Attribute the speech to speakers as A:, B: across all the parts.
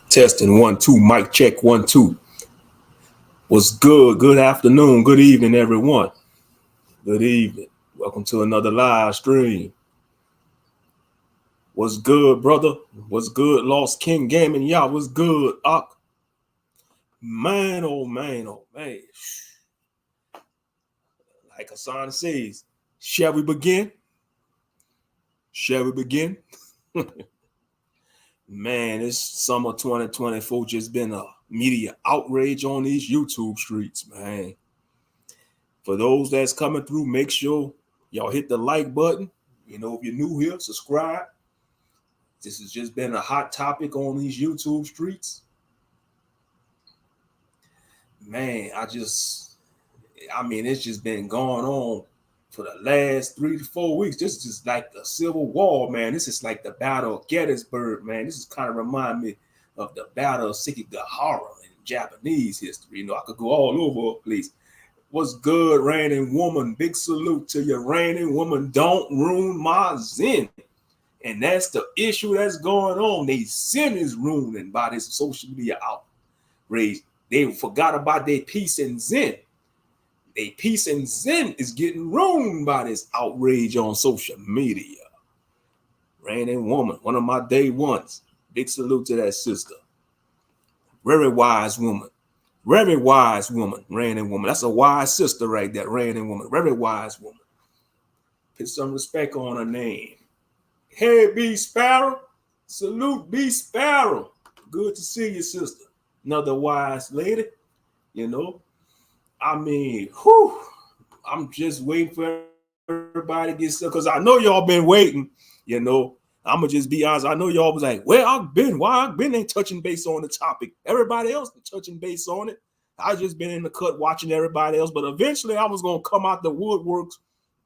A: Testing 1 2, mic check 1 2. What's good? Good afternoon, good evening, everyone. Good evening. Welcome to another live stream. What's good, brother? What's good, Lost King Gaming? Y'all, what's good? Man, oh man, oh man. Like Hassan says, shall we begin? Shall we begin? Man, this summer 2024 just been a media outrage on these YouTube streets, man. For those that's coming through, make sure y'all hit the like button. You know, if you're new here, subscribe. This has just been a hot topic on these YouTube streets. Man, it's just been going on for the last 3 to 4 weeks. This is just like the Civil War, man. This is like the Battle of Gettysburg, man. This is kind of remind me of the Battle of Sekigahara in Japanese history. You know, I could go all over the place. What's good, reigning woman? Big salute to you, reigning woman. Don't ruin my zen. And that's the issue that's going on. They zen is ruining by this social media outrage. They forgot about their peace and zen. Their peace and zen is getting ruined by this outrage on social media. Reigning woman, one of my day ones. Big salute to that sister. Very wise woman. Very wise woman, reigning woman. That's a wise sister right there, reigning woman. Very wise woman. Put some respect on her name. Hey, B Sparrow. Salute, B Sparrow. Good to see you, sister. Another wise lady, you know. I'm just waiting for everybody to get stuff because I know y'all been waiting, you know. I'm going to just be honest. I know y'all was like, where I've been, why I've been ain't touching base on the topic. Everybody else been touching base on it. I just been in the cut watching everybody else. But eventually I was going to come out the woodworks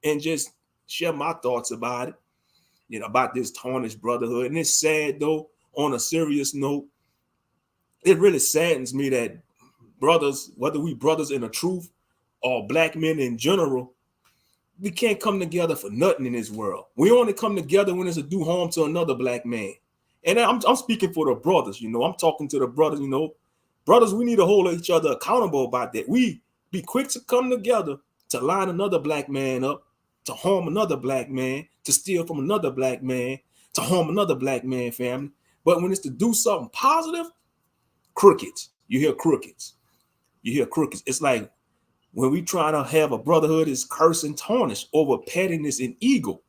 A: and just share my thoughts about it, you know, about this Tarnish Brotherhood. And it's sad, though, on a serious note, it really saddens me that brothers, whether we brothers in the truth or black men in general, we can't come together for nothing in this world. We only come together when it's a do harm to another black man. And I'm speaking for the brothers, you know. I'm talking to the brothers, you know. Brothers, we need to hold each other accountable about that. We be quick to come together to line another black man up, to harm another black man, to steal from another black man, to harm another black man family. But when it's to do something positive, crickets. You hear crickets. You hear crickets. It's like when we try to have a brotherhood is cursing Tarnish over pettiness and ego.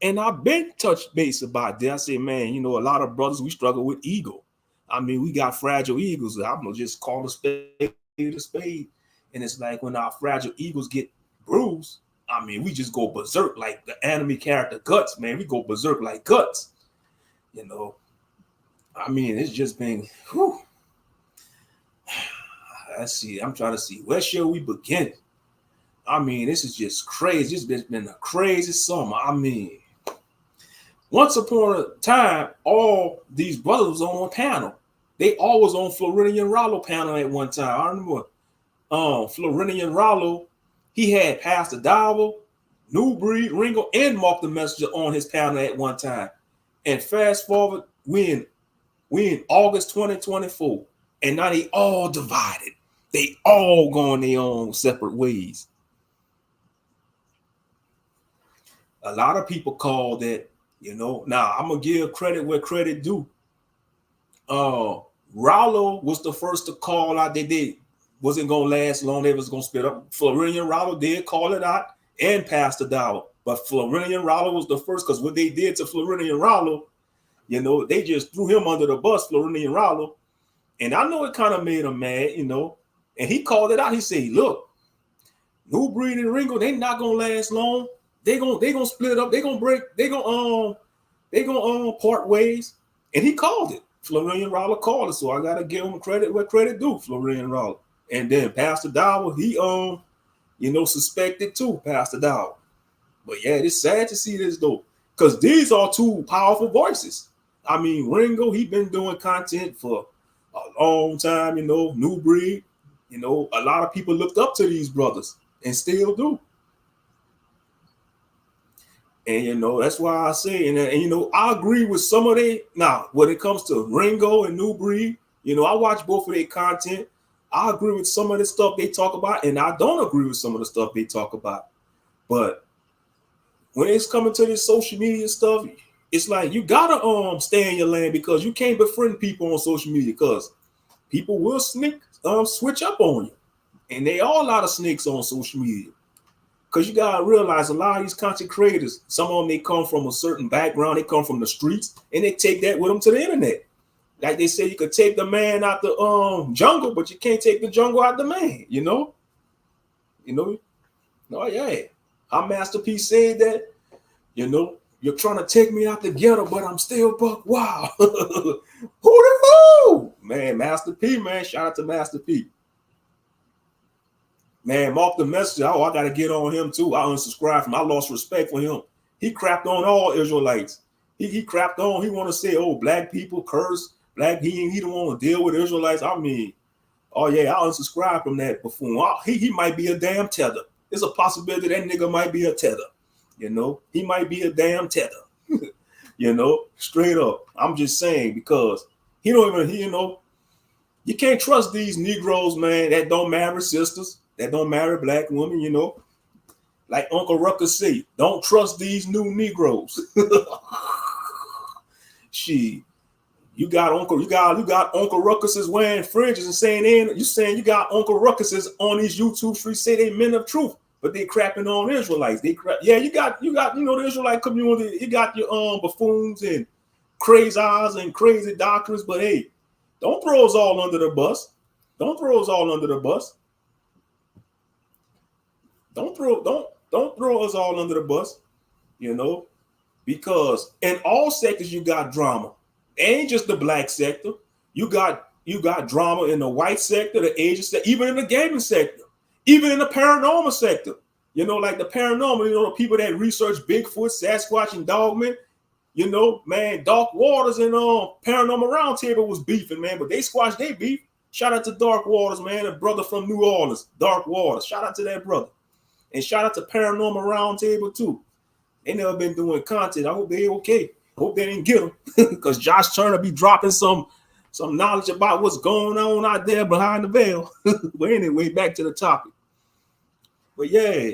A: And I've been touched base about that. I say, man, you know, a lot of brothers, we struggle with ego. I mean, we got fragile egos. I'm going to just call a spade a spade. And it's like when our fragile egos get bruised, I mean, we just go berserk like the anime character Guts, man. We go berserk like Guts. You know, I mean, it's just been, whew. Let's see. I'm trying to see. Where shall we begin? I mean, this is just crazy. It's been a crazy summer. I mean, once upon a time, all these brothers was on one panel. They all was on Floridian Rollo panel at one time. I remember Floridian Rollo, he had Pastor Dowell, Nubreed, Ringo, and Marc the Messenger on his panel at one time. And fast forward, we in August 2024, and now they all divided. They all going their own separate ways. A lot of people call that, you know. Now I'm gonna give credit where credit due. Rollo was the first to call out. They did wasn't gonna last long. They was gonna split up. Floridian Rollo did call it out, and Pastor Dowell. But Floridian Rollo was the first because what they did to Floridian Rollo, you know, they just threw him under the bus, Floridian Rollo. And I know it kind of made him mad, you know. And he called it out. He said, look, Nubreed and Ringo, they not gonna last long. They gonna split up, they gonna break, they gonna part ways. And he called it. Floridian Rollo called it. So I gotta give him credit where credit due, Floridian Rollo. And then Pastor Dowell, he you know, suspected too, Pastor Dowell. But yeah, it's sad to see this though, because these are two powerful voices. I mean, Ringo, he been doing content for a long time, you know, Nubreed. You know, a lot of people looked up to these brothers and still do. And you know, that's why I say, and you know, I agree with some of they now when it comes to Ringo and Nubreed, you know, I watch both of their content. I agree with some of the stuff they talk about, and I don't agree with some of the stuff they talk about. But when it's coming to this social media stuff, it's like you gotta stay in your lane because you can't befriend people on social media because people will switch up on you. And they all a lot of snakes on social media. Because you gotta realize a lot of these content creators, some of them they come from a certain background, they come from the streets, and they take that with them to the internet. Like they say, you could take the man out the jungle, but you can't take the jungle out the man. You know. Oh yeah. Our masterpiece said that. You know, you're trying to take me out the ghetto, but I'm still buck wow. Who the who? Man, Master P, man. Shout out to Master P. Man, Marc the Messenger, I got to get on him too. I unsubscribed from him. I lost respect for him. He crapped on all Israelites. He crapped on, he want to say, oh, black people curse. Black, he don't want to deal with Israelites. I mean, oh yeah, I unsubscribed from that buffoon. He might be a damn tether. There's a possibility that nigga might be a tether. You know, he might be a damn tether. You know, straight up. I'm just saying because he don't even, you know, you can't trust these Negroes, man, that don't marry sisters, that don't marry black women, you know. Like Uncle Ruckus say, don't trust these new Negroes. She, you got Uncle Ruckuses wearing fringes and saying you got Uncle Ruckuses on these YouTube streets say they men of truth, but they crapping on Israelites. You got you know the Israelite community. You got your buffoons and crazy eyes and crazy doctrines, but hey, don't throw us all under the bus. Don't throw us all under the bus. Don't throw us all under the bus, you know, because in all sectors you got drama. It ain't just the black sector. You got drama in the white sector, the Asian sector, even in the gaming sector, even in the paranormal sector. You know, like the paranormal, you know, the people that research Bigfoot, Sasquatch, and Dogman. You know, man, Dark Waters and Paranormal Roundtable was beefing, man, but they squashed their beef. Shout out to Dark Waters, man, a brother from New Orleans, Dark Waters. Shout out to that brother. And shout out to Paranormal Roundtable too. They never been doing content. I hope they okay. Hope they didn't get them because Josh Turner be dropping some knowledge about what's going on out there behind the veil. But anyway, back to the topic. But yeah,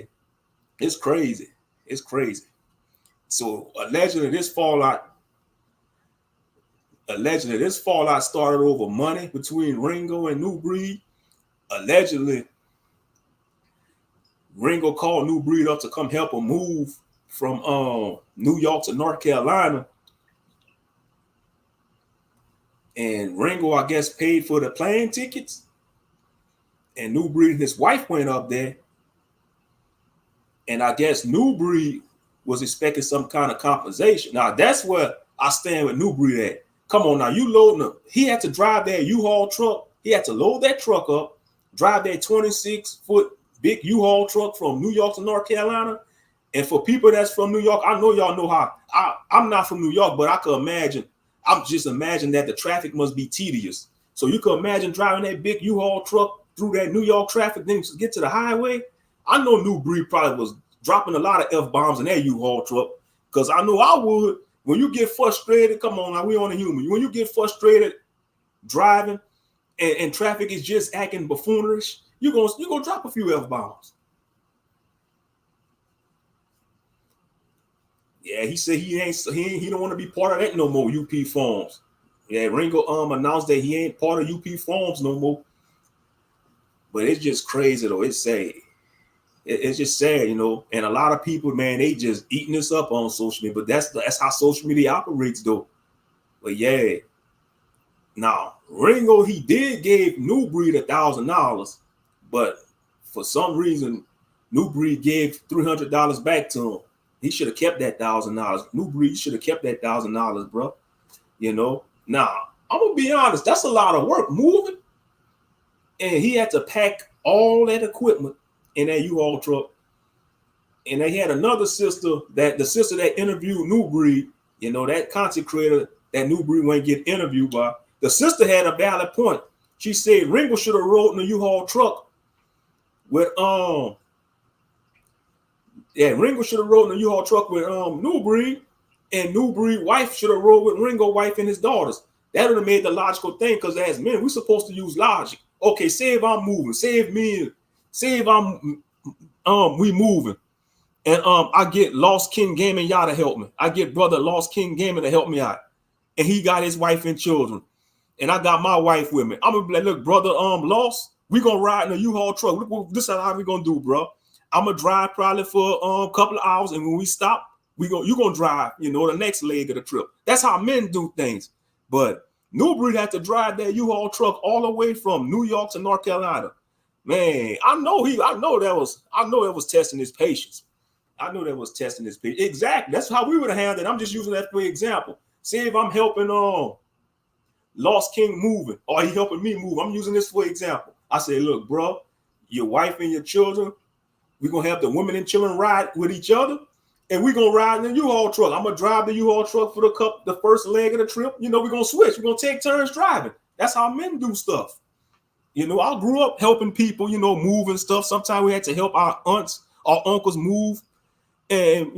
A: it's crazy. It's crazy. So allegedly this fallout started over money between Ringo and Nubreed. Allegedly, Ringo called Nubreed up to come help him move from New York to North Carolina. And Ringo, I guess, paid for the plane tickets. And Nubreed and his wife went up there. And I guess Nubreed was expecting some kind of compensation. Now, that's where I stand with Nubreed at. Come on now, you loading up. He had to drive that U-Haul truck. He had to load that truck up, drive that 26-foot big U-Haul truck from New York to North Carolina. And for people that's from New York, I know y'all know how. I'm not from New York, but I could imagine. I'm just imagining that the traffic must be tedious. So you can imagine driving that big U-Haul truck through that New York traffic, then get to the highway. I know Nubreed probably was dropping a lot of F-bombs in that U-Haul truck because I know I would. When you get frustrated, come on now, we on a human. When you get frustrated driving and traffic is just acting buffoonish, you're gonna drop a few F-bombs. Yeah, he said he don't want to be part of that no more. UP Farms. Yeah, Ringo announced that he ain't part of UP Farms no more. But it's just crazy though. It's sad. It's just sad, you know. And a lot of people, man, they just eating this up on social media. But that's how social media operates though. But yeah. Now Ringo, he did give Nubreed $1,000, but for some reason, Nubreed gave $300 back to him. He should have kept that $1,000. Nubreed should have kept that $1,000, bro. You know. Now I'm gonna be honest. That's a lot of work moving, and he had to pack all that equipment in that U-Haul truck. And they had another sister that interviewed Nubreed. You know, that content creator that Nubreed won't get interviewed by. The sister had a valid point. She said Ringo should have rode in the U-Haul truck with Yeah, Ringo should have rode in the U-Haul truck with Nubreed, and Nubreed wife should have rode with Ringo wife and his daughters. That would have made the logical thing, because as men, we're supposed to use logic. Okay, say if I'm moving, say if I'm we moving, and I get Lost King Gaming y'all to help me. I get brother Lost King Gaming to help me out, and he got his wife and children, and I got my wife with me. I'm gonna be like, look, brother, Lost, we gonna ride in a U-Haul truck. This is how we gonna do, bro. I'm gonna drive probably for a couple of hours, and when we stop, you gonna drive, the next leg of the trip. That's how men do things. But Nubreed had to drive that U-Haul truck all the way from New York to North Carolina. Man, I know that was testing his patience. I know that was testing his patience. Exactly. That's how we would have handled it. I'm just using that for example. See if I'm helping Lost King moving, or he helping me move. I'm using this for example. I say, look, bro, your wife and your children, we're going to have the women and children ride with each other, and we're going to ride in the U-Haul truck. I'm going to drive the U-Haul truck for the first leg of the trip. We're going to switch. We're going to take turns driving. That's how men do stuff. I grew up helping people, move and stuff. Sometimes we had to help our aunts, our uncles move. And,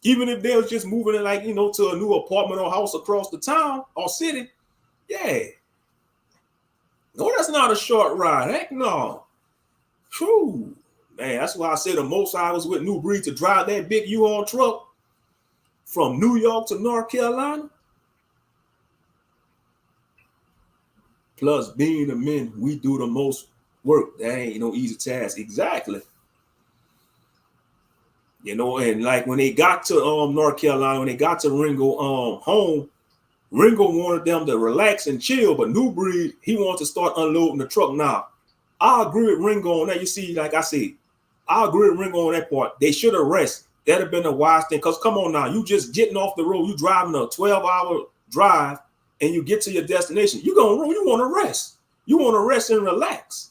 A: even if they was just moving to a new apartment or house across the town or city, yeah. No, that's not a short ride. Heck no. True. Man, that's why I say the most I was with Nubreed to drive that big U-Haul truck from New York to North Carolina. Plus, being the men, we do the most work. That ain't no easy task. Exactly. And like when they got to North Carolina, when they got to Ringo home, Ringo wanted them to relax and chill, but Nubreed, he wanted to start unloading the truck. Now, I agree with Ringo on that. You see, like I said, I agree with Ringo on that part. They should have rested. That'd have been a wise thing. Because come on now, you just getting off the road, you driving a 12-hour drive, and you get to your destination. You want to rest. You want to rest and relax.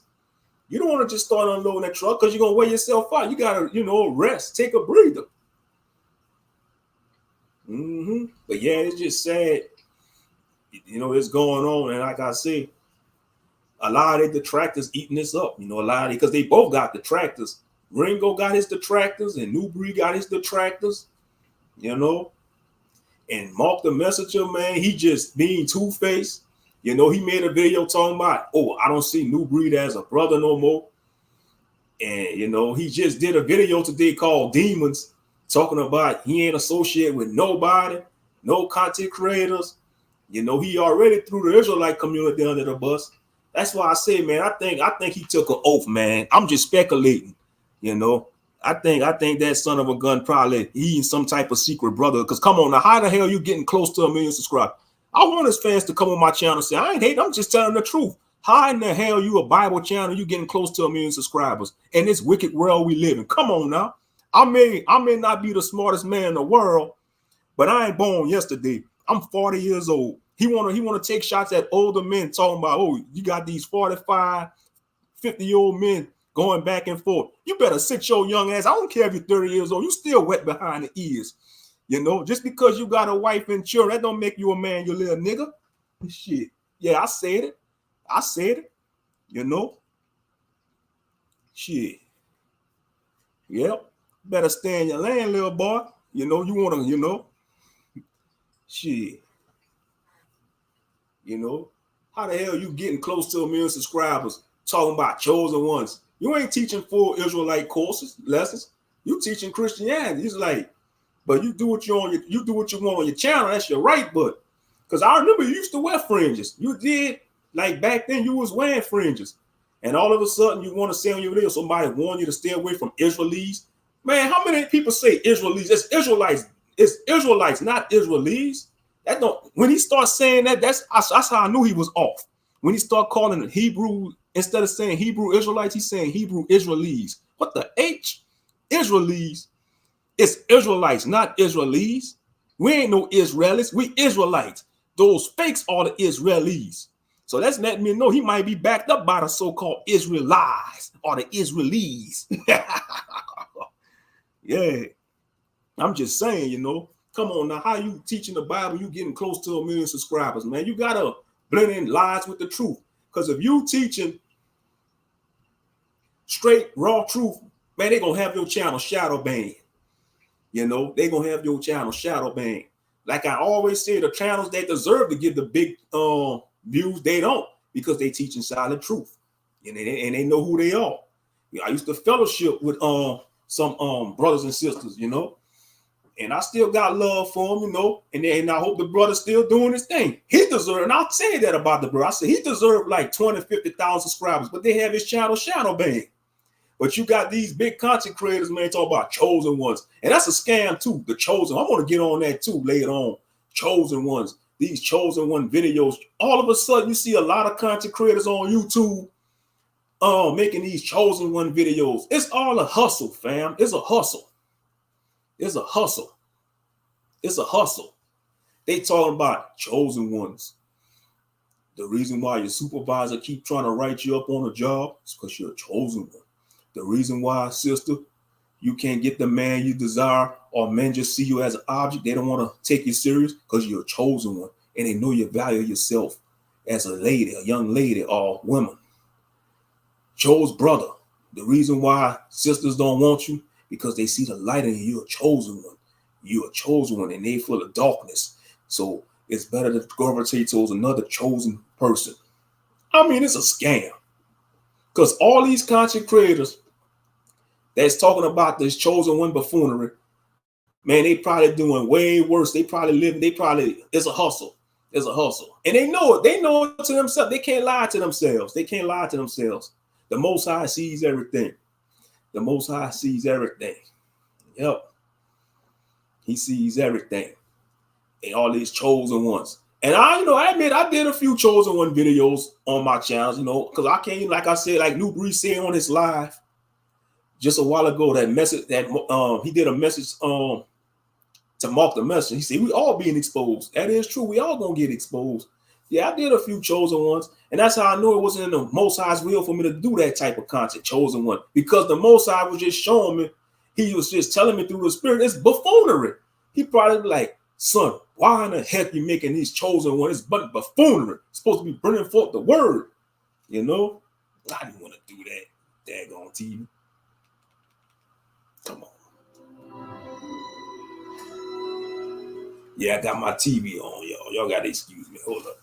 A: You don't want to just start unloading that truck because you're going to wear yourself out. You got to, rest, take a breather. But yeah, it's just sad. It's going on. And like I say, a lot of the detractors eating this up. Because they both got detractors. Ringo got his detractors and Nubreed got his detractors. And Marc the Messenger, man, he just being two-faced. He made a video talking about, I don't see Nubreed as a brother no more. And, he just did a video today called Demons, talking about he ain't associated with nobody, no content creators. He already threw the Israelite community under the bus. That's why I say, man, I think he took an oath, man. I'm just speculating, I think that son of a gun probably he some type of secret brother. Because come on now, how the hell you getting close to 1 million subscribers? I want his fans to come on my channel and say, I ain't hating, I'm just telling the truth. How in the hell you a Bible channel, you getting close to 1 million subscribers in this wicked world we live in? Come on now. I may not be the smartest man in the world, but I ain't born yesterday. I'm 40 years old. He wanna take shots at older men talking about, you got these 45, 50-year-old men going back and forth. You better sit your young ass. I don't care if you're 30 years old. You still wet behind the ears. Just because you got a wife and children, that don't make you a man, you little nigga. Shit. Yeah, I said it. Shit. Yep. Better stay in your lane, little boy. You want to, shit. How the hell you getting close to 1 million subscribers talking about chosen ones? You ain't teaching full Israelite lessons. You teaching Christianity. It's like, but you do what you want on your channel. That's your right, but because I remember you used to wear fringes. You did, like back then you was wearing fringes. And all of a sudden you want to say on your video, somebody warned you to stay away from Israelis. Man, how many people say Israelis? It's Israelites. It's Israelites, not Israelis. That don't. When he starts saying that, that's how I knew he was off. When he started calling it Hebrew, instead of saying Hebrew Israelites, he's saying Hebrew Israelis. What the H? Israelis. It's Israelites, not Israelis. We ain't no Israelis. We Israelites. Those fakes are the Israelis. So that's letting me know he might be backed up by the so-called Israelites or the Israelis. Yeah. I'm just saying, come on now. How you teaching the Bible? You getting close to 1 million subscribers, man. You got to blend in lies with the truth. Because if you teaching straight, raw truth, man, they gonna have your channel shadow banned. You know, they gonna have your channel shadow banned. Like I always say, the channels that deserve to get the big views, they don't, because they teaching silent truth, and they know who they are. I used to fellowship with some brothers and sisters, you know, and I still got love for them, you know, and I hope the brother's still doing his thing. He deserved, and I'll say that about the brother. I said he deserved like 20, 50,000 subscribers, but they have his channel shadow banned. But you got these big content creators, man, talk about chosen ones. And that's a scam too, the chosen. I'm going to get on that too later on. Chosen ones, these chosen one videos. All of a sudden, you see a lot of content creators on YouTube making these chosen one videos. It's all a hustle, fam. It's a hustle. It's a hustle. It's a hustle. They talking about chosen ones. The reason why your supervisor keep trying to write you up on a job is because you're a chosen one. The reason why, sister, you can't get the man you desire, or men just see you as an object, they don't want to take you serious because you're a chosen one, and they know you value yourself as a lady, a young lady, or woman. Chose brother. The reason why sisters don't want you, because they see the light in you. You're a chosen one. You're a chosen one, and they full of darkness. So it's better to gravitate towards another chosen person. I mean, it's a scam. Because all these content creators that's talking about this chosen one buffoonery, man, they probably doing way worse. They probably it's a hustle. It's a hustle. And they know it. They know it to themselves. They can't lie to themselves. They can't lie to themselves. The Most High sees everything. The Most High sees everything. Yep. He sees everything. And all these chosen ones. And I admit I did a few chosen one videos on my channels, because I can't, like I said, like Nubreed said on his live just a while ago, that message that he did a message to Marc the Messenger. He said we all being exposed. That is true. We all gonna get exposed. Yeah, I did a few chosen ones, and that's how I knew it wasn't in the Most High's will for me to do that type of content, chosen one, because the Most High was just showing me. He was just telling me through the Spirit, it's buffoonery. He probably be like, son, why in the heck you making these chosen ones? It's but buffoonery. It's supposed to be bringing forth the word, I didn't want to do that. Daggone TV. Come on. Yeah, I got my TV on, y'all. Y'all got to excuse me. Hold up.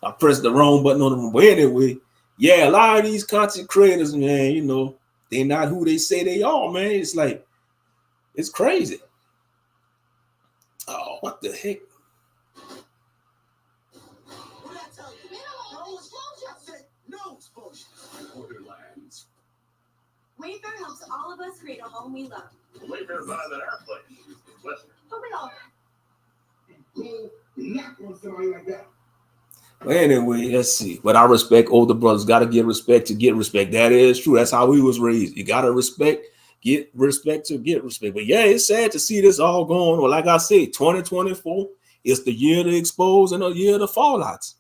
A: I pressed the wrong button on the room. But anyway, yeah, a lot of these content creators, man, they're not who they say they are, man. It's like, it's crazy. Oh, what the heck?
B: No exposure. Borderlands. Wayfair helps all of us create a home we love.
C: Wayfair buys at our place. Listen.
B: But we all
C: Not on somebody like that.
A: Well, anyway, let's see. But I respect older brothers. Got to give respect to get respect. That is true. That's how we was raised. You got to get respect to get respect. But yeah, it's sad to see this all going. Well, like I said, 2024 is the year to expose and the year of the fallouts.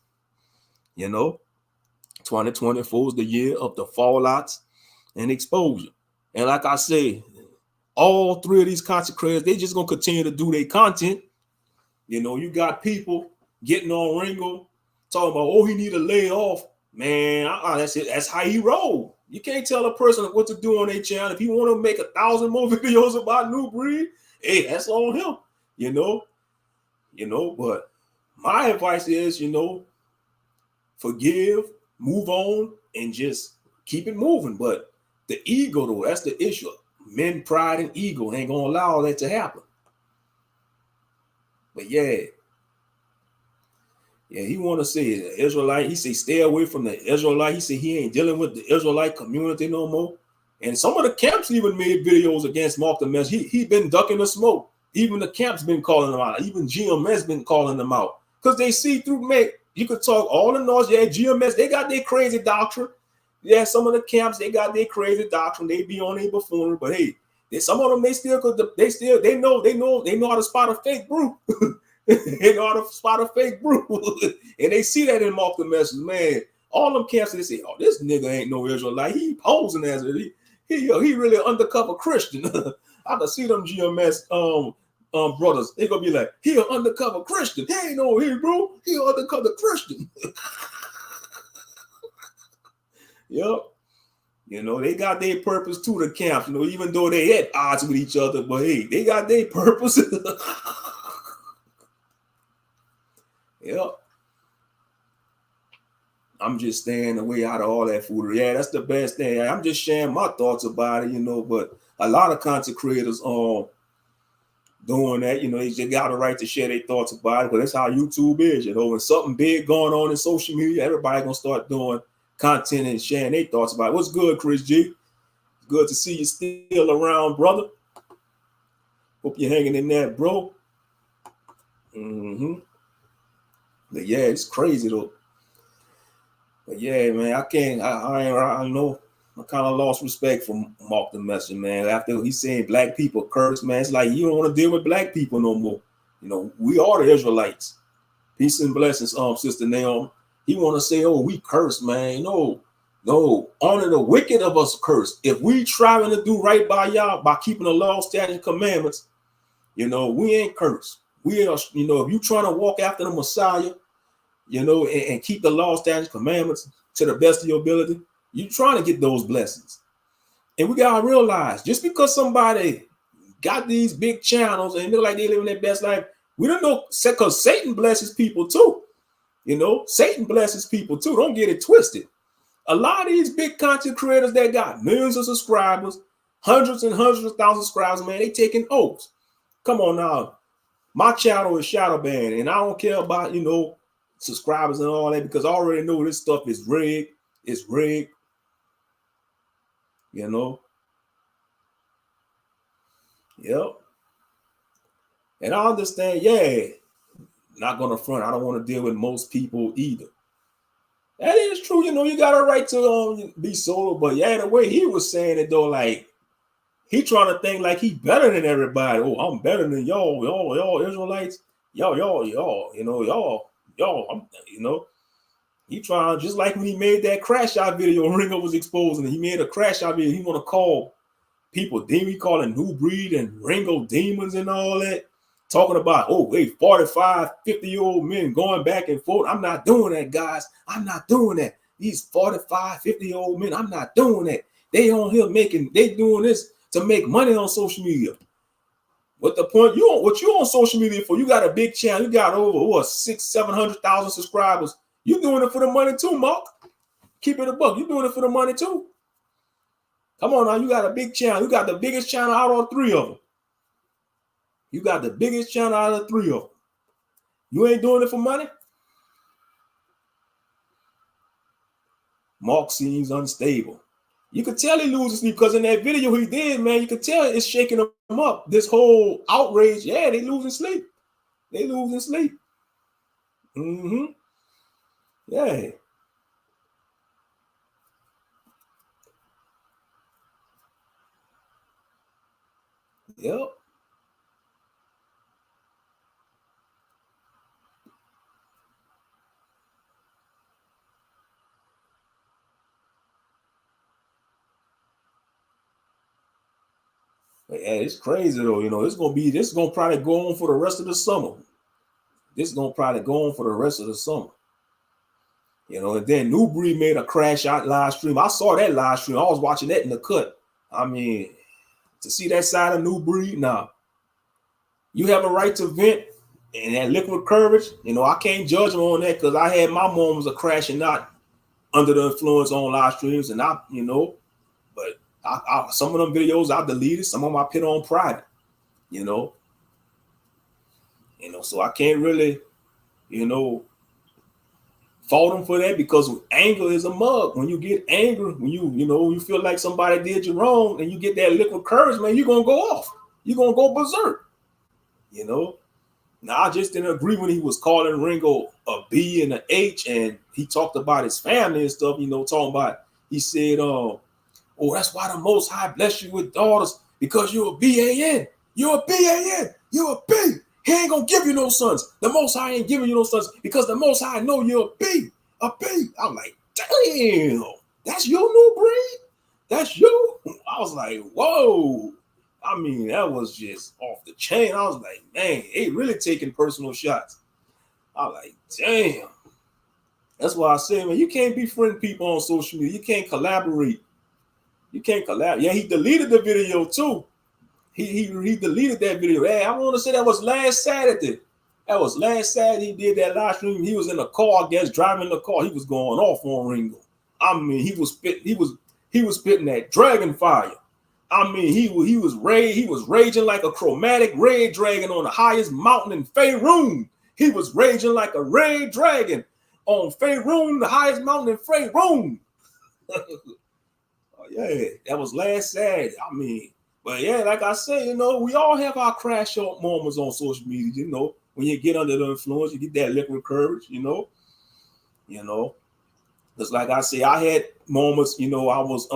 A: 2024 is the year of the fallouts and exposure. And like I say, all three of these content creators, they just going to continue to do their content. You got people getting on Ringo, talking about, oh, he need to lay off. Man, that's it. That's how he roll. You can't tell a person what to do on their channel. If you want to make 1,000 more videos about Nubreed, hey, that's on him. But my advice is, forgive, move on, and just keep it moving. But the ego, though, that's the issue. Men, pride, and ego ain't gonna allow that to happen. But yeah, he want to say the Israelite. He say stay away from the Israelite. He said he ain't dealing with the Israelite community no more. And some of the camps even made videos against Marc the Messenger. He been ducking the smoke. Even the camps been calling them out. Even GMS been calling them out because they see through. Man, you could talk all the noise. Yeah, GMS, they got their crazy doctrine. Yeah, some of the camps, they got their crazy doctrine. They be on a buffoonery, but hey, some of them they know how to spot a fake brew. They know how to spot a fake brew, and they see that in Marc the Messenger. Man, all them camps, they say, "Oh, this nigga ain't no Israelite. He posing as it. He really undercover Christian." I can see them GMS brothers. They gonna be like, "He an undercover Christian. He ain't no Hebrew. He an undercover Christian." Yep. You know, they got their purpose to the camps, you know, even though they at odds with each other, but hey, they got their purpose. Yep. I'm just staying away out of all that food. Yeah, that's the best thing. I'm just sharing my thoughts about it, you know, but a lot of content creators doing that, you know, they just got a right to share their thoughts about it, but that's how YouTube is, you know. When something big going on in social media, everybody gonna start doing content and sharing their thoughts about it. What's good, Chris G? Good to see you still around, brother. Hope you're hanging in there, bro. But yeah, it's crazy though. But yeah, man, I know. I kind of lost respect for Marc the Messenger, man. After he's saying black people curse, man, it's like you don't want to deal with black people no more. You know, we are the Israelites. Peace and blessings, Sister Naomi. He want to say, oh, we curse, man. No, only the wicked of us curse. If we trying to do right by y'all by keeping the law, statutes, commandments, you know, we ain't cursed. We are, you know, if you trying to walk after the Messiah, you know, and keep the law, statutes, commandments to the best of your ability, you trying to get those blessings. And we gotta realize, just because somebody got these big channels and look like they living their best life, we don't know, because Satan blesses people too. You know, Satan blesses people too. Don't get it twisted. A lot of these big content creators that got millions of subscribers, hundreds and hundreds of thousands of subscribers, man, they taking oaths. Come on now. My channel is shadow banned, and I don't care about, you know, subscribers and all that, because I already know this stuff is rigged. It's rigged. You know. Yep. And I understand, yeah, not gonna front. I don't want to deal with most people either. That is true, you know, you got a right to be solo, but yeah, the way he was saying it though, like he trying to think like he better than everybody. Oh, I'm better than y'all Israelites, y'all, you know, y'all, you know. He trying, just like when he made that crash out video, Ringo was exposing it. He made a crash out video. He want to call people demon, he calling Nubreed and Ringo demons and all that. Talking about, oh, wait, 45, 50-year-old men going back and forth. I'm not doing that, guys. I'm not doing that. These 45, 50-year-old men, I'm not doing that. They on here they doing this to make money on social media. What the point? What you on social media for? You got a big channel. You got over 600,000-700,000 subscribers. You doing it for the money too, Marc. Keep it a buck. You doing it for the money too. Come on now, you got a big channel. You got the biggest channel out of 3 of them. You got the biggest channel out of 3 of them. You ain't doing it for money? Marc seems unstable. You could tell he loses sleep because in that video he did, man, you could tell it's shaking him up. This whole outrage, yeah, they losing sleep. They losing sleep. Yeah. Yep. Yeah, it's crazy though. You know, this is gonna probably go on for the rest of the summer. This is gonna probably go on for the rest of the summer. You know, and then Nubreed made a crash out live stream. I saw that live stream. I was watching that in the cut. I mean, to see that side of Nubreed, now you have a right to vent and that liquid courage. You know, I can't judge him on that because I had my moments of crashing out under the influence on live streams, and you know, but some of them videos I deleted, some of them I put on private. You know, so I can't really, you know, fault him for that, because anger is a mug. When you get angry, when you feel like somebody did you wrong and you get that liquid courage, man, you're gonna go off. You're gonna go berserk. You know. Now I just didn't agree when he was calling Ringo a B and an H, and he talked about his family and stuff, you know, talking about, he said, oh, that's why the Most High bless you with daughters, because you're a B-A-N. You're a B-A-N. You're a B. He ain't gonna give you no sons. The Most High ain't giving you no sons because the Most High know you're a B. A B. I'm like, damn, that's your new breed? That's you? I was like, whoa. I mean, that was just off the chain. I was like, man, they really taking personal shots. I was like, damn. That's why I say, man, you can't befriend people on social media. You can't collaborate. You can't collab. Yeah, he deleted the video too. He deleted that video. Hey, I want to say that was last Saturday. That was last Saturday. He did that live stream. He was in the car, I guess, driving the car. He was going off on Ringo. I mean, he was spitting that dragon fire. I mean, he was raging like a chromatic red dragon on the highest mountain in Faerun. He was raging like a red dragon on Faerun, the highest mountain in Faerun. Oh, yeah, that was last Saturday. I mean, but yeah, like I say, you know, we all have our crash out moments on social media. You know, when you get under the influence, you get that liquid courage. You know, because like I say, I had moments. You know, I was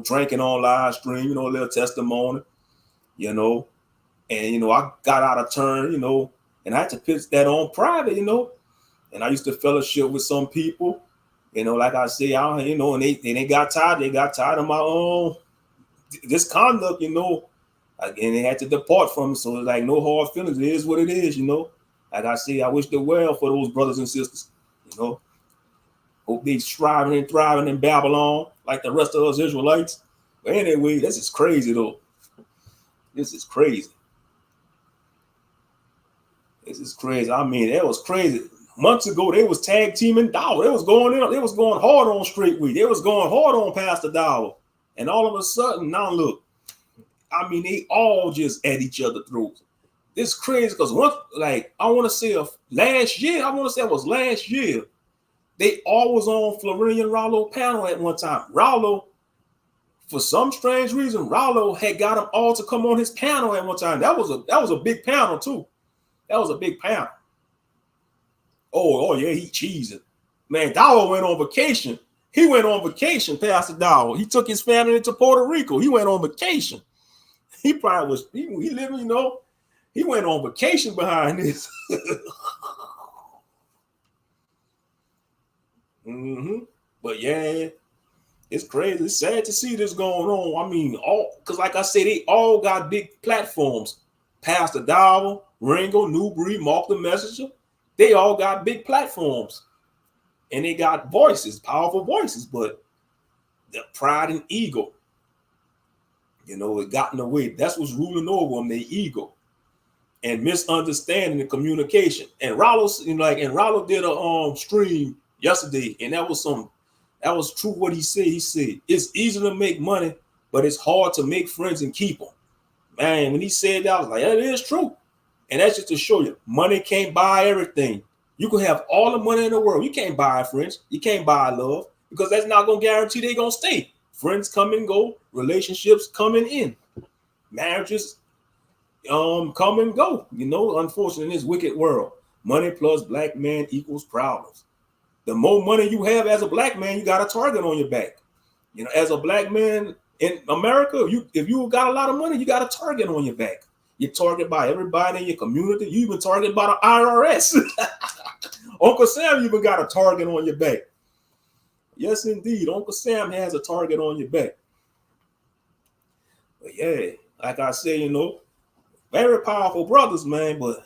A: drinking on live stream. You know, a little testimony. You know, and you know, I got out of turn. You know, and I had to pitch that on private. You know, and I used to fellowship with some people. You know, like I say, and they got tired. They got tired of my this conduct, you know, and they had to depart from it. So it's like no hard feelings. It is what it is, you know. Like I say, I wish the well for those brothers and sisters, you know. Hope they striving and thriving in Babylon like the rest of us Israelites. But anyway, this is crazy though. This is crazy. This is crazy. I mean, that was crazy. Months ago, they was tag teaming Dawah. They was going hard on Straight Week. They was going hard on Pastor Dawah. And all of a sudden, now look, I mean, they all just at each other throats. It's crazy because once, like, I want to say last year, they all was on Floridian Rollo panel at one time. Rollo, for some strange reason, Rollo had got them all to come on his panel at one time. That was a big panel too. That was a big panel. Oh yeah, he cheesing. Man, Dawah went on vacation. He went on vacation, Pastor Dawah. He took his family to Puerto Rico. He went on vacation. He probably was, he living, you know, he went on vacation behind this. But yeah, it's crazy. It's sad to see this going on. I mean, because like I said, they all got big platforms. Pastor Dawah, Ringo, Nubreed, Marc the Messenger. They all got big platforms. And they got voices, powerful voices, but the pride and ego, you know, it got in the way. That's what's ruling over them, their ego and misunderstanding the communication. And Rollo, Rollo did a stream yesterday, and that was true what he said. He said, it's easy to make money, but it's hard to make friends and keep them. Man, when he said that, I was like, that is true. And that's just to show you, money can't buy everything. You can have all the money in the world. You can't buy friends. You can't buy love because that's not going to guarantee they're going to stay. Friends come and go. Relationships coming in. Marriages come and go. You know, unfortunately, in this wicked world, money plus black man equals problems. The more money you have as a black man, you got a target on your back. You know, as a black man in America, if you got a lot of money, you got a target on your back. You're targeted by everybody in your community. You even targeted by the IRS. Uncle Sam even got a target on your back. Yes, indeed. Uncle Sam has a target on your back. But yeah, like I say, you know, very powerful brothers, man. But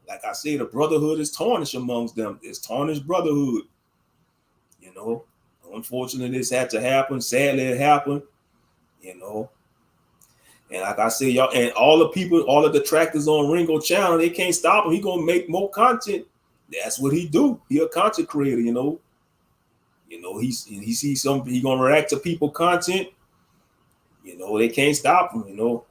A: like I say, the brotherhood is tarnished amongst them. It's tarnished brotherhood. You know, unfortunately, this had to happen. Sadly, it happened. You know. And like I say, y'all, and all the people, all the detractors on Ringo channel, they can't stop him. He gonna make more content. That's what he do. He a content creator, you know. You know, he sees something, he gonna react to people content. You know, they can't stop him, you know.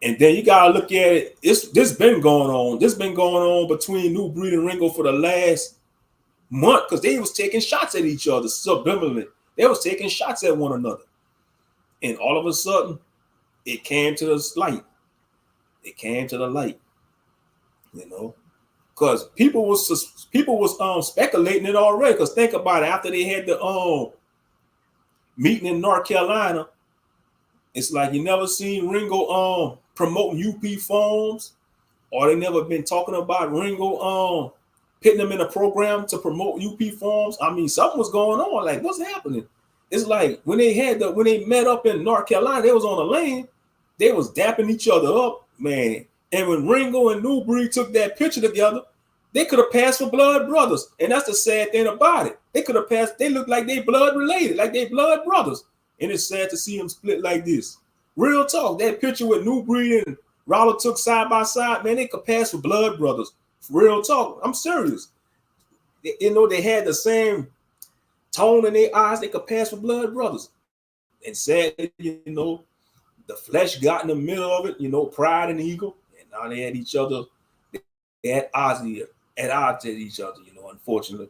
A: And then you gotta look at it. This been going on. This been going on between Nubreed and Ringo for the last month because they was taking shots at each other subliminally. They was taking shots at one another. And all of a sudden, it came to the light. It came to the light, you know, because people was speculating it already. Because think about it, after they had the meeting in North Carolina, it's like you never seen Ringo promoting UP forms, or they never been talking about Ringo putting them in a program to promote UP forms. I mean, something was going on. Like, what's happening? It's like when they met up in North Carolina, they was on the lane, they was dapping each other up, man. And when Ringo and Nubreed took that picture together, They could have passed for blood brothers. And that's the sad thing about it. They could have passed, they look like they blood related, like they blood brothers. And it's sad to see them split like this. Real talk, that picture with Nubreed and Rollo took side by side, man, they could pass for blood brothers. Real talk, I'm serious. They had the same tone in their eyes, they could pass for blood brothers. And sadly, the flesh got in the middle of it, pride and ego. And now they had each other, they had odds at each other, unfortunately.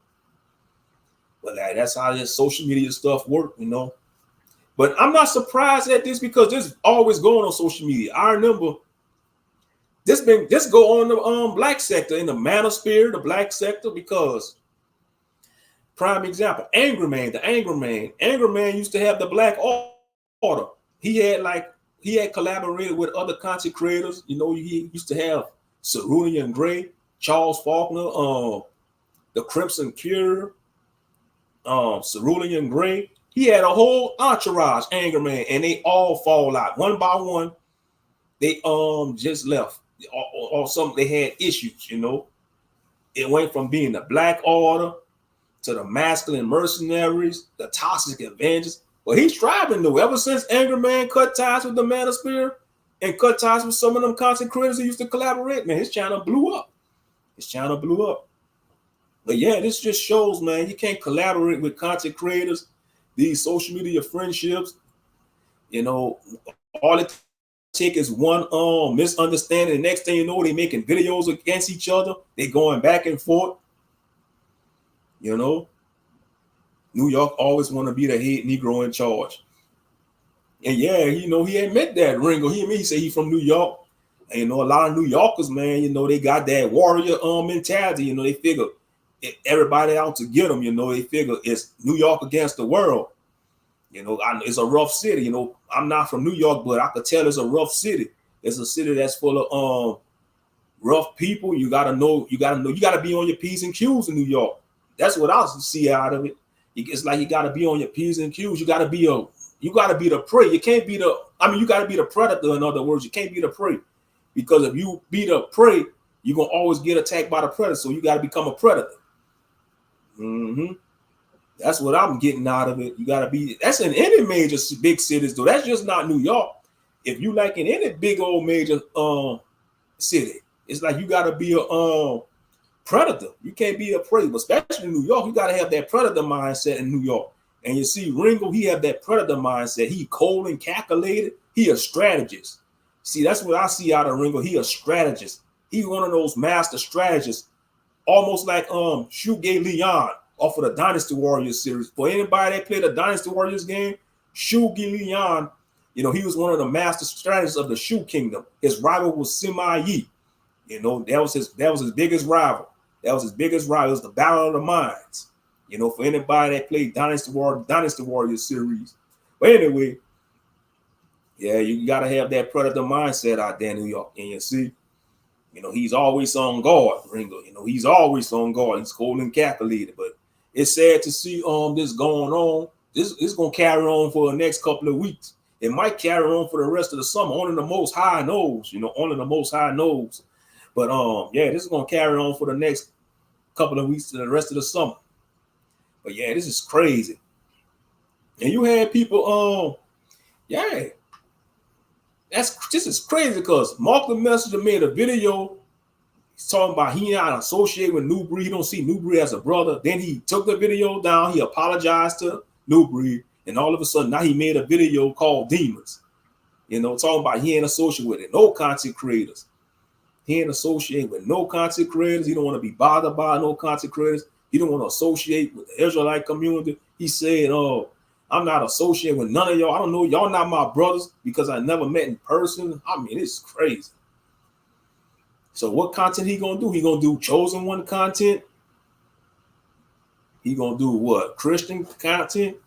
A: But that's how this social media stuff work, But I'm not surprised at this because this always going on social media. I remember this go on the black sector, in the manosphere, the black sector, because prime example, Angry Man used to have the Black Order. He had collaborated with other content creators. He used to have Cerulean Gray, Charles Faulkner, the Crimson Cure, Cerulean Gray. He had a whole entourage, Anger Man, and they all fall out one by one. They just left, or some they had issues. It went from being the Black Order to the masculine mercenaries, the toxic Avengers. But he's striving though. Ever since Anger Man cut ties with the Manosphere and cut ties with some of them content creators he used to collaborate, man, his channel blew up. But yeah, this just shows, man, you can't collaborate with content creators, these social media friendships. All it takes is one misunderstanding. The next thing you know, they making videos against each other. They going back and forth. New York always want to be the head Negro in charge. And yeah, he admit that, Ringo. He said he's from New York. And a lot of New Yorkers, man, they got that warrior mentality. They figure everybody out to get them. They figure it's New York against the world. It's a rough city. I'm not from New York, but I could tell it's a rough city. It's a city that's full of rough people. You gotta be on your P's and Q's in New York. That's what I see out of it. It's like you gotta be on your P's and Q's. You gotta be the prey. You can't be you gotta be the predator. In other words, you can't be the prey, because if you be the prey, you're gonna always get attacked by the predator. So you gotta become a predator. That's what I'm getting out of it. You gotta be. That's in any major big cities, though. That's just not New York. If you like in any big old major city, it's like you gotta be a predator. You can't be a prey, but especially in New York, you gotta have that predator mindset in New York. And you see, Ringo, he have that predator mindset. He cold and calculated. He a strategist. See, that's what I see out of Ringo. He a strategist. He one of those master strategists, almost like Shuge Leon off of the Dynasty Warriors series. For anybody that played the Dynasty Warriors game, Shuge Leon, he was one of the master strategists of the Shu Kingdom. His rival was Sima Yi. That was his biggest rival. That was his biggest rival. It was the Battle of the Minds. For anybody that played Dynasty Warriors series. But anyway, yeah, you gotta have that predator mindset out there in New York. And you see, he's always on guard, Ringo. He's always on guard. He's cold and calculated. But it's sad to see this going on. This is gonna carry on for the next couple of weeks. It might carry on for the rest of the summer. Only the Most High knows. Only the Most High knows. But yeah, this is gonna carry on for the next couple of weeks to the rest of the summer. But yeah, this is crazy. And you had people, this is crazy because Marc the Messenger made a video. He's talking about he not associated with Nubreed. He don't see Nubreed as a brother. Then he took the video down. He apologized to Nubreed. And all of a sudden, now he made a video called Demons. Talking about he ain't associated with it. No content creators. He ain't associated with no content creators. He don't want to be bothered by no content creators. He don't want to associate with the Israelite community. He said, I'm not associated with none of y'all. I don't know. Y'all not my brothers because I never met in person. I mean, it's crazy. So what content he going to do? He going to do chosen one content. He going to do what? Christian content.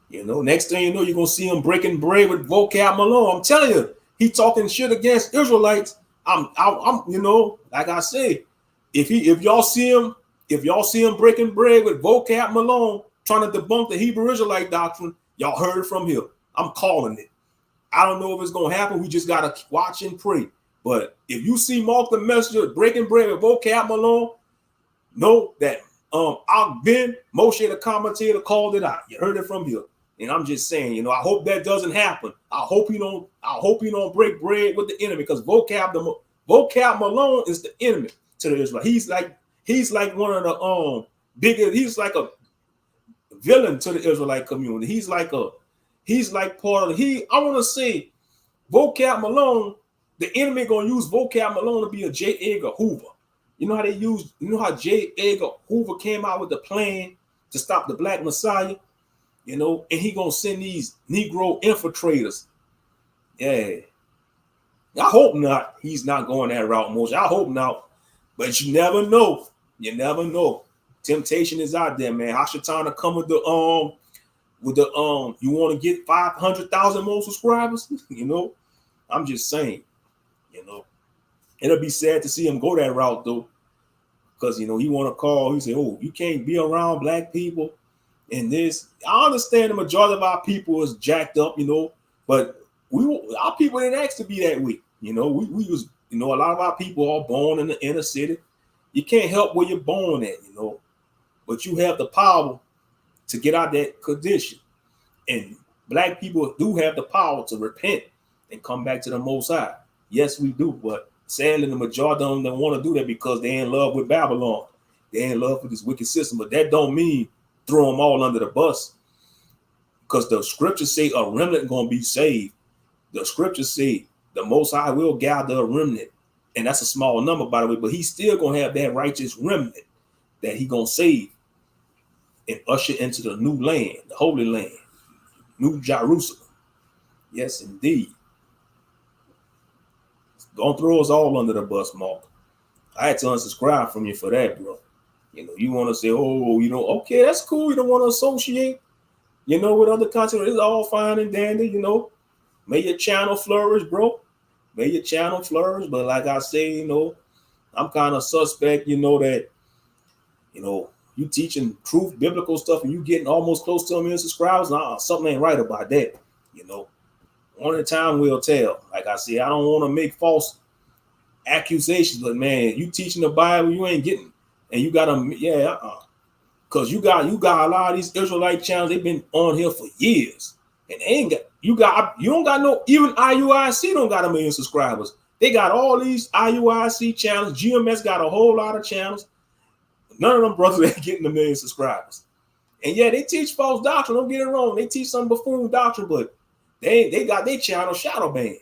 A: Next thing you know, you're going to see him breaking bread with Vocab Malone. I'm telling you, he talking shit against Israelites. I'm like I say, if y'all see him breaking bread with Vocab Malone, trying to debunk the Hebrew Israelite doctrine, y'all heard it from him. I'm calling it. I don't know if it's going to happen. We just got to watch and pray. But if you see Marc the Messenger breaking bread with Vocab Malone, know that I've been Moshe the commentator called it out. You heard it from here. And I'm just saying, you know, I hope that doesn't happen. I hope you don't break bread with the enemy, because vocab Malone is the enemy to the Israel. He's like one of the biggest, he's like a villain to the Israelite community. He's like part of I want to say vocab Malone, the enemy gonna use vocab Malone to be a J. Edgar Hoover. You know how J. Edgar Hoover came out with the plan to stop the Black Messiah, you know, and he gonna send these Negro infiltrators. Yeah. I hope not. He's not going that route, Moshe. I hope not. But you never know. You never know. Temptation is out there, man. Hashatan to come with the you want to get 500,000 more subscribers? You know, I'm just saying, you know. It'll be sad to see him go that route, though, because, you know, he want to call. He say, oh, you can't be around black people and this. I understand the majority of our people is jacked up, you know, but our people didn't ask to be that way. You know, we was, you know, a lot of our people are born in the inner city. You can't help where you're born at, you know, but you have the power to get out that condition. And black people do have the power to repent and come back to the Most High. Yes, we do, but sadly, the majority of them don't want to do that because they're in love with Babylon. They're in love with this wicked system, but that don't mean throw them all under the bus, because the scriptures say a remnant going to be saved. The scriptures say the Most High will gather a remnant, and that's a small number, by the way, but he's still going to have that righteous remnant that he going to save and usher into the new land, the Holy Land, New Jerusalem. Yes, indeed. Don't throw us all under the bus, Mark. I had to unsubscribe from you for that, bro. You know, you want to say, oh, you know, okay, that's cool. You don't want to associate, you know, with other content. It's all fine and dandy, you know. May your channel flourish, bro. May your channel flourish. But like I say, you know, I'm kind of suspect, you know, that, you know, you teaching truth, biblical stuff, and you getting almost close to a million subscribers. Nah, something ain't right about that, you know. Only time will tell. Like I said, I don't want to make false accusations, but man, you teaching the Bible, you ain't getting, and you got because you got a lot of these Israelite channels. They've been on here for years, and they ain't got you don't got no, even IUIC don't got a million subscribers. They got all these IUIC channels. GMS got a whole lot of channels. None of them brothers ain't getting a million subscribers. And yeah, they teach false doctrine. Don't get it wrong. They teach some buffoon doctrine, but they got their channel shadow banned.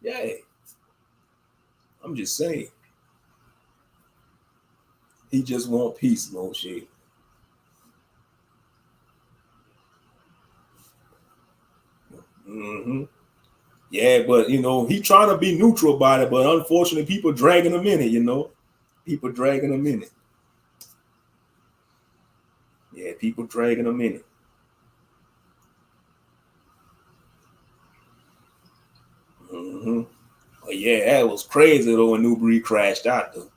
A: Yeah. I'm just saying. He just want peace, Moshe. Mm-hmm. Yeah, but you know, he trying to be neutral about it, but unfortunately, people dragging him in it, you know. People dragging him in it. Yeah, people dragging him in it. Mm-hmm. But yeah, that was crazy though when Nubreed crashed out though.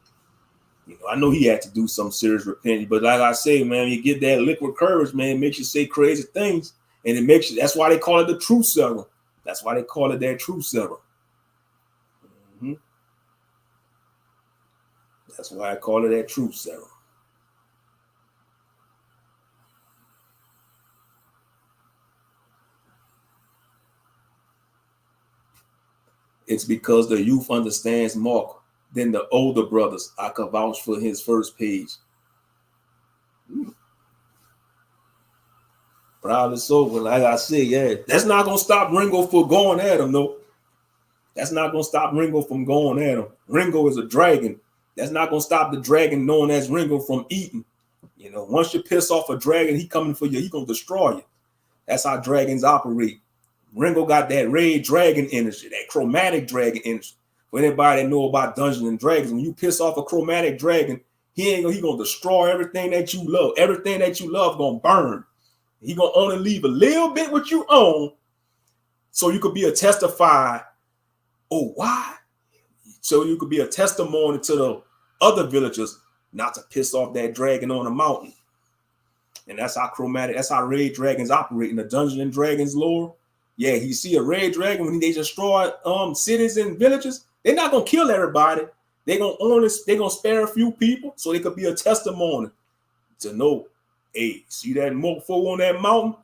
A: You know, I know he had to do some serious repenting, but like I say, man, you get that liquid courage, man, it makes you say crazy things, and it makes you. That's why they call it the truth serum. That's why they call it that truth serum. Mm-hmm. That's why I call it that truth serum. It's because the youth understands Mark than the older brothers. I can vouch for his first page. Probably so, but like I said, yeah, that's not gonna stop Ringo from going at him, though. That's not gonna stop Ringo from going at him. Ringo is a dragon. That's not gonna stop the dragon known as Ringo from eating. You know, once you piss off a dragon, he coming for you. He gonna destroy you. That's how dragons operate. Ringo got that red dragon energy, that chromatic dragon energy. For anybody that know about Dungeons and Dragons, when you piss off a chromatic dragon, he gonna destroy everything that you love. Everything that you love gonna burn. He gonna only leave a little bit what you own, so you could be a testify. Oh, why? So you could be a testimony to the other villagers not to piss off that dragon on the mountain. And that's how red dragons operate in the Dungeons and Dragons lore. Yeah, you see a red dragon when they destroy cities and villages, they're not gonna kill everybody. They're gonna own this, they're gonna spare a few people so they could be a testimony to know, hey, see that mofo on that mountain?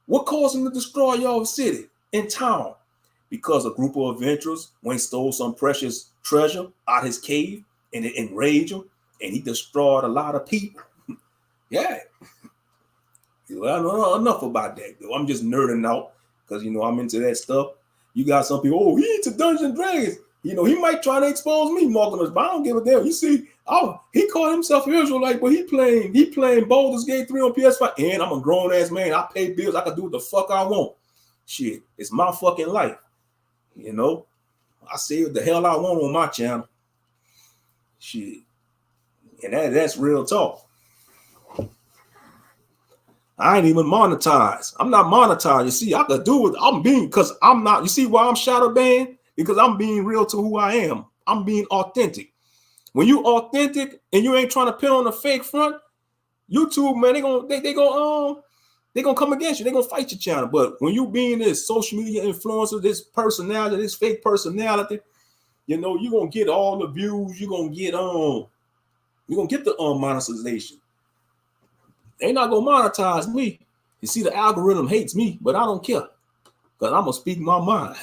A: What caused him to destroy y'all city and town? Because a group of adventurers went stole some precious treasure out his cave and it enraged him, and he destroyed a lot of people. Yeah. Well, I don't know enough about that, though. I'm just nerding out because, I'm into that stuff. You got some people, oh, he into Dungeons and Dragons. He might try to expose me, Mark, but I don't give a damn. You see, he called himself an Israelite, but he playing Baldur's Gate 3 on PS5. And I'm a grown-ass man. I pay bills. I can do what the fuck I want. Shit, it's my fucking life. I say what the hell I want on my channel. Shit. And that's real talk. I ain't even monetized. I'm not monetized. You see, I could do it. I'm being, because I'm not, you see why I'm shadow banned? Because I'm being real to who I am. I'm being authentic. When you authentic and you ain't trying to put on a fake front, YouTube, man, they gonna come against you. They gonna fight your channel. But when you being this social media influencer, this personality, this fake personality, you're gonna get all the views. You're gonna get the monetization. They not gonna monetize me. You see, the algorithm hates me, but I don't care because I'm gonna speak my mind.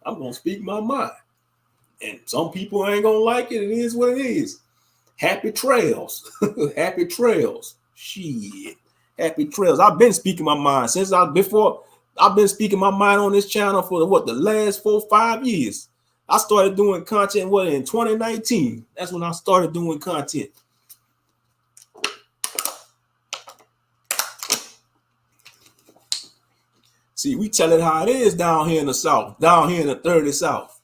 A: I'm gonna speak my mind, and some people ain't gonna like it. It is what it is. Happy trails, happy trails. Shit, happy trails. I've been speaking my mind since I've been speaking my mind on this channel for the last 4-5 years. I started doing content in 2019. That's when I started doing content. See, we tell it how it is down here in the South, down here in the 30 South.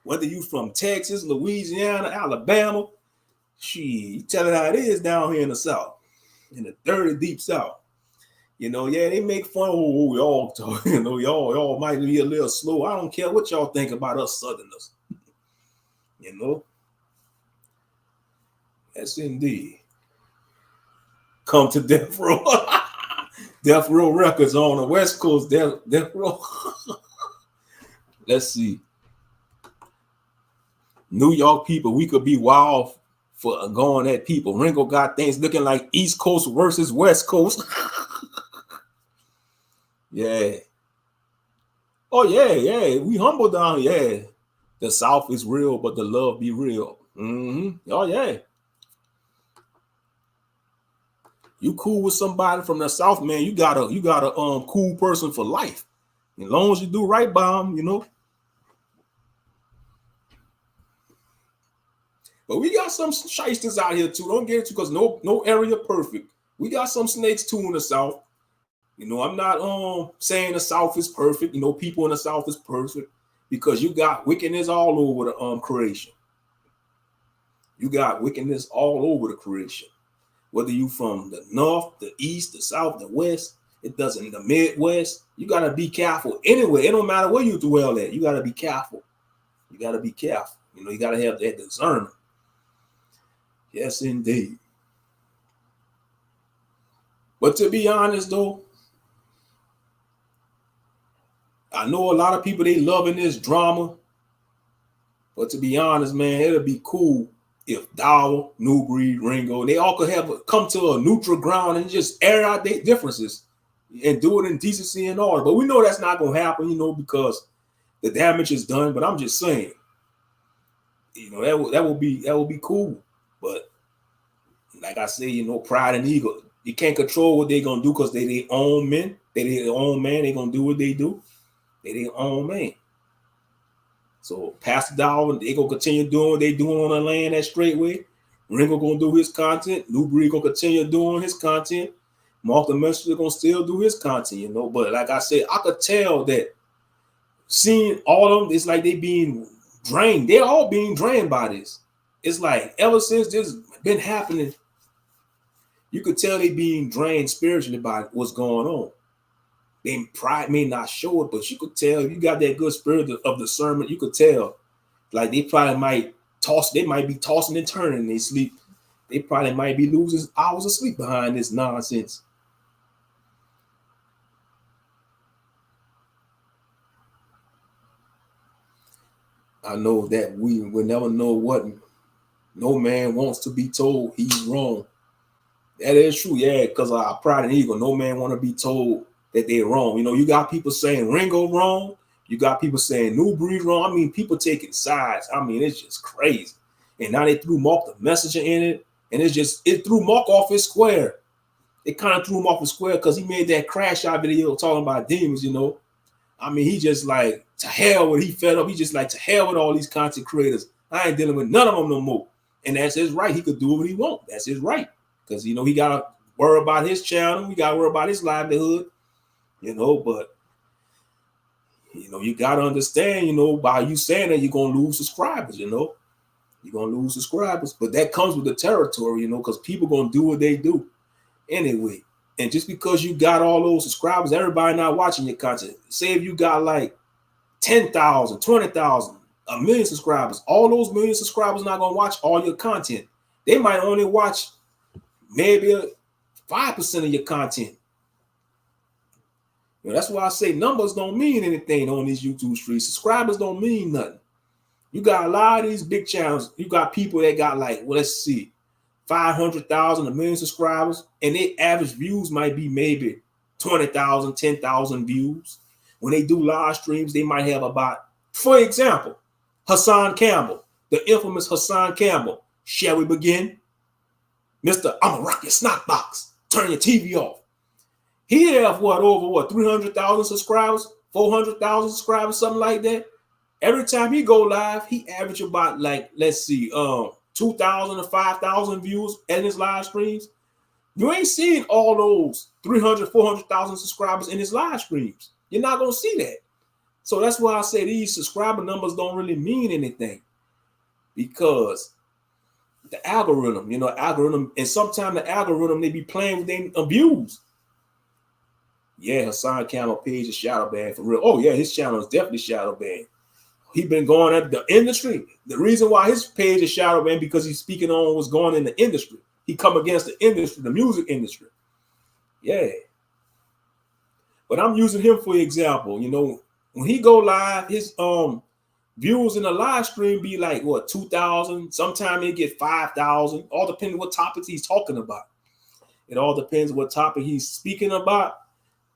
A: Whether you from Texas, Louisiana, Alabama, you tell it how it is down here in the South, in the 30 deep South. They make fun. Oh, y'all talk, y'all might be a little slow. I don't care what y'all think about us Southerners. Yes, indeed. Come to Death Row. Death Row Records on the West Coast. Death Row. Let's see. New York people, we could be wild for going at people. Ringo got things looking like East Coast versus West Coast. Yeah. Oh, yeah. We humble down. Yeah. The South is real, but the love be real. Oh, yeah. You cool with somebody from the South, man, you got a cool person for life. As long as you do right by them, But we got some shysters out here too. Don't get it too, because no area perfect. We got some snakes too in the South. I'm not saying the South is perfect. People in the South is perfect, because you got wickedness all over the creation. You got wickedness all over the creation. Whether you from the North, the East, the South, the West, it doesn't, the Midwest, you got to be careful. Anyway, it don't matter where you dwell at. You got to be careful. You got to be careful. You got to have that discernment. Yes, indeed. But to be honest, though, I know a lot of people, they loving this drama. But to be honest, man, it'll be cool if Dow, Nubreed, Ringo, they all could come to a neutral ground and just air out their differences and do it in decency and order. But we know that's not going to happen, because the damage is done. But I'm just saying, that will be cool. But like I say, pride and ego, you can't control what they're going to do, because they their own men. They their own man. They're going to do what they do. They their own man. So Pastor Dow, they gonna continue doing what they doing on the land that straight way. Ringo gonna do his content. Nubreed gonna continue doing his content. Marc the Messenger gonna still do his content, But like I said, I could tell that seeing all of them, it's like they being drained. They're all being drained by this. It's like ever since this been happening, you could tell they being drained spiritually by what's going on. They pride may not show it, but you could tell you got that good spirit of discernment. You could tell, like they probably might toss. They might be tossing and turning in their sleep. They probably might be losing hours of sleep behind this nonsense. I know that we will never know what no man wants to be told he's wrong. That is true, yeah, because our pride and ego, no man want to be told that they're wrong. You know, you got people saying Ringo wrong. You got people saying Nubreed wrong. I mean, people taking sides. I mean, it's just crazy. And now they threw Marc the messenger in it. And it threw Marc off his square. It kind of threw him off his square because he made that crash out video talking about demons, you know. I mean, he just like, to hell with, he fed up. He just like, to hell with all these content creators. I ain't dealing with none of them no more. And that's his right. He could do what he wants. That's his right. Because, you know, he got to worry about his channel. He got to worry about his livelihood, you know. But, you know, you got to understand, you know, by you saying that, you're going to lose subscribers, you know. You're going to lose subscribers. But that comes with the territory, you know, because people going to do what they do anyway. And just because you got all those subscribers, everybody not watching your content. Say if you got like 10,000, 20,000, a million subscribers, all those million subscribers not going to watch all your content. They might only watch maybe 5% of your content. You know, that's why I say numbers don't mean anything on these YouTube streets. Subscribers don't mean nothing. You got a lot of these big channels. You got people that got like, well, let's see, 500,000, a million subscribers, and their average views might be maybe 20,000, 10,000 views. When they do live streams, they might have about, for example, Hassan Campbell, the infamous Hassan Campbell. Shall we begin? Mr. I'ma rock your snot box. Turn your TV off. He have over 300,000 subscribers, 400,000 subscribers, something like that. Every time he go live, he average about like, let's see, 2,000 to 5,000 views in his live streams. You ain't seeing all those 300, 400,000 subscribers in his live streams. You're not going to see that. So that's why I say these subscriber numbers don't really mean anything, because the algorithm, you know, and sometimes the algorithm, they be playing with their views. Yeah, Hassan Campbell page is shadow banned for real. Oh yeah, his channel is definitely shadow banned. He been going at the industry. The reason why his page is shadow banned because he's speaking on what's going in the industry. He come against the industry, the music industry. Yeah. But I'm using him for example. You know, when he go live, his views in the live stream be like what, 2,000. Sometimes it get 5,000. All depending what topics he's talking about. It all depends what topic he's speaking about.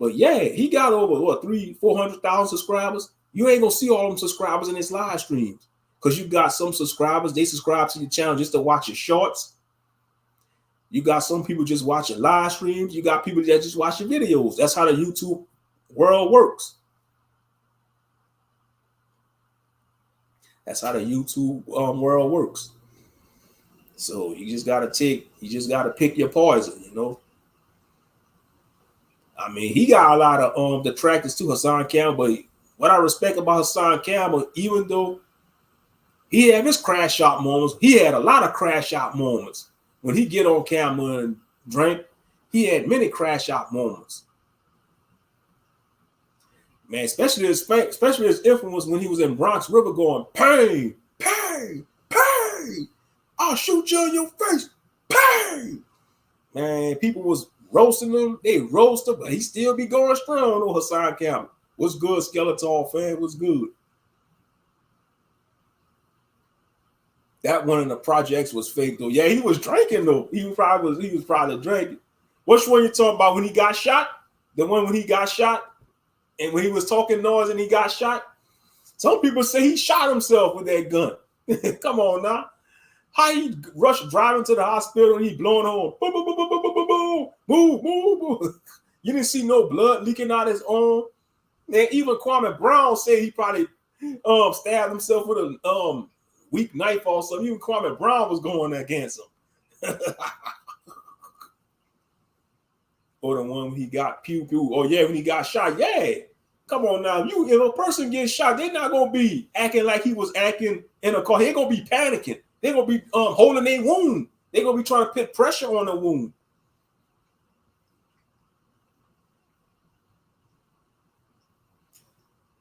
A: But yeah, he got over what, 300,000-400,000 subscribers. You ain't gonna see all them subscribers in his live streams, because you got some subscribers, they subscribe to your channel just to watch your shorts. You got some people just watching live streams. You got people that just watch your videos. That's how the YouTube world works. That's how the YouTube world works. So you just gotta pick your poison, you know. I mean, he got a lot of detractors to Hassan Campbell, but what I respect about Hassan Campbell, even though he had his crash out moments, he had a lot of crash out moments. When he get on camera and drink, he had many crash out moments. Man, especially his influence when he was in Bronx River going, pain, pain, pain. I'll shoot you in your face, pain. Man, people was roasting him. They roast him, but he still be going strong on Hassan Campbell. What's good, Skeleton fan? What's good? That one of the projects was fake though. Yeah, he was drinking though. He was probably drinking. Which one you talking about when he got shot? The one when he got shot and when he was talking noise and he got shot? Some people say he shot himself with that gun. Come on now. How he rushed driving to the hospital and he blowing on, boom, boom, boom, boom, boom, boom, boom, boom, boom, boom. You didn't see no blood leaking out his arm. And even Kwame Brown said he probably stabbed himself with a weak knife or something. Even Kwame Brown was going against him. Or the one when he got pew pew. Oh yeah, when he got shot. Yeah. Come on now. If a person gets shot, they're not gonna be acting like he was acting in a car. They're gonna be panicking. They're gonna be holding their wound. They're gonna be trying to put pressure on the wound.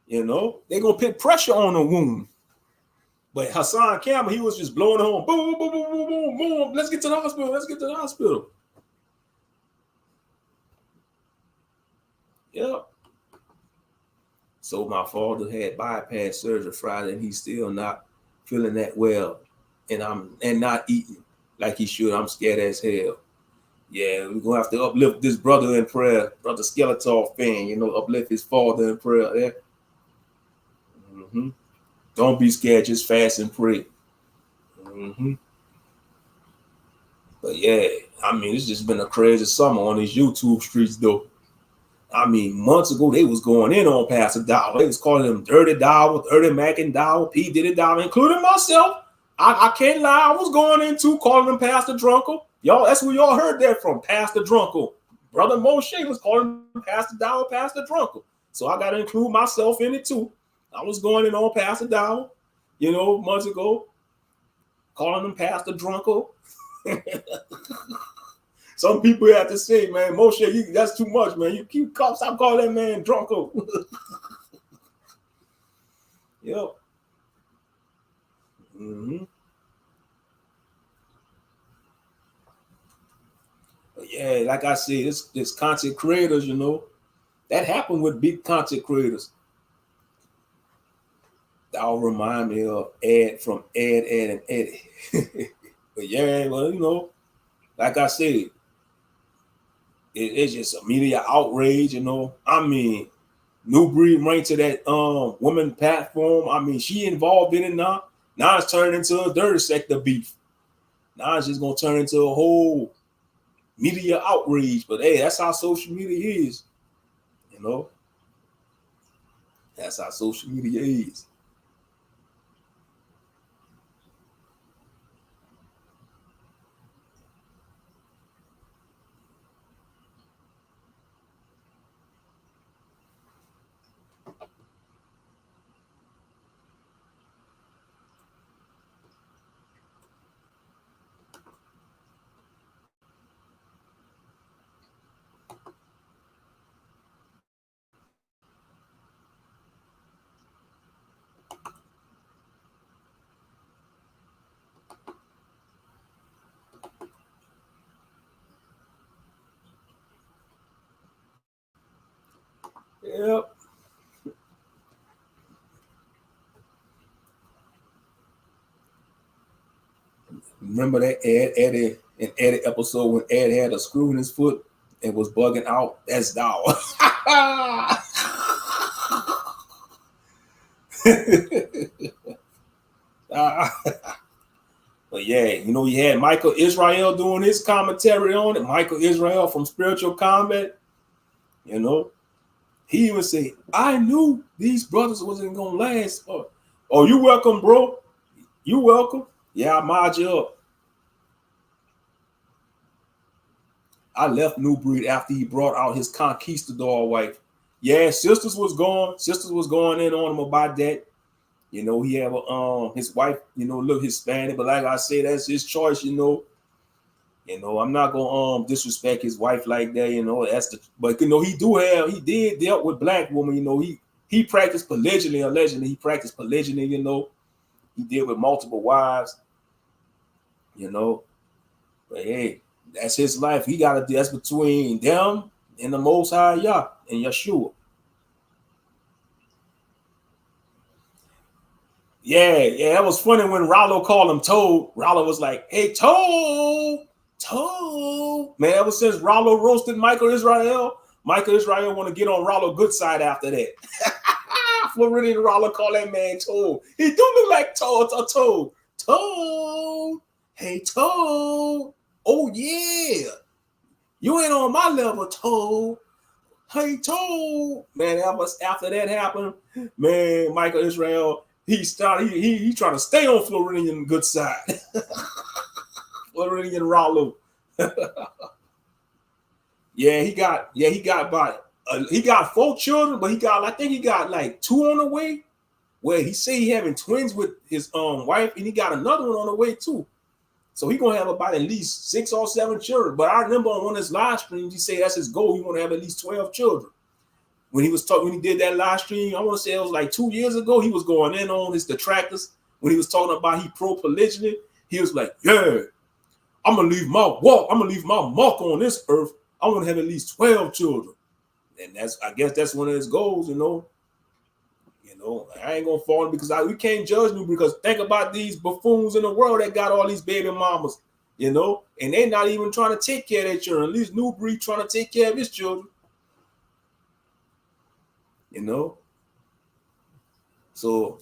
A: You know, they're gonna put pressure on the wound. But Hassan Campbell, he was just blowing on, boom, boom, boom, boom, boom, boom. Let's get to the hospital. Let's get to the hospital. Yep. So my father had bypass surgery Friday, and he's still not feeling that well, and not eating like he should. I'm scared as hell. Yeah, we're gonna have to uplift this brother in prayer, brother Skeletor fan. Uplift his father in prayer. Yeah. Don't be scared. Just fast and pray. But yeah, I mean, it's just been a crazy summer on these YouTube streets, though. I mean, months ago, they was going in on Pastor Dollar. They was calling him Dirty Dollar, Dirty Mac and Dollar, P. Diddy Dollar, including myself. I can't lie. I was going into calling him Pastor Drunkle. Y'all, that's where y'all heard that from, Pastor Drunkle. Brother Moshe was calling him Pastor Dollar, Pastor Drunkle. So I got to include myself in it, too. I was going in on Pastor Dollar, months ago, calling him Pastor Drunkle. Some people have to say, man, Moshe, that's too much, man. You stop calling that man Drunko. Yep. But yeah, like I said, this content creators, that happened with big content creators. That'll remind me of Ed from Ed, and Eddie. But yeah, well, like I said, it's just a media outrage, I mean, Nubreed ran to that woman platform. I mean, she involved in it now. Now it's turning into a dirty sector beef. Now it's just gonna turn into a whole media outrage. But hey, that's how social media is. That's how social media is. Yep. Remember that Eddie episode when Ed had a screw in his foot and was bugging out? That's Dollar. But yeah, you had Michael Israel doing his commentary on it. Michael Israel from Spiritual Combat. He even said, I knew these brothers wasn't gonna last. Oh, you welcome, bro. You welcome. Yeah, I mod you up. I left Nubreed after he brought out his conquistador wife. Yeah, sisters was going in on him about that. He have his wife, look Hispanic, but like I say, that's his choice, I'm not gonna disrespect his wife like that, but he did dealt with black woman, he practiced polygyny, allegedly. He practiced polygyny, he did with multiple wives, but hey, that's his life. He gotta that's between them and the Most High Yah and Yeshua. Yeah, that was funny when Rollo called him Toad. Rollo was like, hey, Toad. Man, ever since Rollo roasted Michael Israel want to get on Rollo good side after that. Floridian Rollo called that man Toad. He do look like Toad. Toad. Hey, Toad. Oh, yeah. You ain't on my level, Toad. Hey, Toad. Man, after that happened, man, Michael Israel, he trying to stay on Floridian good side. Floridian Rollo. He got 4 children, but I think he got like 2 on the way. Where he say he having twins with his wife, and he got another one on the way too. So he gonna have about at least 6 or 7 children. But I remember on one of his live streams, he said that's his goal. He want to have at least 12 children. When he did that live stream, I want to say it was like 2 years ago. He was going in on his detractors when he was talking about he pro polygyny. He was like, "Yeah, I'm gonna leave my mark on this earth. I want to have at least 12 children," and I guess that's one of his goals, You know, I ain't gonna fall because we can't judge Nubreed, because think about these buffoons in the world that got all these baby mamas, you know, and they're not even trying to take care of their children. At least Nubreed trying to take care of his children, you know. So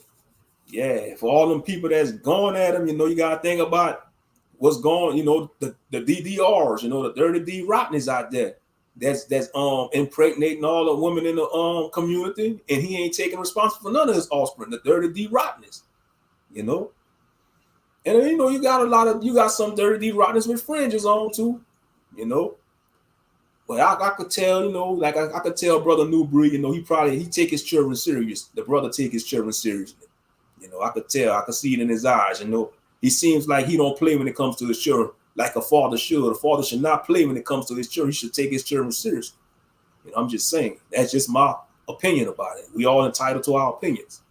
A: yeah, for all them people that's going at him, you know, you gotta think about what's going, you know, the DDRs, you know, the dirty D rottenness out there. That's impregnating all the women in the community, and he ain't taking responsibility for none of his offspring, the dirty D rottenness, you know. And you know, you got some dirty D rottenness with fringes on too, you know. But I could tell, you know, like I could tell Brother Nubreed, you know, he take his children serious. The brother take his children seriously. You know, I could tell, I could see it in his eyes, you know. He seems like he don't play when it comes to his children like a father should. A father should not play when it comes to his children. He should take his children seriously. You know, I'm just saying. That's just my opinion about it. We all entitled to our opinions.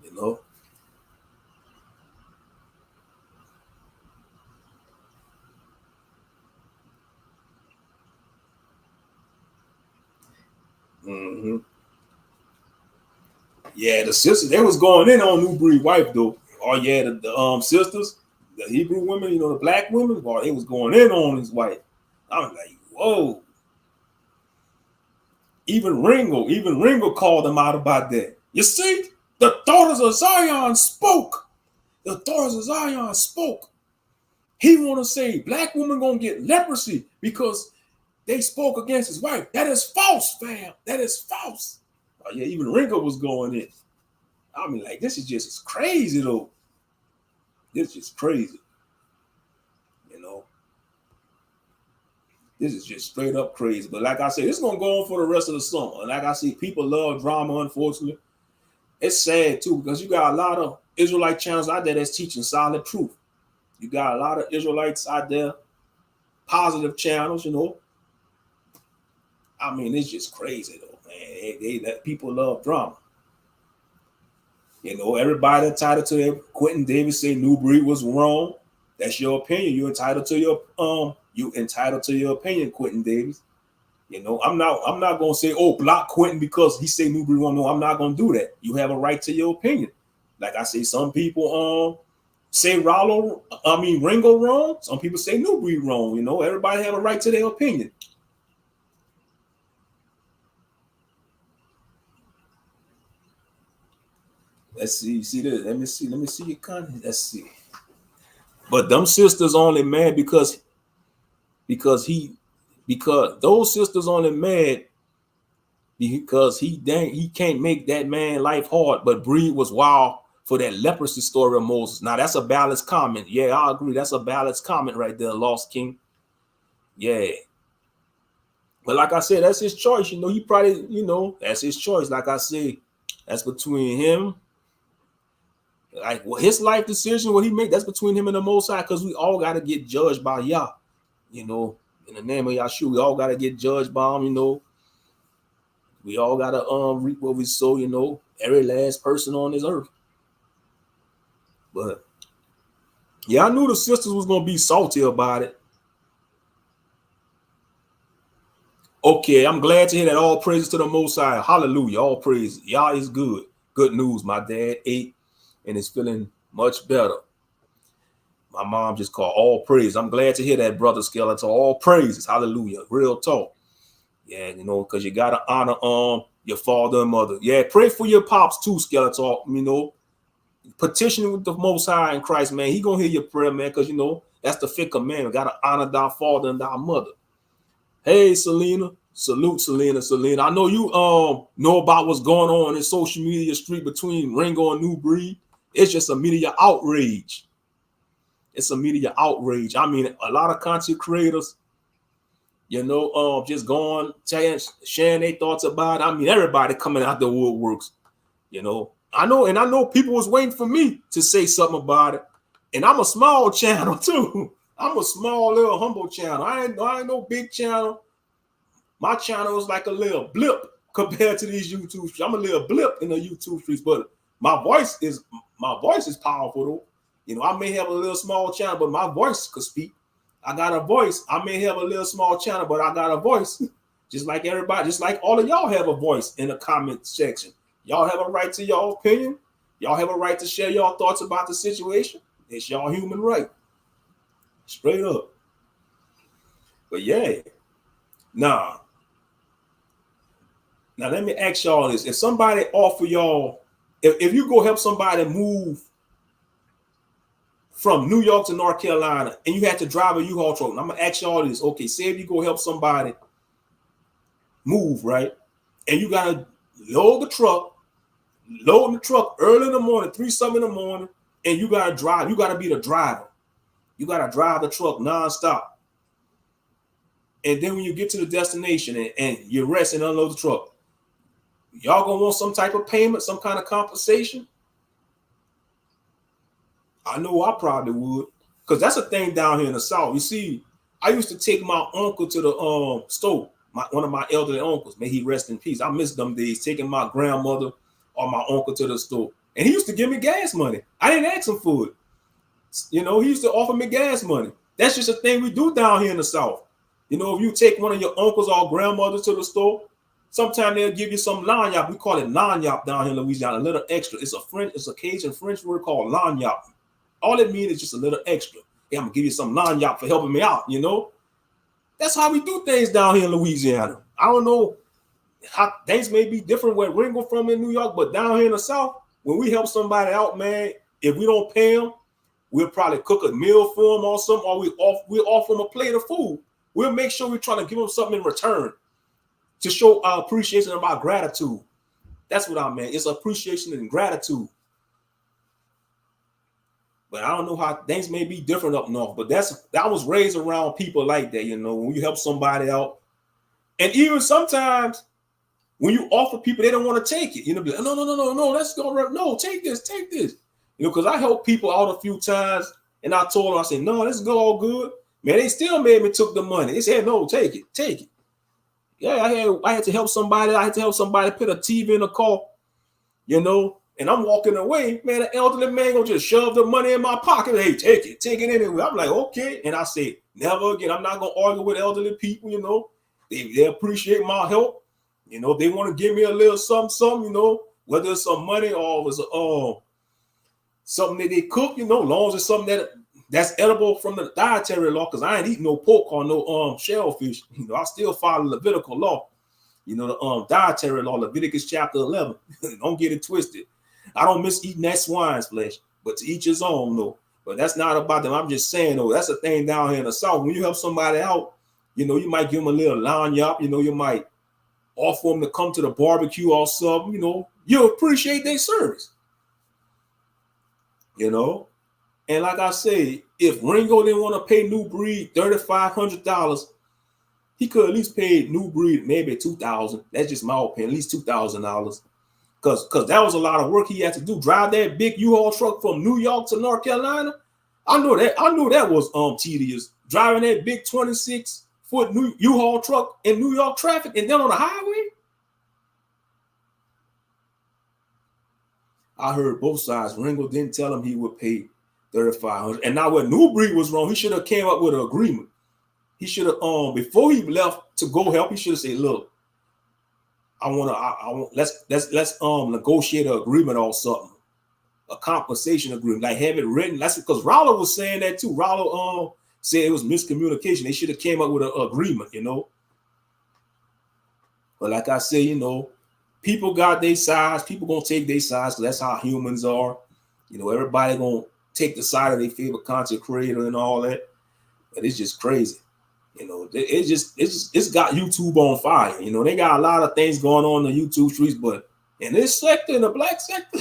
A: You know. Mm-hmm. Yeah, the sisters, they was going in on Nubreed wife though. Oh yeah, the sisters, the Hebrew women, you know, the black women, boy, they was going in on his wife. I was like, whoa. Even Ringo called them out about that. You see, the daughters of Zion spoke. The daughters of Zion spoke. He want to say black women gonna get leprosy because they spoke against his wife. That is false, fam. That is false. Oh, yeah, even Ringo was going in. I mean, like, this is just crazy, though. This is just crazy. You know? This is just straight up crazy. But like I said, it's going to go on for the rest of the summer. And like I see, people love drama, unfortunately. It's sad, too, because you got a lot of Israelite channels out there that's teaching solid truth. You got a lot of Israelites out there, positive channels, you know. I mean, it's just crazy, though, man. People love drama. You know, everybody entitled to their. Quentin Davis say Nubreed was wrong. That's your opinion. You're entitled to your opinion, Quentin Davis. You know, I'm not gonna say, oh, block Quentin because he say Nubreed wrong. No, I'm not gonna do that. You have a right to your opinion. Like I say, some people say Ringo wrong. Some people say Nubreed wrong. You know, everybody have a right to their opinion. Let's see. See this? Let me see your comment. Let's see. But them sisters only mad because those sisters only mad because he can't make that man life hard. But Breed was wild for that leprosy story of Moses. Now that's a balanced comment. Yeah, I agree. That's a balanced comment right there, Lost King. Yeah. But like I said, that's his choice. You know, he probably, you know, that's his choice. Like I said, that's between him. Like, well, his life decision, what he make, that's between him and the Most High, because we all got to get judged by Yah. You know, in the name of Yahshua, we all got to get judged by him, you know. We all got to reap what we sow, you know, every last person on this earth. But, yeah, I knew the sisters was going to be salty about it. Okay, I'm glad to hear that. All praises to the Most High. Hallelujah. All praise. Yah is good. Good news. My dad ate and is feeling much better. My mom just called all praise. I'm glad to hear that, Brother Skeleton. All praises. Hallelujah. Real talk. Yeah, you know, because you got to honor your father and mother. Yeah, pray for your pops too, Skeleton. You know, petitioning with the Most High in Christ, man. He going to hear your prayer, man, because, you know, that's the fifth commandment. Got to honor thy father and thy mother. Hey, Selena. Salute, Selena. I know you know about what's going on in social media street between Ringo and Nubreed. It's just a media outrage. It's a media outrage. I mean, a lot of content creators, you know, just going, sharing their thoughts about it. I mean, everybody coming out the woodworks, you know. I know people was waiting for me to say something about it. And I'm a small channel too. I'm a small little humble channel. I ain't no big channel. My channel is like a little blip compared to these YouTube streets. I'm a little blip in the YouTube streets, but my voice is powerful though. You know, I may have a little small channel, but my voice could speak. I got a voice. I may have a little small channel, but I got a voice. Just like everybody, just like all of y'all have a voice in the comment section. Y'all have a right to your opinion. Y'all have a right to share your thoughts about the situation. It's y'all human right. Straight up. But yeah. Now let me ask y'all this. If somebody offer y'all, if you go help somebody move from New York to North Carolina and you had to drive a U-Haul truck, and I'm gonna ask y'all this. Okay, say if you go help somebody move, right? And you gotta load the truck early in the morning, 3-something in the morning, and you gotta drive, you gotta be the driver. You gotta drive the truck nonstop. And then when you get to the destination and you rest and unload the truck, y'all gonna want some type of payment, some kind of compensation? I know I probably would, because that's a thing down here in the South. You see, I used to take my uncle to the store, one of my elderly uncles, may he rest in peace. I miss them days, taking my grandmother or my uncle to the store. And he used to give me gas money. I didn't ask him for it. You know, he used to offer me gas money. That's just a thing we do down here in the South. You know, if you take one of your uncles or grandmothers to the store, sometimes they'll give you some lanyap. We call it lanyap down here in Louisiana, a little extra. It's a Cajun French word called lanyap. All it means is just a little extra. Hey, I'm gonna give you some lanyap for helping me out, you know? That's how we do things down here in Louisiana. I don't know how things may be different where Ringo from in New York, but down here in the South, when we help somebody out, man, if we don't pay them, we'll probably cook a meal for them or something, or we'll offer them a plate of food. We'll make sure we're trying to give them something in return to show our appreciation and our gratitude. That's what I meant. It's appreciation and gratitude. But I don't know how things may be different up north. But I was raised around people like that, you know, when you help somebody out. And even sometimes when you offer people, they don't want to take it. You know, be like, no, let's go. No, take this. You know, because I helped people out a few times and I told them, I said, no, this is all good. Man, they still made me took the money. They said, no, take it. Yeah, I had to help somebody. I had to help somebody put a TV in a car, you know, and I'm walking away. Man, the elderly man gonna just shove the money in my pocket. Hey, take it anyway. I'm like, okay. And I said, never again. I'm not gonna argue with elderly people, you know. They appreciate my help. You know, they want to give me a little something, you know, whether it's some money or it's something that they cook, you know, as long as it's something that's edible from the dietary law, because I ain't eating no pork or no shellfish. You know, I still follow Levitical law. You know, the dietary law, Leviticus chapter 11. Don't get it twisted. I don't miss eating that swine's flesh, but to each his own, though. But that's not about them. I'm just saying, though, that's a thing down here in the South. When you help somebody out, you know, you might give them a little lanyap. You know, you might offer them to come to the barbecue or something. You know, you appreciate their service. You know, and like I say, if Ringo didn't want to pay Nubreed $3,500, he could at least pay Nubreed maybe $2,000. That's just my opinion, at least $2,000, because that was a lot of work he had to do. Drive that big U-Haul truck from New York to North Carolina. I knew that was tedious. Driving that big 26-foot U-Haul truck in New York traffic and then on the highway. I heard both sides. Ringo didn't tell him he would pay $3,500. And now what Nubreed was wrong, he should have came up with an agreement. He should have before he left to go help, he should have said, look, let's negotiate an agreement or something. A compensation agreement, like have it written. That's because Rollo was saying that too. Rollo said it was miscommunication. They should have came up with an agreement, you know. But like I say, you know, people got their sides. People gonna take their sides because that's how humans are. You know, everybody gonna take the side of their favorite content creator and all that. But it's just crazy. You know, it's got YouTube on fire. You know, they got a lot of things going on in the YouTube streets, but in this sector, in the black sector,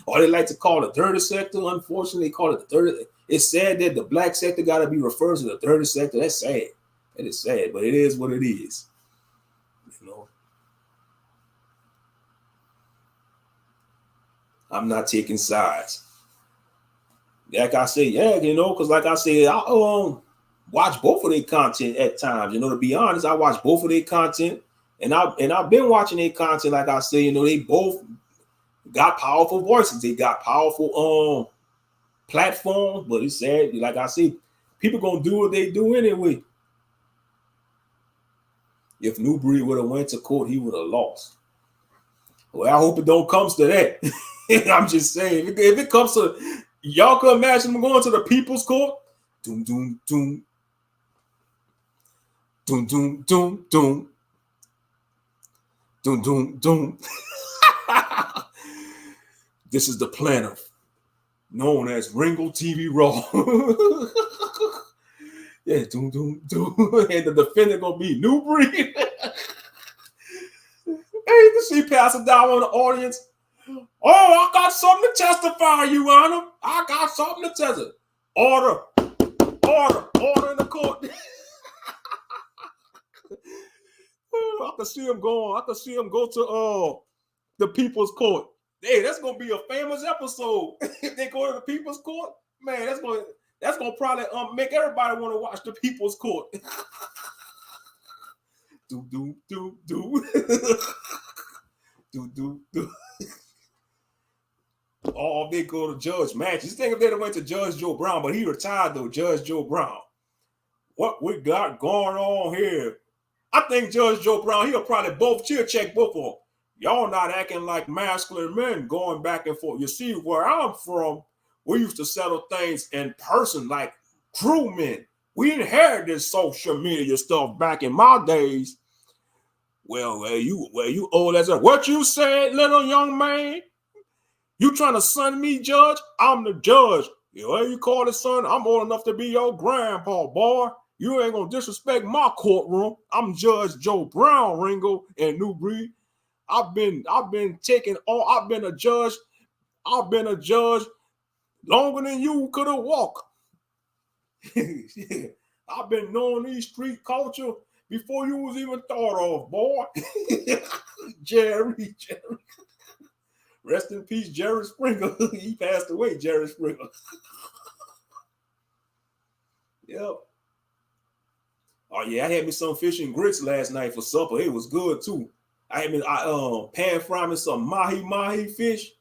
A: or they like to call it the dirty sector. Unfortunately, they call it the dirty. It's sad that the black sector got to be referred to the dirty sector. That's sad. That is sad, but it is what it is. You know, I'm not taking sides. Like I say, yeah, you know, because like I said, I watch both of their content at times. You know, to be honest, I watch both of their content, and I've been watching their content. Like I say, you know, they both got powerful voices. They got powerful platforms. But it's sad, like I say, people gonna do what they do anyway. If Nubreed would have went to court, he would have lost. Well, I hope it don't come to that. I'm just saying, if it comes to, y'all can imagine going to the people's court. Doom, doom, doom. Doom, doom, doom, doom. Doom, doom, doom. This is the plaintiff, known as Ringo TV Raw. Yeah, doom, doom, doom. And the defendant gonna be Nubreed. Hey, you can see passing down on the audience. Oh, I got something to testify, Your Honor. I got something to testify. Order, order in the court. I can see him going. I can see him go to the people's court. Hey, that's gonna be a famous episode. If they go to the people's court, man, that's gonna probably make everybody want to watch the people's court. Do do do do do do do. Oh, they go to Judge Matthews. Think if they went to Judge Joe Brown, but he retired though. Judge Joe Brown. What we got going on here? I think Judge Joe Brown, he'll probably chill check both of them. Y'all not acting like masculine men going back and forth. You see, where I'm from, we used to settle things in person like true men. We inherited this social media stuff back in my days. Well, you old as a what you said, little young man? You trying to son me, Judge? I'm the judge. What you call it, son? I'm old enough to be your grandpa, boy. You ain't gonna disrespect my courtroom. I'm Judge Joe Brown, Ringo and Nubreed. I've been a judge longer than you could have walked. I've been knowing these street culture before you was even thought of, boy. Jerry. Rest in peace, Jerry Springer. He passed away, Jerry Springer. Yep. Oh yeah, I had me some fish and grits last night for supper. It was good too. I pan fried me some mahi fish.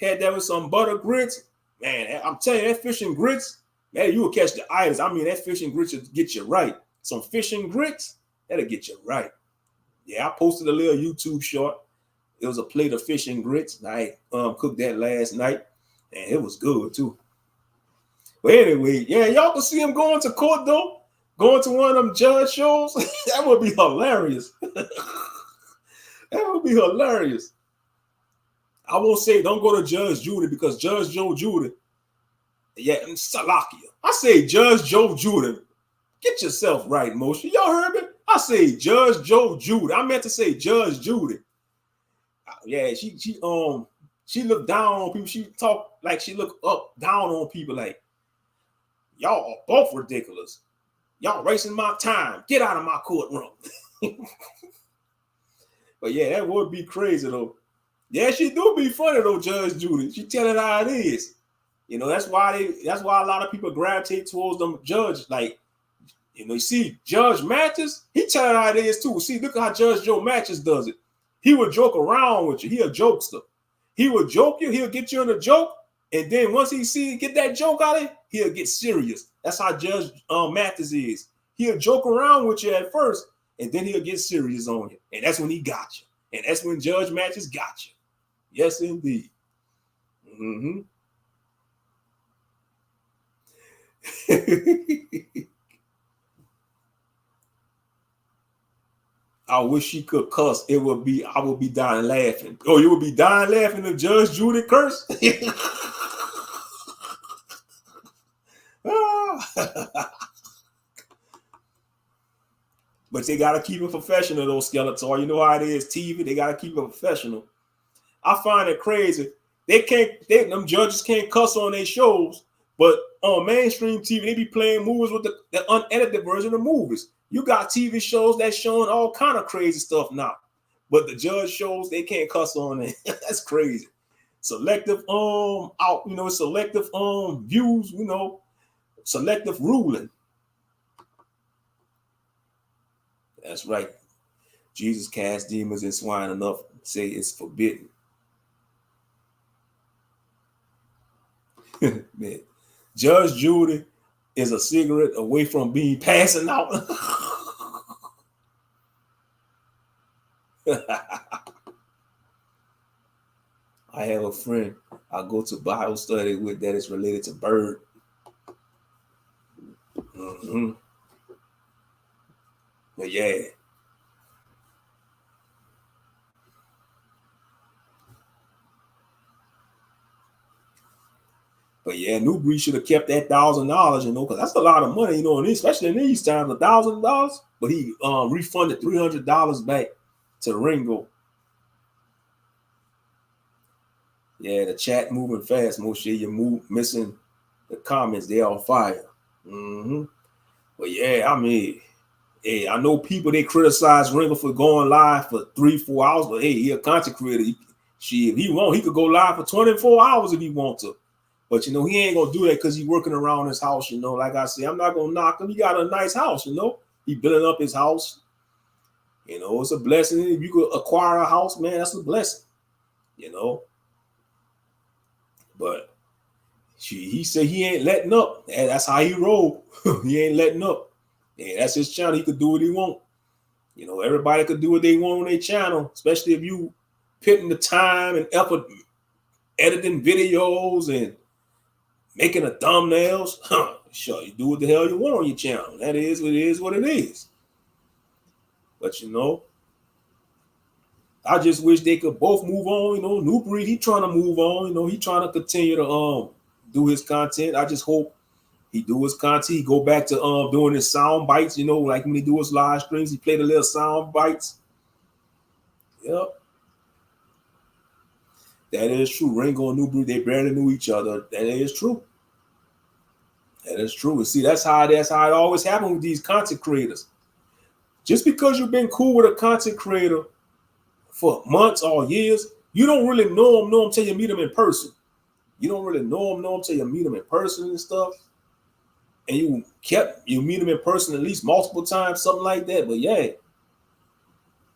A: Had that with some butter grits. Man, I'm telling you, that fish and grits, man, you will catch the itis. I mean, that fish and grits will get you right. Some fish and grits, that'll get you right. Yeah, I posted a little YouTube short. It was a plate of fish and grits. I cooked that last night, and it was good too. But anyway, yeah, y'all can see him going to court though. Going to one of them judge shows. That would be hilarious. That would be hilarious. I won't say don't go to Judge Judy because Judge Joe Judy, yeah, Salakia. I say Judge Joe Judy. Get yourself right, Moshe. Y'all heard me? I say Judge Joe Judy. I meant to say Judge Judy. Yeah, she looked down on people. She talked like she looked down on people like, y'all are both ridiculous. Y'all wasting my time. Get out of my courtroom. But yeah, that would be crazy though. Yeah, she do be funny though, Judge Judy. She tell it how it is. You know, that's why a lot of people gravitate towards them judge. Like, you know, you see Judge Matthews, he tell it how it is too. See, look at how Judge Joe Matthews does it. He would joke around with you. He a jokester. He would joke you. He'll get you in a joke. And then once he get that joke out of it, he'll get serious. That's how Judge Mathis is. He'll joke around with you at first, and then he'll get serious on you. And that's when he got you. And that's when Judge Mathis got you. Yes, indeed. Mm-hmm. I wish she could cuss. I would be dying laughing. Oh, you would be dying laughing if Judge Judy curse? But they gotta keep it professional, though, Skeletor. You know how it is, TV. They gotta keep it professional. I find it crazy. Them judges can't cuss on their shows, but on mainstream TV, they be playing movies with the unedited version of movies. You got TV shows that's showing all kind of crazy stuff now, but the judge shows they can't cuss on it. That's crazy. Selective selective views, selective ruling. That's right. Jesus cast demons and swine enough to say it's forbidden. Man, Judge Judy is a cigarette away from being passing out. I have a friend I go to Bible study with that is related to bird. Mm-hmm. But yeah. But yeah, Nubreed should have kept that $1,000, you know, because that's a lot of money, you know, and especially in these times, $1,000. But he refunded $300 back to Ringo. Yeah, the chat moving fast, Moshe. You missing the comments. They on fire. Mm-hmm. But yeah, I mean, hey, I know people they criticize Ringo for going live for 3-4 hours, but hey, he a content creator. If he want, he could go live for 24 hours if he want to. But you know, he ain't gonna do that because he's working around his house. You know, like I said, I'm not gonna knock him. He got a nice house. You know, he building up his house. You know, it's a blessing if you could acquire a house, man. That's a blessing. You know, but he said he ain't letting up. And that's how he roll. He ain't letting up. And that's his channel. He could do what he want. You know, everybody could do what they want on their channel, especially if you putting the time and effort editing videos and making the thumbnails. Sure, you do what the hell you want on your channel. That is what it is. But you know, I just wish they could both move on. You know, Nubreed, he trying to move on. You know, he trying to continue to do his content. I just hope he do his content. He go back to doing his sound bites. You know, like when he do his live streams, he play the little sound bites. Yep. That is true. Ringo and Nubreed, they barely knew each other. That is true. That is true. And see, that's how it always happens with these content creators. Just because you've been cool with a content creator for months or years, you don't really know him until you meet him in person. You don't really know him until you meet him in person and stuff. And you meet him in person at least multiple times, something like that. But yeah.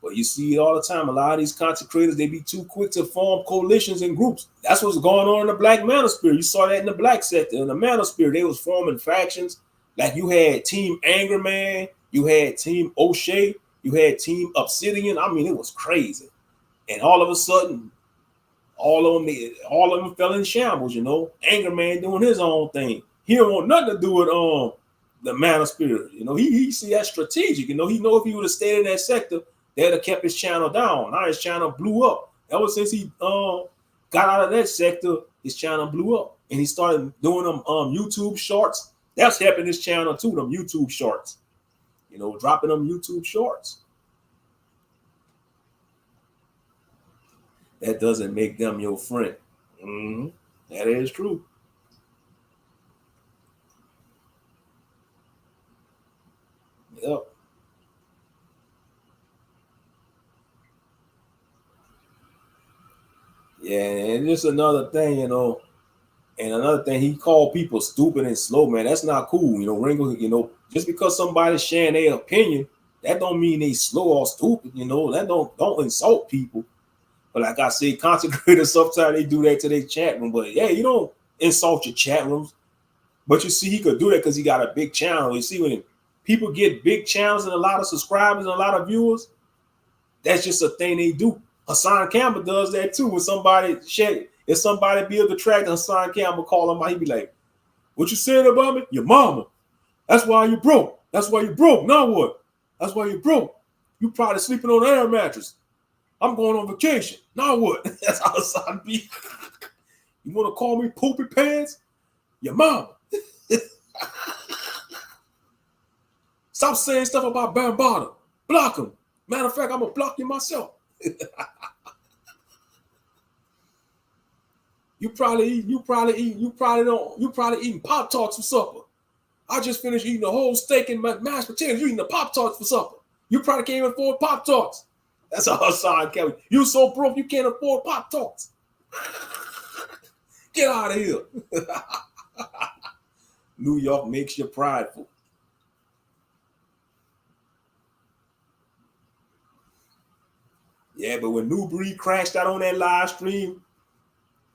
A: But you see it all the time. A lot of these content creators, they be too quick to form coalitions and groups. That's what's going on in the Black Manosphere. You saw that in the Black sector. In the Manosphere, they was forming factions. Like you had Team Angerman, you had Team O'Shea, you had Team Obsidian. I mean, it was crazy. And all of a sudden, all of them fell in shambles, you know. Angerman doing his own thing. He don't want nothing to do with the Manosphere. You know, he see that strategic. You know, he know if he would have stayed in that sector, they'd have kept his channel down. Now his channel blew up. Ever since he got out of that sector, his channel blew up. And he started doing them YouTube shorts. That's helping his channel too, them YouTube shorts. You know, dropping them YouTube shorts. That doesn't make them your friend. Mm-hmm. That is true. Yep. Yeah, and just another thing, you know, and another thing, he called people stupid and slow, man. That's not cool. You know, Ringo, you know, just because somebody's sharing their opinion, that don't mean they slow or stupid, you know. That don't insult people. But like I say, content creators, sometimes they do that to their chat room. But yeah, you don't insult your chat rooms. But you see, he could do that because he got a big channel. You see, when people get big channels and a lot of subscribers and a lot of viewers, that's just a thing they do. Hassan Campbell does that too. When somebody if somebody build the track, Hassan Campbell call him out, he be like, "What you saying about me? Your mama. That's why you broke. That's why you broke. Now what? That's why you broke. You probably sleeping on an air mattress. I'm going on vacation. Now what?" That's how Hassan be. You want to call me poopy pants? Your mama. Stop saying stuff about Bambada. Block him. Matter of fact, I'm gonna block you myself. You probably eating Pop-Tarts for supper. I just finished eating a whole steak and mashed potatoes. You eating the Pop-Tarts for supper. You probably can't even afford Pop-Tarts. That's a Hassan Kelly. You so broke you can't afford Pop-Tarts. Get out of here. New York makes you prideful. Yeah, but when Nubreed crashed out on that live stream,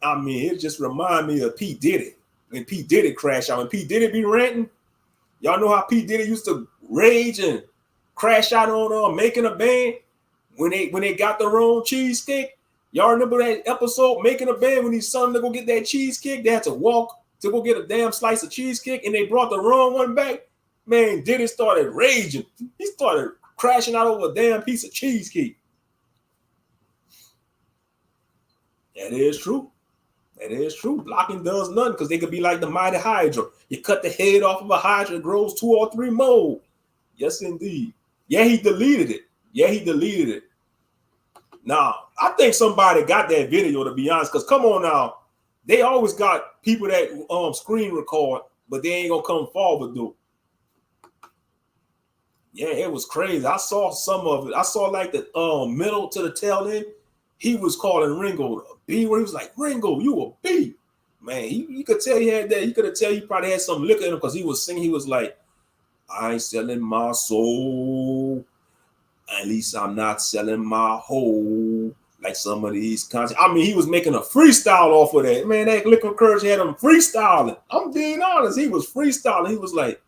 A: I mean, it just reminded me of P. Diddy. When P. Diddy crashed out, when P. Diddy be ranting, y'all know how P. Diddy used to rage and crash out on making a band? when they got the wrong cheesecake. Y'all remember that episode, Making a Band, when his son to go get that cheesecake? They had to walk to go get a damn slice of cheesecake, and they brought the wrong one back. Man, Diddy started raging. He started crashing out over a damn piece of cheesecake. That is true. That is true. Blocking does nothing because they could be like the mighty Hydra. You cut the head off of a Hydra, it grows 2 or 3 more. Yes, indeed. Yeah, he deleted it. Yeah, he deleted it. Now, I think somebody got that video, to be honest, because come on now. They always got people that screen record, but they ain't going to come forward, though. Yeah, it was crazy. I saw some of it. I saw like the middle to the tail end. He was calling Ringo a B, where he was like, Ringo, you a B. Man, you could tell he had that. You could have tell he probably had some liquor in him because he was singing. He was like, I ain't selling my soul. At least I'm not selling my whole. Like some of these content. I mean, he was making a freestyle off of that. Man, that Liquor Courage had him freestyling. I'm being honest. He was freestyling. He was like,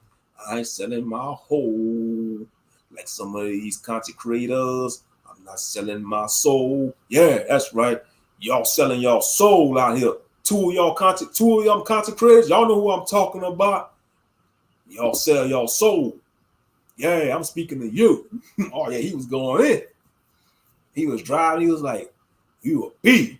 A: I ain't selling my whole. Like some of these content creators. I'm not selling my soul. Yeah, that's right. Y'all selling y'all soul out here. Two of y'all content creators. Y'all know who I'm talking about. Y'all sell y'all soul. Yeah, I'm speaking to you. Oh, yeah, he was going in. He was driving. He was like, you a B.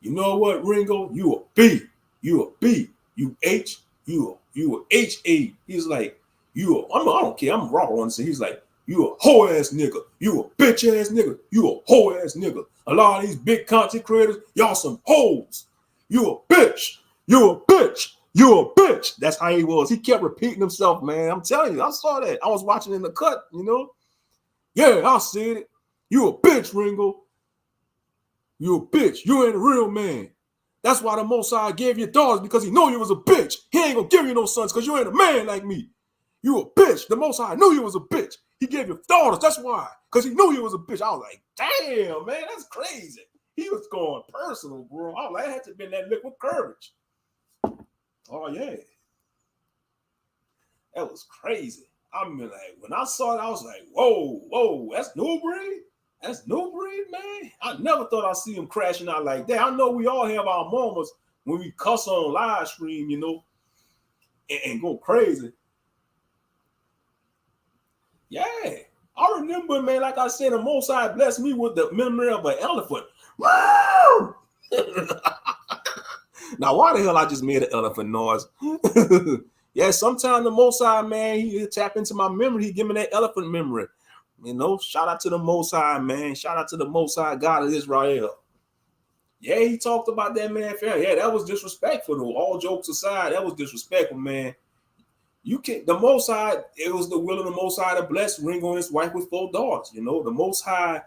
A: You know what, Ringo? You a B. You a B. You H. You a H-A. He's like, I don't care. I'm a rapper one. So he's like, you a hoe ass nigga. You a bitch ass nigga. You a hoe ass nigga. A lot of these big content creators, y'all some hoes. You a bitch. You a bitch. You a bitch. That's how he was. He kept repeating himself, man. I'm telling you, I saw that. I was watching in the cut, you know. Yeah, I said it. You a bitch, Ringo. You a bitch. You ain't a real man. That's why the Most High gave you daughters, because he know you was a bitch. He ain't gonna give you no sons because you ain't a man like me. You a bitch. The Most High knew you was a bitch. He gave you daughters. That's why. Because he knew you was a bitch. I was like, damn, man, that's crazy. He was going personal, bro. I was like, that had to have been that Liquid Courage. Oh, yeah. That was crazy. I mean, like, when I saw it, I was like, whoa, that's Nubreed? That's Nubreed, man? I never thought I'd see him crashing out like that. I know we all have our moments when we cuss on live stream, you know, and go crazy. Yeah. I remember, man, like I said, the Most High blessed me with the memory of an elephant. Now, why the hell I just made an elephant noise? Yeah, sometimes the Most High, man, he tap into my memory. He give me that elephant memory. You know, shout out to the Most High, man. Shout out to the Most High God of Israel. Yeah, he talked about that, man. Yeah, that was disrespectful, though. All jokes aside, that was disrespectful, man. You can't, the Most High, it was the will of the Most High to bless Ringo and his wife with 4 daughters. You know, the Most High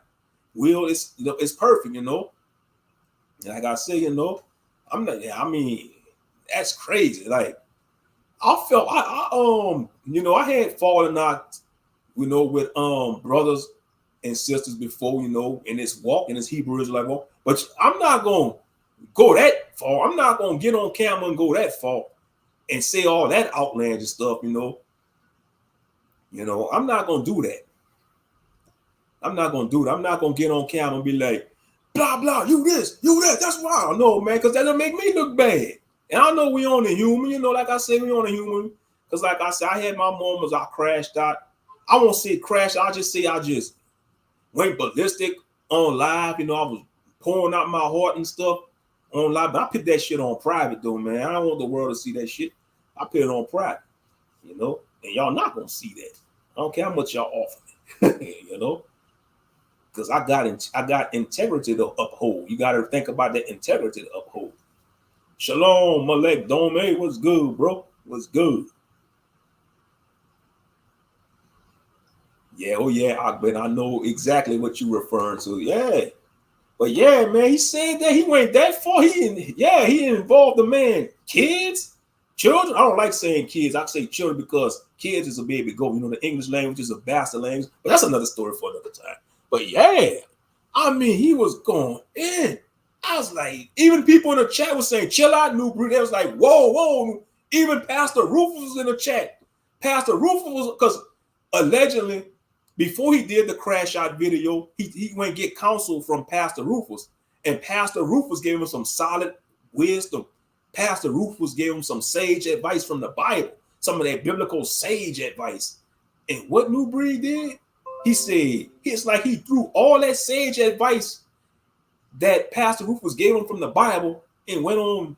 A: will is, you know, it's perfect, you know. And like I say, you know, I'm not, I mean, that's crazy. Like, I felt, you know, I had fallen out, you know, with brothers and sisters before, you know, in this walk, in this Hebrew Israelite walk. But I'm not going to go that far. I'm not going to get on camera and go that far and say all that outlandish stuff, you know. You know, I'm not going to do that. I'm not going to do that. I'm not going to get on camera and be like, blah, blah, you this, you that. That's why. No, man, because that'll make me look bad. And I know we only human, you know, like I said, we only human. Because like I said, I had my moments, I crashed out. I won't say crash, I'll just say I just went ballistic on live. You know, I was pouring out my heart and stuff on live. But I put that shit on private, though, man. I don't want the world to see that shit. I put it on private, you know. And y'all not going to see that. I don't care how much y'all offer me, you know. Because I got integrity to uphold. You got to think about that integrity to uphold. Shalom, Malek Dome. What's good, bro? What's good? Yeah, oh yeah, Akben, I know exactly what you're referring to. Yeah. But yeah, man, he said that he went that far. He involved the man, kids, children. I don't like saying kids. I say children because kids is a baby goat. You know, the English language is a bastard language. But that's another story for another time. But yeah, I mean, he was going in. I was like, even people in the chat was saying, chill out, Nubreed. They was like, whoa. Even Pastor Rufus was in the chat. Pastor Rufus was, because allegedly, before he did the crash out video, he went and get counsel from Pastor Rufus, and Pastor Rufus gave him some solid wisdom. Pastor Rufus gave him some sage advice from the Bible, some of that biblical sage advice. And what Nubreed did, he said, it's like he threw all that sage advice that Pastor Rufus gave him from the Bible and went on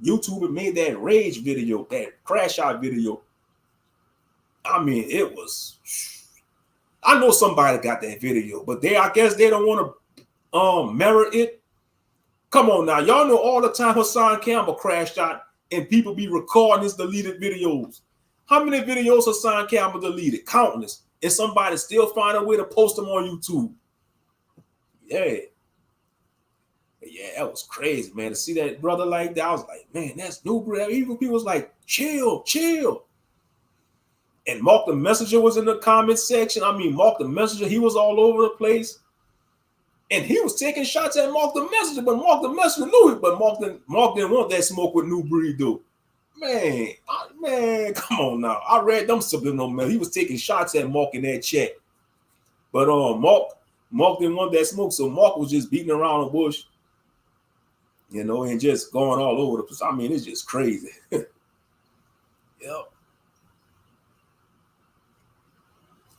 A: YouTube and made that rage video, that crash out video. I mean, it was, I know somebody got that video, but I guess they don't want to merit it. Come on now, y'all know all the time Hassan Campbell crashed out and people be recording his deleted videos. How many videos Hassan Campbell deleted? Countless. And somebody still find a way to post them on YouTube. Yeah, that was crazy, man. To see that brother like that, I was like, man, that's Nubreed. Even people was like, chill. And Marc the Messenger was in the comment section. I mean, Marc the Messenger, he was all over the place. And he was taking shots at Marc the Messenger, but Marc the Messenger knew it. But Marc didn't want that smoke with Nubreed, though. Man, come on now. I read them subliminal, man. He was taking shots at Marc in that chat. But Marc didn't want that smoke, so Marc was just beating around the bush, and just going all over the place. I mean, it's just crazy. Yep.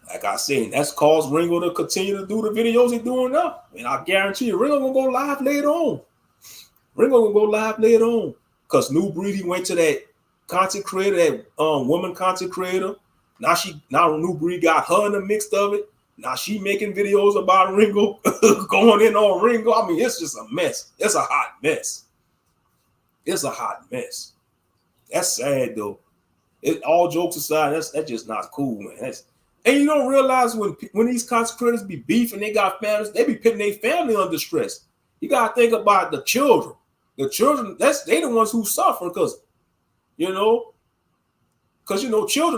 A: Like I said, that's caused Ringo to continue to do the videos he's doing now. And I guarantee you, Ringo gonna go live later on. Because Nubreed, he went to that content creator, that woman content creator. Now Nubreed got her in the mix of it. Now she making videos about Ringo, going in on Ringo. I mean, it's just a mess. It's a hot mess. That's sad though. All jokes aside, that's just not cool, man. And you don't realize when these content creators be beefing, they got families, they be putting their family under stress. You gotta think about the children. The children, they the ones who suffer because children,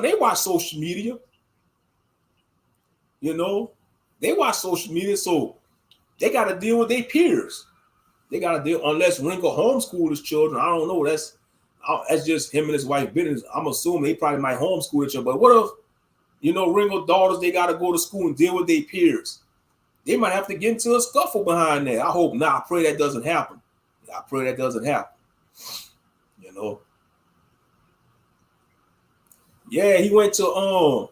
A: they watch social media. They watch social media, so they got to deal with their peers. They got to deal, unless Ringo homeschool his children. I don't know. That's just him and his wife business. I'm assuming they probably might homeschool each other. But what if, Ringo daughters, they got to go to school and deal with their peers? They might have to get into a scuffle behind that. I hope not. I pray that doesn't happen. Yeah, he went to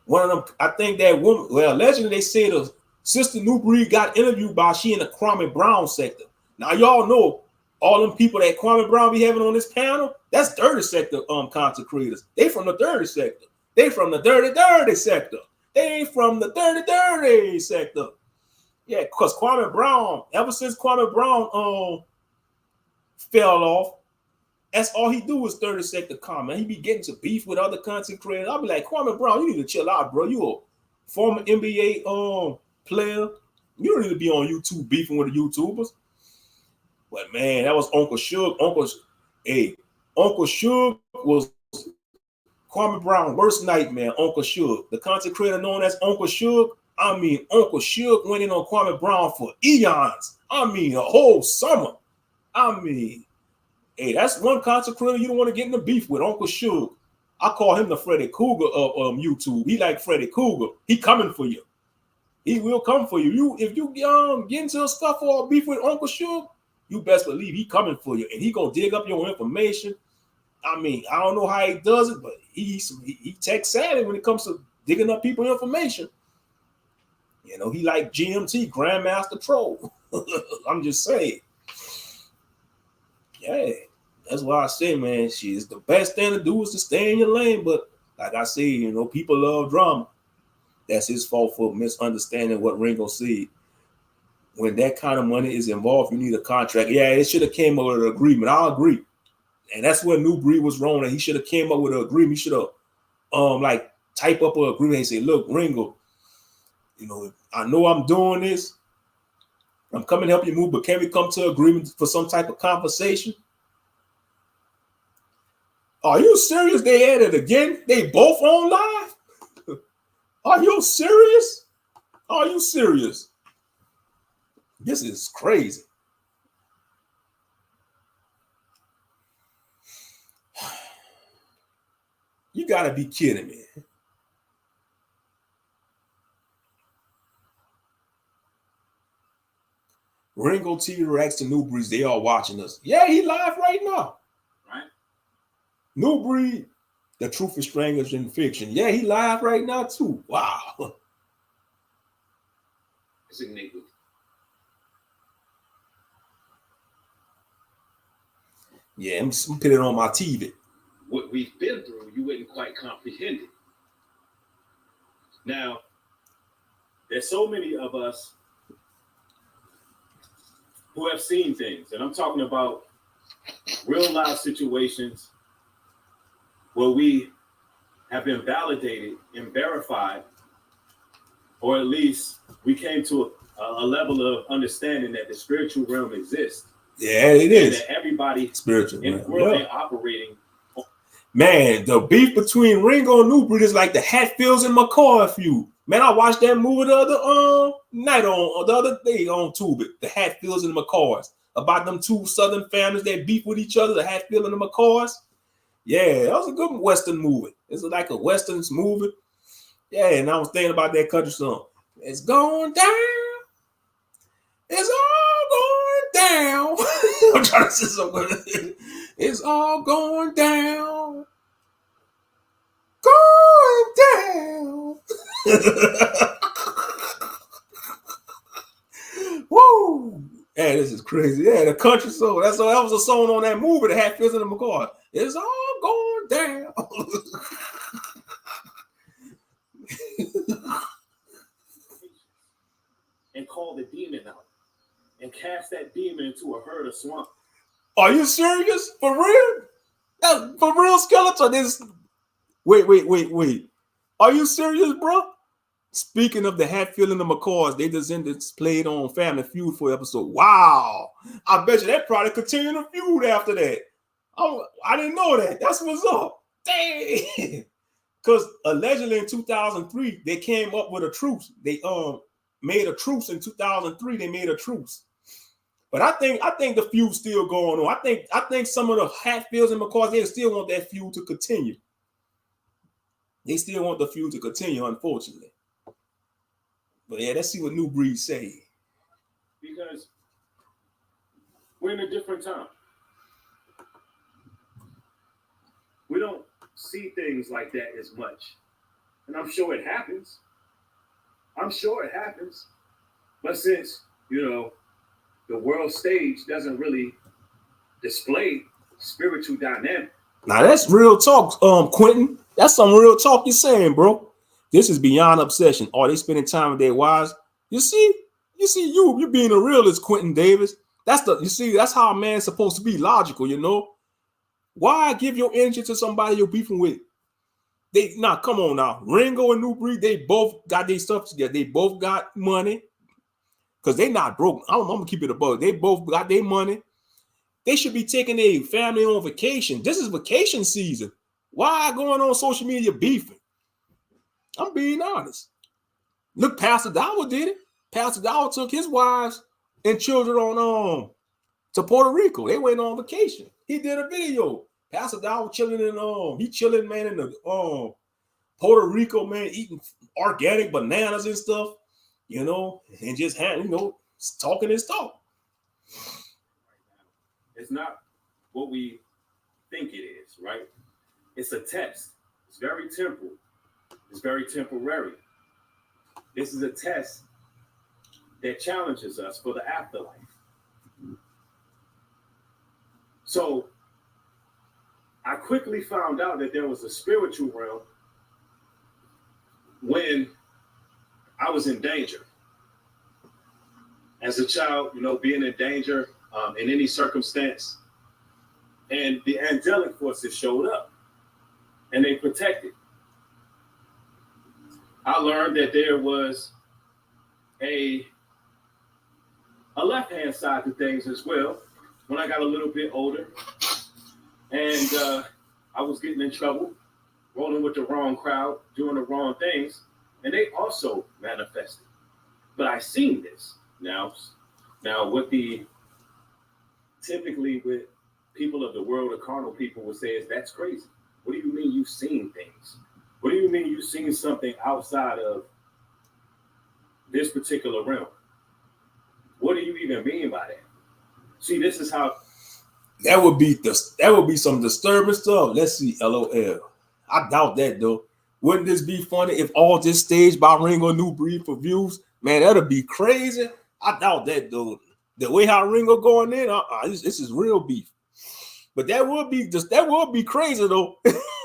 A: one of them. I think that woman. Well, allegedly they say the sister Nubreed got interviewed by she in the Kwame Brown sector. Now y'all know all them people that Kwame Brown be having on this panel. That's dirty sector content creators. They from the dirty sector. They from the dirty sector. They ain't from the dirty sector. Yeah, because Kwame Brown, ever since Kwame Brown fell off, that's all he do is 30 sector comment. He be getting to beef with other content creators. I'll be like, Kwame Brown, you need to chill out, bro. You a former NBA player. You don't need to be on YouTube beefing with the YouTubers. But man, that was Uncle Suge. Uncle Suge was Kwame Brown's worst nightmare, Uncle Suge. The content creator known as Uncle Suge. I mean, Uncle Suge went in on Kwame Brown for eons. I mean, a whole summer. I mean, hey, that's one content creator you don't want to get in the beef with, Uncle Suge. I call him the Freddy Cougar of YouTube. He like Freddy Cougar. He coming for you. He will come for you. If you get into a scuffle or beef with Uncle Suge, you best believe he coming for you, and he gonna dig up your information. I mean, I don't know how he does it, but he tech savvy when it comes to digging up people's information. He like GMT, Grandmaster Troll. I'm just saying. Yeah, that's why I say, man, she's the best thing to do is to stay in your lane. But like I say, people love drama. That's his fault for misunderstanding what Ringo said. When that kind of money is involved, you need a contract. Yeah, it should have came up with an agreement. I'll agree. And that's where Nubreed was wrong. And he should have came up with an agreement. He should have type up an agreement and say, look, Ringo, I know I'm doing this. I'm coming to help you move, but can we come to agreement for some type of compensation? Are you serious? They had it again? They both on live? Are you serious? This is crazy. You gotta be kidding me. Ringo, T-Rex, and Nubreed, they are watching us. Yeah, he live right now.
D: Right.
A: Nubreed, the truth is stranger than fiction. Yeah, he live right now too. Wow.
D: It's a nigga.
A: Yeah, I'm putting it on my TV.
D: What we've been through, you wouldn't quite comprehend it. Now, there's so many of us who have seen things, and I'm talking about real life situations where we have been validated and verified, or at least we came to a level of understanding that the spiritual realm exists.
A: Yeah, it is.
D: And that everybody
A: Spiritual
D: in the world ain't operating.
A: Man, the beef between Ringo and Nubreed is like the Hatfields and McCoy feud. Man, I watched that movie the other night the other day on Tubi, the Hatfields and the McCoys, about them two Southern families that beef with each other, the Hatfield and the McCoys. Yeah, that was a good Western movie. It's like a Western movie. Yeah, and I was thinking about that country song. It's going down. It's all going down. I'm trying to say something. It's all going down. Going down. Woo! Yeah, this is crazy. Yeah, the country song. That was a song on that movie, the Hatfields and the McCoy. It's all going down.
D: And call the demon out and cast that demon into a herd of swamp.
A: Are you serious? For real? For real, Skeleton? Wait. Are you serious, bro? Speaking of the Hatfield and the McCoys, they just played on Family Feud for episode. Wow. I bet you that probably continued the feud after that. I didn't know that. That's what's up. Dang. Because allegedly in 2003, they came up with a truce. They made a truce in 2003. They made a truce. But I think the feud's still going on. I think some of the Hatfields and McCoys, they still want that feud to continue. They still want the feud to continue, unfortunately. But yeah, let's see what Nubreed say.
D: Because we're in a different time. We don't see things like that as much. And I'm sure it happens. But since, the world stage doesn't really display spiritual dynamic.
A: Now that's real talk, Quentin. That's some real talk you're saying, bro. This is beyond obsession. Are they spending time with their wives? You see, you're being a realist, Quentin Davis. That's how a man's supposed to be, logical, Why give your energy to somebody you're beefing with? Come on now. Ringo and Nubreed, they both got their stuff together. They both got money. Because they not broke. I'm gonna keep it above. They both got their money. They should be taking a family on vacation. This is vacation season. Why going on social media beefing? I'm being honest. Look, Pastor Dowell did it. Pastor Dowell took his wives and children on to Puerto Rico. They went on vacation. He did a video. Pastor Dowell chilling in man, in the Puerto Rico, man, eating organic bananas and stuff, and just talking his talk.
D: It's not what we think it is, right? It's a test. It's very temporal. It's very temporary. This is a test that challenges us for the afterlife. So I quickly found out that there was a spiritual realm when I was in danger. As a child, being in danger in any circumstance, and the angelic forces showed up and they protected. I learned that there was a left-hand side to things as well when I got a little bit older, and I was getting in trouble, rolling with the wrong crowd, doing the wrong things, and they also manifested. But I seen this now what typically with people of the world or carnal people would say is, that's crazy. What do you mean you've seen things? What do you mean you've seen something outside of this particular realm? What do you even mean by that? See, this is how
A: that would be some disturbing stuff. Let's see, LOL. I doubt that though. Wouldn't this be funny if all this staged by Ringo Nubreed for views? Man, that'd be crazy. I doubt that though. The way how Ringo going in, this is real beef. But that would be crazy though.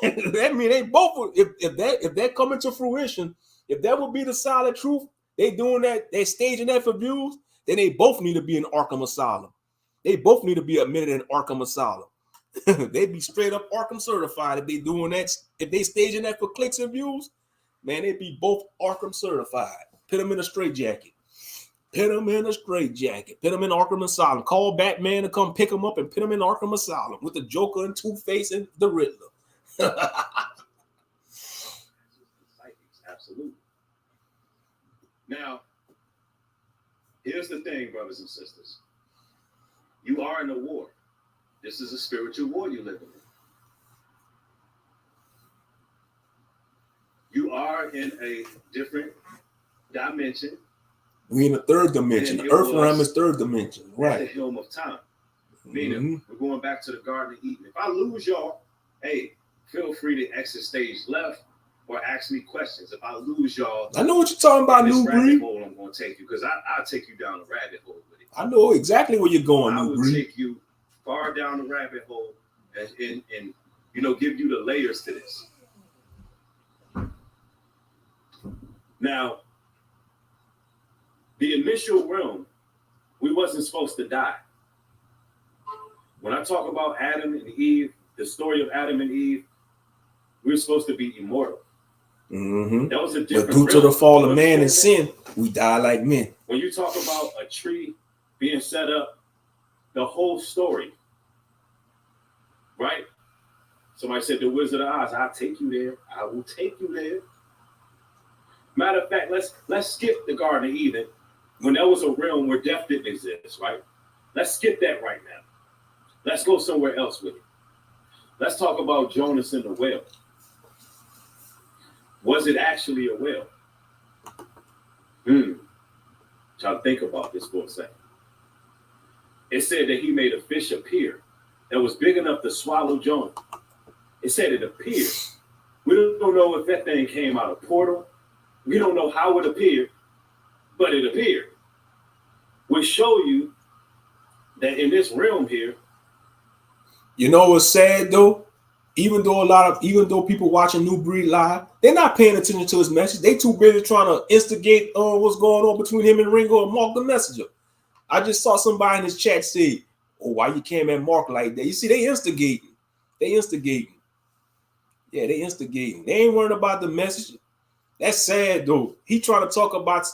A: That mean they both if that come into fruition, if that would be the solid truth, they doing that, they staging that for views, then they both need to be in Arkham Asylum. They both need to be admitted in Arkham Asylum. They'd be straight up Arkham certified if they doing that. If they staging that for clicks and views, man, they'd be both Arkham certified. Put them in a straitjacket. Put them in a straitjacket. Put them in Arkham Asylum. Call Batman to come pick them up and put them in Arkham Asylum with the Joker and Two-Face and the Riddler.
D: Absolutely. Now, here's the thing, brothers and sisters. You are in a war. This is a spiritual war you live in. You are in a different dimension.
A: We in the third dimension. The Earth realm is third dimension. Right.
D: The helm of time. Meaning, we're going back to the Garden of Eden. If I lose y'all, hey, feel free to exit stage left or ask me questions. If I lose y'all,
A: I know what you're talking about,
D: this rabbit
A: Nubreed.
D: hole I'm going to take you, because I'll take you down the rabbit hole with it.
A: I know exactly where you're going,
D: I will
A: Nubreed.
D: take you far down the rabbit hole and give you the layers to this. Now, the initial realm, we wasn't supposed to die. When I talk about Adam and Eve, the story of Adam and Eve, we were supposed to be immortal.
A: Mm-hmm.
D: That was a different
A: But due to
D: realm.
A: the fall of man and sin, we die like men.
D: When you talk about a tree being set up, the whole story, right? Somebody said the Wizard of Oz. I'll take you there. I will take you there. Matter of fact, let's skip the Garden of Eden when there was a realm where death didn't exist, right? Let's skip that right now. Let's go somewhere else with it. Let's talk about Jonas and the whale. Was it actually a whale? Try to think about this for a second. It said that he made a fish appear that was big enough to swallow Jonah. It said it appeared. We don't know if that thing came out of portal. We don't know how it appeared, but it appeared. We show you that in this realm here.
A: You know what's sad though? Even though people watching Nubreed live, they're not paying attention to his message. They too busy trying to instigate what's going on between him and Ringo and Marc the Messenger. I just saw somebody in his chat say, "Oh, why you came at Marc like that?" You see, they instigating. Yeah, they instigating. They ain't worrying about the message. That's sad though. He trying to talk about,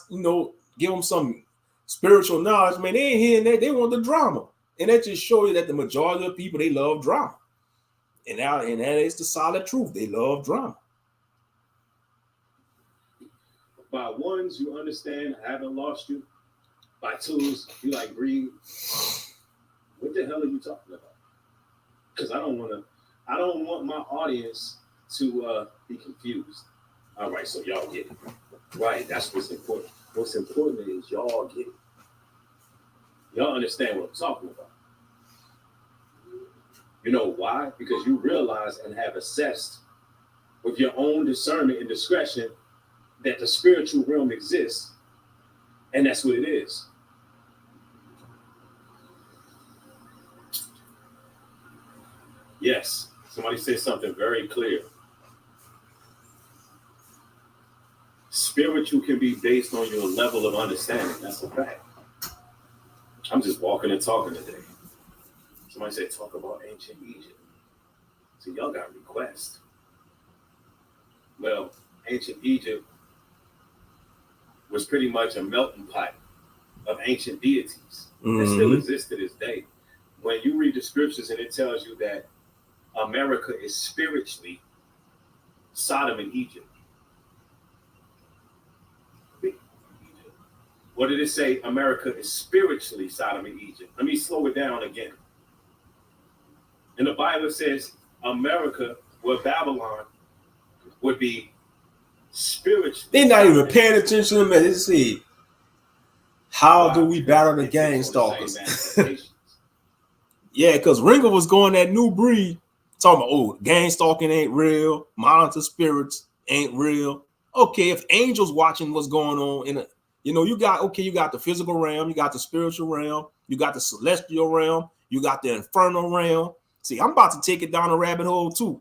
A: give them some spiritual knowledge. Man, they ain't hearing that. They want the drama. And that just shows you that the majority of people, they love drama. And that is the solid truth. They love drama.
D: By ones, you understand, I haven't lost you. By twos, you like breathe. What the hell are you talking about? Because I don't want my audience to be confused. All right, so y'all get it. Right, that's what's important. What's important is y'all get it. Y'all understand what I'm talking about. You know why? Because you realize and have assessed with your own discernment and discretion that the spiritual realm exists. And that's what it is. Yes, somebody said something very clear. Spiritual can be based on your level of understanding. That's a fact. I'm just walking and talking today. Somebody said, talk about ancient Egypt. So y'all got requests. Well, ancient Egypt was pretty much a melting pot of ancient deities that still exist to this day. When you read the scriptures and it tells you that America is spiritually Sodom and Egypt. What did it say? America is spiritually Sodom and Egypt. Let me slow it down again. And the Bible says America, where Babylon would be spiritually.
A: They're not even paying attention to the message. See, How
D: Why?
A: do we
D: Because
A: battle the
D: it
A: gang
D: takes on the
A: stalkers?
D: same manifestations.
A: Yeah, because Ringo was going that Nubreed, talking about, oh, gang stalking ain't real, monitor spirits ain't real. Okay, if angels watching what's going on in a, you got the physical realm, you got the spiritual realm, you got the celestial realm, you got the infernal realm. See, I'm about to take it down a rabbit hole too.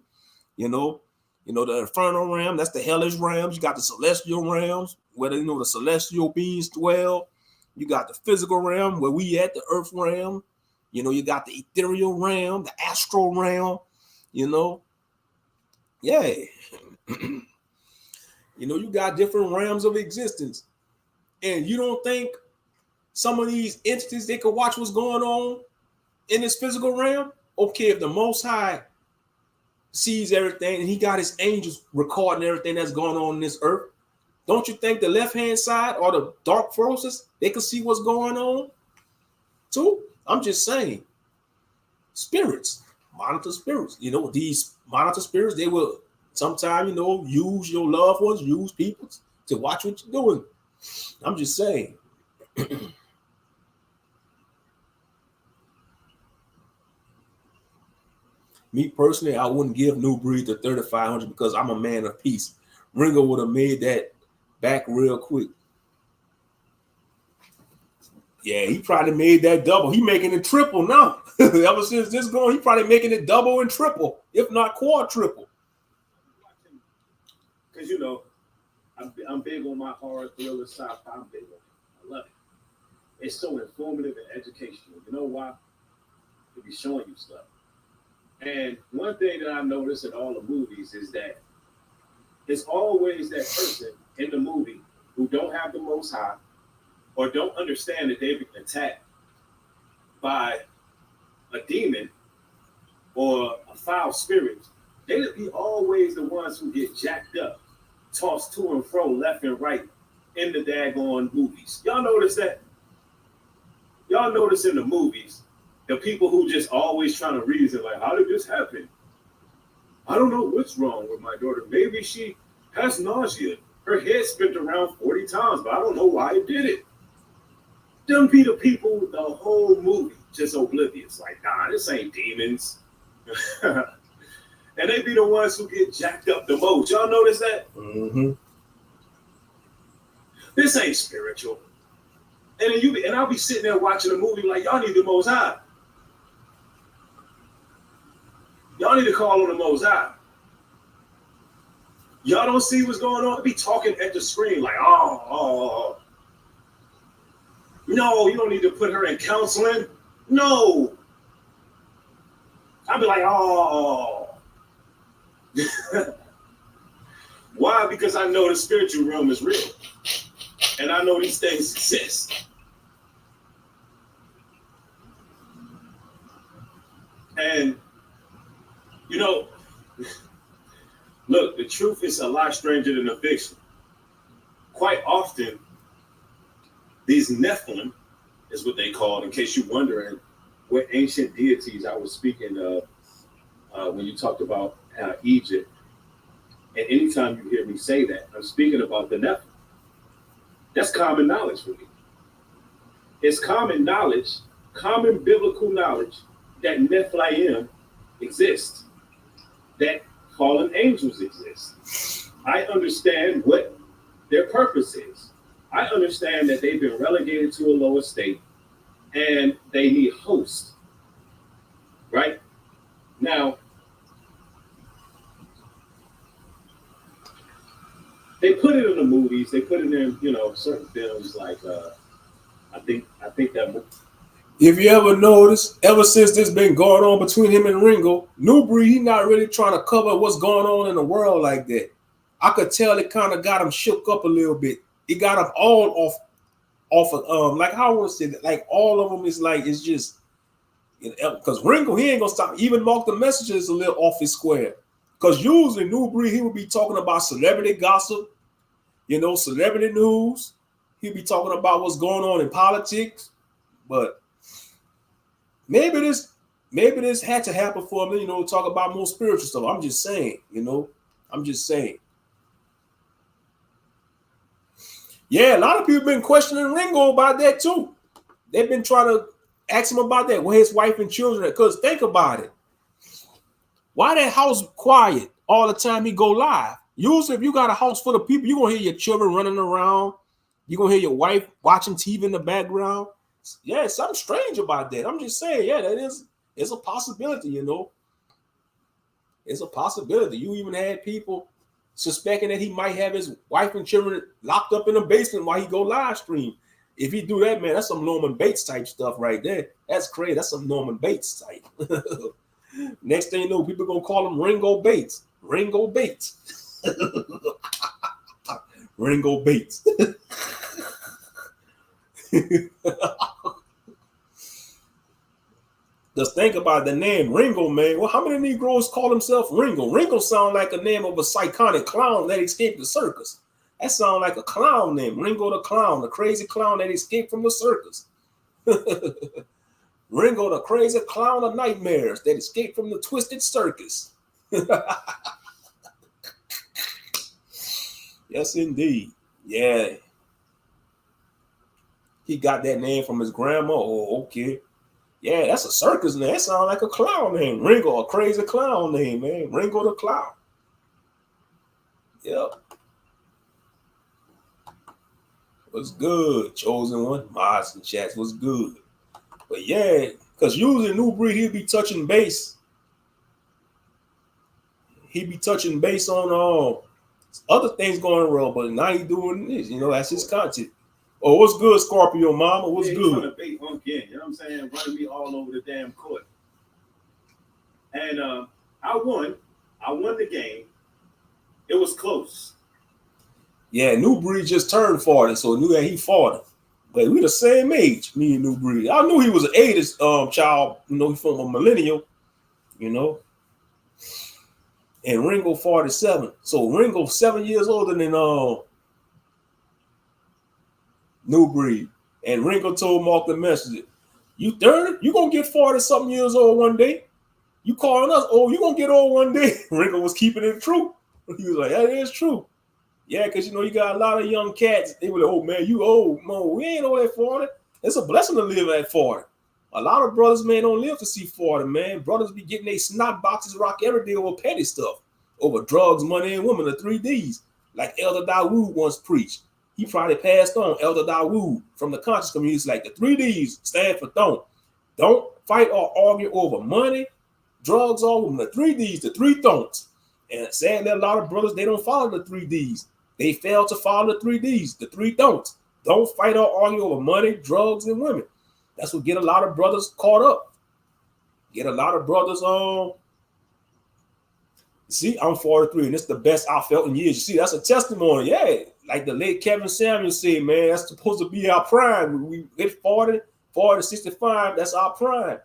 A: The infernal realm, that's the hellish realms. You got the celestial realms, where the celestial beings dwell. You got the physical realm, where we at, the earth realm. You got the ethereal realm, the astral realm. Yeah. You got different realms of existence. And you don't think some of these entities, they could watch what's going on in this physical realm? Okay, if the Most High sees everything and he got his angels recording everything that's going on in this earth, don't you think the left-hand side or the dark forces, they can see what's going on too? I'm just saying. Spirits, monitor spirits. These monitor spirits, they will sometimes, use your loved ones, use people to watch what you're doing. I'm just saying. Me personally, I wouldn't give Nubreed the 3,500 because I'm a man of peace. Ringo would have made that back real quick. Yeah, he probably made that double. He making it triple now. Ever since this going, he probably making it double and triple, if not quadruple.
D: Because I'm big on my horror thriller sci-fi. I'm big on it. I love it. It's so informative and educational. You know why? It be showing you stuff. And one thing that I notice in all the movies is that it's always that person in the movie who don't have the Most High or don't understand that they've been attacked by a demon or a foul spirit. They'll be always the ones who get jacked up, tossed to and fro, left and right in the daggone movies. Y'all notice that? Y'all notice in the movies, the people who just always trying to reason, like, how did this happen? I don't know what's wrong with my daughter. Maybe she has nausea. Her head spent around 40 times, but I don't know why it did it. Them be the people the whole movie just oblivious. Like, nah, this ain't demons. And they be the ones who get jacked up the most. Y'all notice that?
A: Mm-hmm.
D: This ain't spiritual. And then I'll be sitting there watching a movie like, y'all need the Most High. Y'all need to call on the Most High. Y'all don't see what's going on. Be talking at the screen like, oh. No, you don't need to put her in counseling. No. I'll be like, oh. Why? Because I know the spiritual realm is real. And I know these things exist. And, look, the truth is a lot stranger than the fiction. Quite often, these Nephilim is what they called, in case you're wondering, what ancient deities I was speaking of when you talked about Egypt. And anytime you hear me say that, I'm speaking about the Nephilim. That's common knowledge for me. It's common knowledge, common biblical knowledge that Nephilim exist, that fallen angels exist. I understand what their purpose is. I understand that they've been relegated to a lower state and they need hosts. Right? Now, they put it in the movies, they put it in, certain films like I think that
A: If you ever notice, ever since this been going on between him and Ringo, Nubreed, he not really trying to cover what's going on in the world like that. I could tell it kind of got him shook up a little bit. It got him all off of like how I want to say that, like all of them is like, it's just, because Ringo, he ain't gonna stop. Even Marc the Messenger is a little off his square. Because usually Nubreed, he would be talking about celebrity gossip, celebrity news. He'd be talking about what's going on in politics. But maybe this had to happen for him, to talk about more spiritual stuff. I'm just saying, I'm just saying. Yeah, a lot of people been questioning Ringo about that too. They've been trying to ask him about that, where his wife and children. Because think about it. Why that house quiet all the time he go live? Usually, if you got a house full of people, you're gonna hear your children running around. You're gonna hear your wife watching TV in the background. Yeah, something strange about that. I'm just saying, yeah, it's a possibility, you know. It's a possibility. You even had people suspecting that he might have his wife and children locked up in the basement while he go live stream. If he do that, man, that's some Norman Bates type stuff right there. That's crazy. That's some Norman Bates type. Next thing you know, people gonna call him Ringo Bates. Ringo Bates. Ringo Bates. Just think about the name Ringo, man. Well, how many Negroes call themselves Ringo? Ringo sounds like a name of a psychotic clown that escaped the circus. That sounds like a clown name. Ringo the clown, the crazy clown that escaped from the circus. Ringo the crazy clown of nightmares that escaped from the twisted circus. Yes, indeed. Yeah. He got that name from his grandma. Oh, okay. Yeah, that's a circus name. That sounds like a clown name. Ringo, a crazy clown name, man. Ringo the clown. Yep. What's good, chosen one? Mods and chats, what's good? But yeah, because usually Nubreed, he'd be touching base. He'd be touching base on other things going wrong, but now he's doing this. You know, that's his content. Oh, what's good, Scorpio Mama? What's good?
D: Trying to bait one again, you know what I'm saying? Running me all over the damn court. And I won. I won the game. It was close.
A: Yeah, Nubreed just turned 40, so I knew that he 40. But we the same age, me and Nubreed. I knew he was an 80s child, you know, he from a millennial, you know. And Ringo 47. So Ringo 7 years older than Nubreed. And Ringo told Marc the Messenger, you 30? You gonna get 40-something years old one day? You calling us, oh, you gonna get old one day? Ringo was keeping it true. He was like, that is true. Yeah, because, you know, you got a lot of young cats. They were like, oh, man, you old. No, we ain't old at 40. It's a blessing to live at 40. A lot of brothers, man, don't live to see 40, man. Brothers be getting their snot boxes rock every day over petty stuff, over drugs, money, and women, the 3 Ds, like Elder Dawood once preached. He probably passed on. Elder Dawood from the conscious community, like the 3 Ds stand for don't. Don't fight or argue over money, drugs, or women. The 3 Ds, the 3 don'ts. And sadly, a lot of brothers, they don't follow the 3 Ds. They fail to follow the 3 Ds, the 3 don'ts. Don't fight or argue over money, drugs, and women. That's what get a lot of brothers caught up. Get a lot of brothers see, I'm 43, and it's the best I felt in years. You see, that's a testimony. Yeah, like the late Kevin Samuel said, man, that's supposed to be our prime. We hit 40, 65, that's our prime.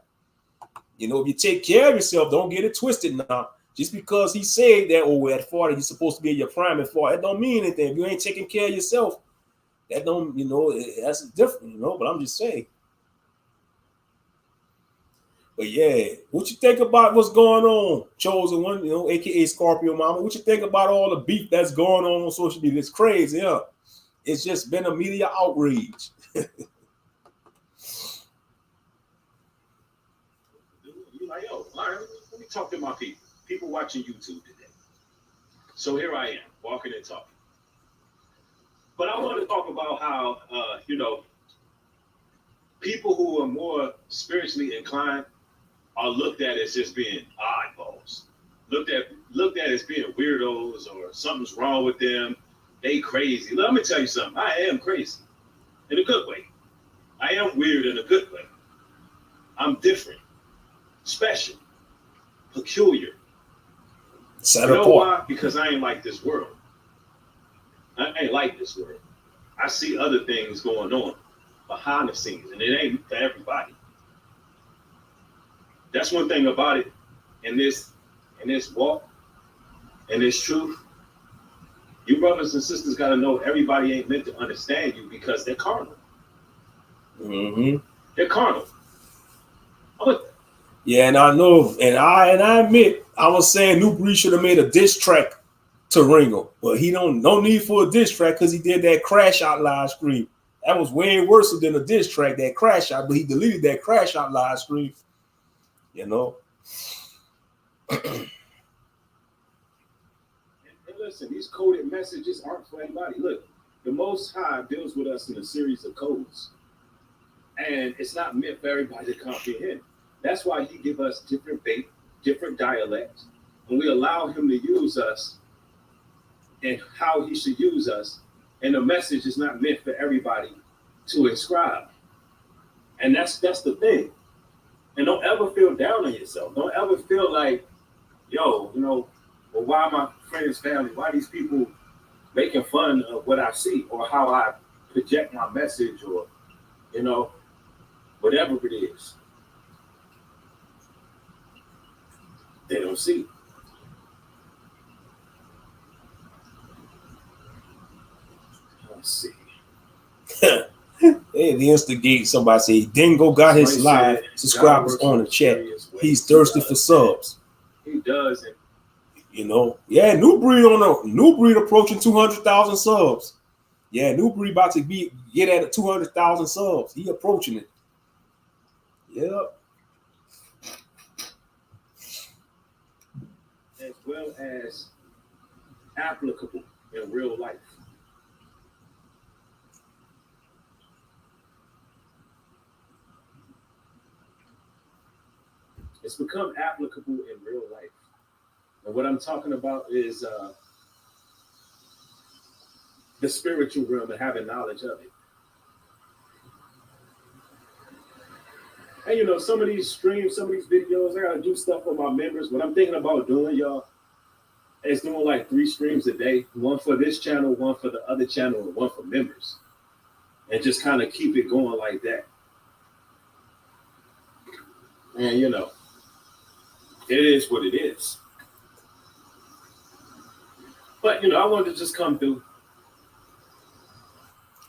A: You know, if you take care of yourself, don't get it twisted now. Just because he said that, oh, at 40, you're supposed to be in your prime at 40, that don't mean anything. If you ain't taking care of yourself, that don't, you know, that's different, you know, but I'm just saying. But yeah, what you think about what's going on, chosen one, you know, aka Scorpio Mama? What you think about all the beef that's going on social media? It's crazy, yeah. It's just been a media outrage.
D: You're like, yo, let me talk to my people watching YouTube today. So here I am, walking and talking. But I want to talk about how, you know, people who are more spiritually inclined are looked at as just being oddballs, looked at as being weirdos or something's wrong with them. They crazy. Let me tell you something. I am crazy in a good way. I am weird in a good way. I'm different, special, peculiar. You know why? Because I ain't like this world. I ain't like this world. I see other things going on behind the scenes, and it ain't for everybody. That's one thing about it. In this walk, in this truth, you brothers and sisters got to know everybody ain't meant to understand you because they're carnal.
A: Mm-hmm.
D: They're carnal.
A: Yeah, and I know, and I admit, I was saying Nubreed should have made a diss track to Ringo. But he no need for a diss track because he did that crash out live stream. That was way worse than a diss track, that crash out, but he deleted that crash out live stream. You know.
D: And listen, these coded messages aren't for anybody. Look, the Most High deals with us in a series of codes. And it's not meant for everybody to comprehend. That's why he give us different dialects. And we allow him to use us and how he should use us. And the message is not meant for everybody to inscribe. And that's the thing. And don't ever feel down on yourself. Don't ever feel like, yo, you know, well, why my friends, family, why these people making fun of what I see or how I project my message or, you know, whatever it is. They don't see. Let's see.
A: Hey, the instigate somebody say Dingo got his live subscribers on the chat. He's thirsty for subs.
D: He does it.
A: You know, yeah, Nubreed approaching 200,000 subs. Yeah, Nubreed about to get at 200,000 subs. He approaching it. Yep.
D: As well as applicable in real life. It's become applicable in real life. And what I'm talking about is the spiritual realm and having knowledge of it. And you know, some of these streams, some of these videos, I gotta do stuff for my members. What I'm thinking about doing, y'all, is doing like 3 streams a day. One for this channel, one for the other channel, and one for members. And just kind of keep it going like that. And you know, it is what it is. But, you know, I wanted to just come through.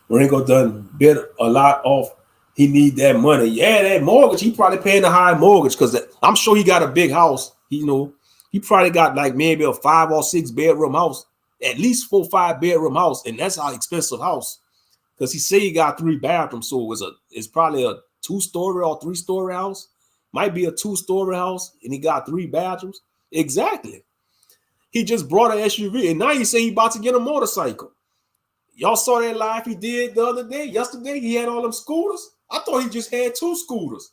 A: Ringo done bit a lot off. He need that money. Yeah, that mortgage. He probably paying a high mortgage because I'm sure he got a big house. You know, he probably got like maybe a 5 or 6 bedroom house, at least 4 or 5 bedroom house, and that's an expensive house. Because he say he got 3 bathrooms, so it's probably a 2-story or 3-story house. Might be a 2-story house, and he got 3 bathrooms. Exactly. He just brought an SUV, and now he say he about to get a motorcycle. Y'all saw that live he did the other day. Yesterday, he had all them scooters. I thought he just had 2 scooters.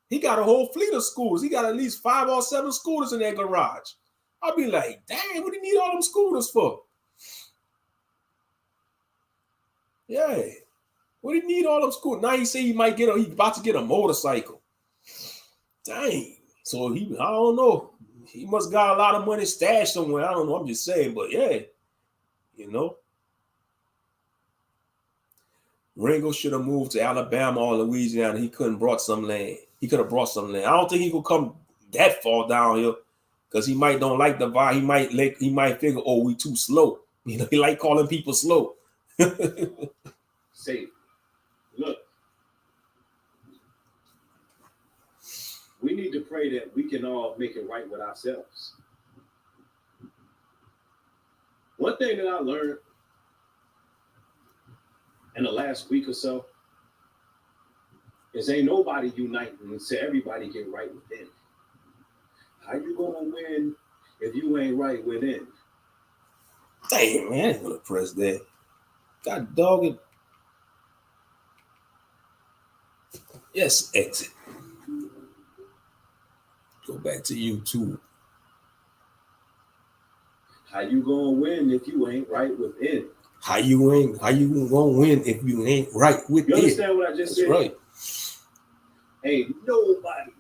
A: He got a whole fleet of scooters. He got at least 5 or 7 scooters in that garage. I'll be like, dang, what do you need all them scooters for? Yeah. What do you need all them scooters? Now he say he's about to get a motorcycle. Dang. So I don't know. He must got a lot of money stashed somewhere. I don't know. I'm just saying, but yeah, you know. Ringo should have moved to Alabama or Louisiana. He couldn't brought some land. He could have brought some land. I don't think he could come that far down here because he might don't like the vibe. He might figure, oh, we too slow. You know, he like calling people slow.
D: Say, look, we need to pray that we can all make it right with ourselves. One thing that I learned in the last week or so is ain't nobody uniting until everybody get right within. How you gonna win if you ain't right within?
A: Damn, man, I ain't gonna press that. God dog it. Yes, exit. Go back to YouTube.
D: How you gonna win if you ain't right within?
A: How you gonna win if you ain't right with it?
D: You understand what I just said?
A: Right.
D: Ain't nobody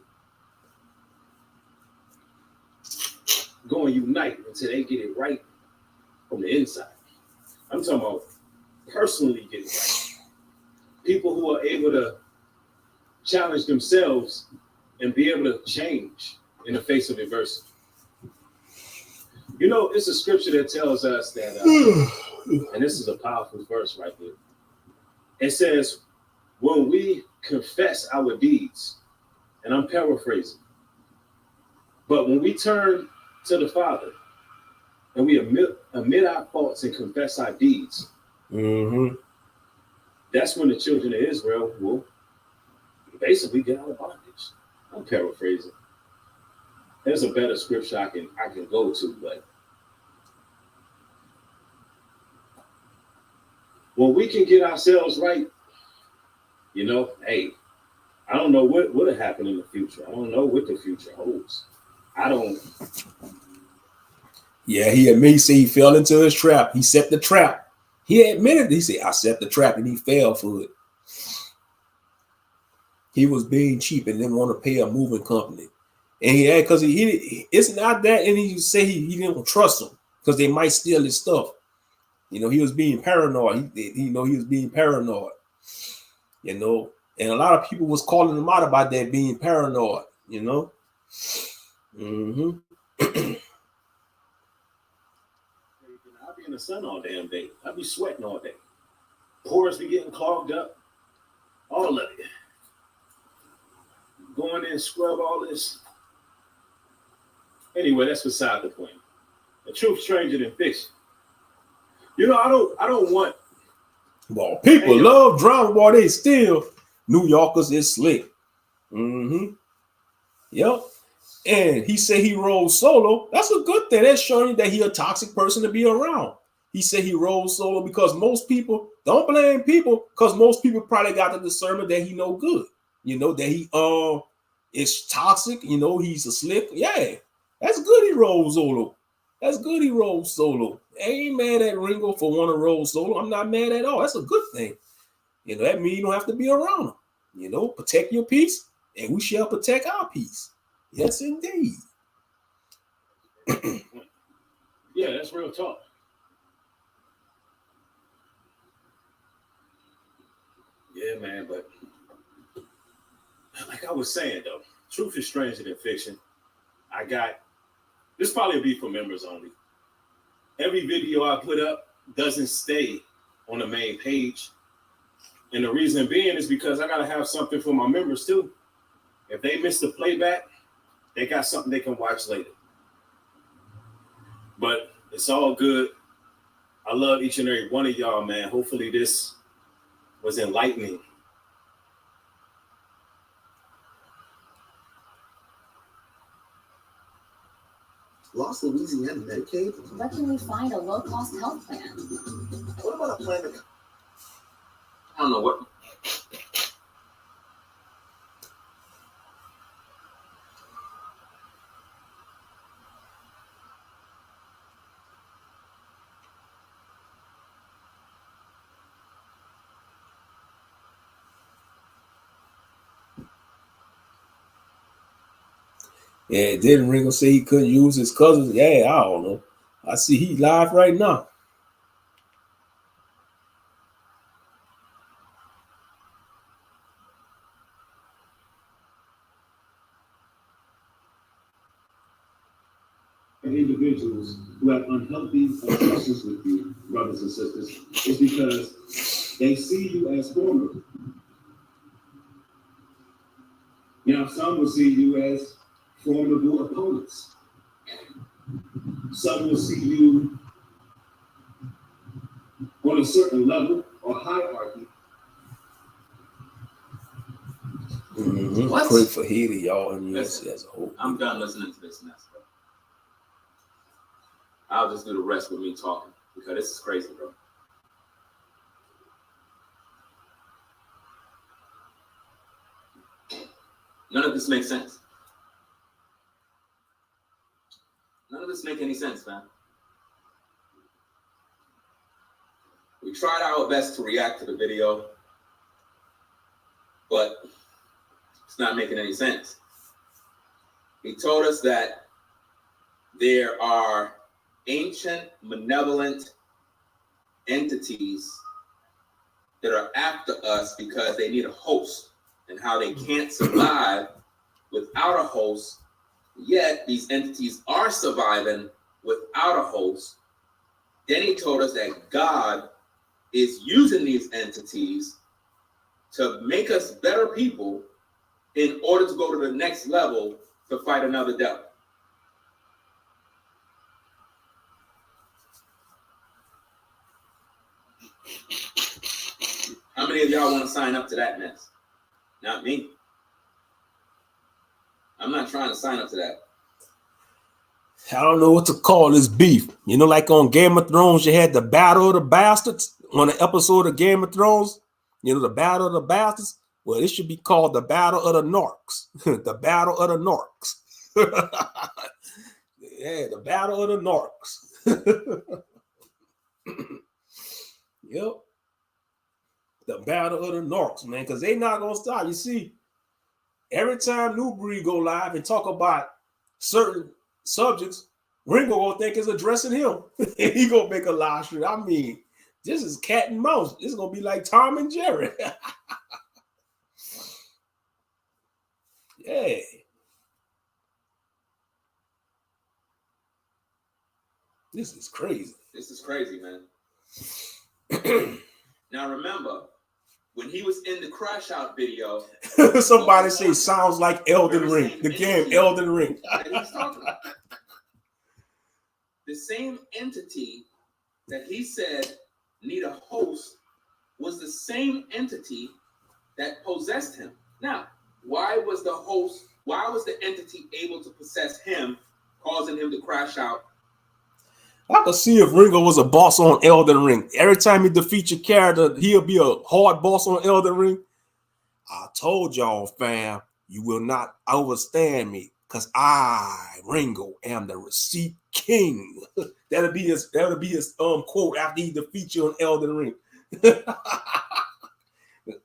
D: gonna unite until they get it right from the inside. I'm talking about personally get it right. People who are able to challenge themselves and be able to change in the face of adversity. You know, it's a scripture that tells us that, and this is a powerful verse right here. It says, when we confess our deeds, and I'm paraphrasing, but when we turn to the Father and we admit our faults and confess our deeds, that's when the children of Israel will basically get out of bondage. I'm paraphrasing. There's a better scripture I can go to, but when we can get ourselves right, hey, I don't know what would have happened in the future. I don't know what the future holds. I don't.
A: Yeah, he admits he fell into his trap. He set the trap. He admitted, he said, I set the trap, and he fell for it. He was being cheap and didn't want to pay a moving company. And he had, because he it's not that, and he say he didn't trust them because they might steal his stuff. He was being paranoid. He was being paranoid. And a lot of people was calling him out about that, being paranoid. I'll
D: be in the sun all damn day. I'll be sweating all day. Pores be getting clogged up. All of it. Go in there and scrub all this. Anyway, that's beside the point. The truth stranger than fiction. I don't want.
A: Well, people love drama, boy. They still New Yorkers is slick. Yep. And he said he rolls solo. That's a good thing. That's showing you that he a toxic person to be around. He said he rolls solo because most people don't blame people, because most people probably got the discernment that he no good. That he is toxic. He's a slick. Yeah, that's good. He rolls solo. That's good. He rolls solo. I ain't mad at Ringo for wanting to roll solo. I'm not mad at all. That's a good thing. That means you don't have to be around him. Protect your peace, and we shall protect our peace. Yes, indeed.
D: Yeah, that's real talk. Yeah, man, but like I was saying, though, truth is stranger than fiction. This probably will be for members only. Every video I put up doesn't stay on the main page. And the reason being is because I got to have something for my members too. If they miss the playback, they got something they can watch later. But it's all good. I love each and every one of y'all, man. Hopefully this was enlightening.
B: Lost Louisiana Medicaid?
E: Where can we find a low-cost health plan?
B: What about a plan that...
F: I don't know what.
A: Yeah, didn't Ringo say he couldn't use his cousins? Yeah, I don't know. I see he live right now.
D: Individuals who have unhealthy obsessions with you, brothers and sisters, is because they see you as formidable. Some will see you as formidable opponents. Some will see you on a certain level or hierarchy.
A: Pray for Haiti, y'all, and USA as a whole.
F: I'm done listening to this mess, bro. I'll just do the rest with me talking, because this is crazy, bro. None of this makes sense. None of this make any sense, man. We tried our best to react to the video, but it's not making any sense. He told us that there are ancient, malevolent entities that are after us because they need a host, and how they can't survive without a host, yet these entities are surviving without a host. Then he told us that God is using these entities to make us better people in order to go to the next level to fight another devil. How many of y'all want to sign up to that mess? Not me. I'm not trying to sign up to that.
A: I don't know what to call this beef. You know, like on Game of Thrones, you had the Battle of the Bastards on an episode of Game of Thrones. You know, the Battle of the Bastards. Well, it should be called the Battle of the Narcs. The Battle of the Narcs. Yeah, the Battle of the Narcs. Yep. The Battle of the Narcs, man, because they not gonna stop. You see, every time Nubreed go live and talk about certain subjects, Ringo gonna think it's addressing him. And he gonna make a live stream. I mean, this is cat and mouse. This is gonna be like Tom and Jerry. Yeah. This is crazy.
F: This is crazy, man. Now remember, when he was in the Crash Out video,
A: Somebody say sounds like Elden Ring. The game Elden Ring.
F: that he's talking about. The same entity that he said need a host was the same entity that possessed him. Now, why was the entity able to possess him, causing him to crash out?
A: I could see if Ringo was a boss on Elden Ring. Every time he defeats your character, he'll be a hard boss on Elden Ring. I told y'all, fam, you will not overstand me, because I, Ringo, am the receipt king. That'll be his quote after he defeats you on Elden Ring.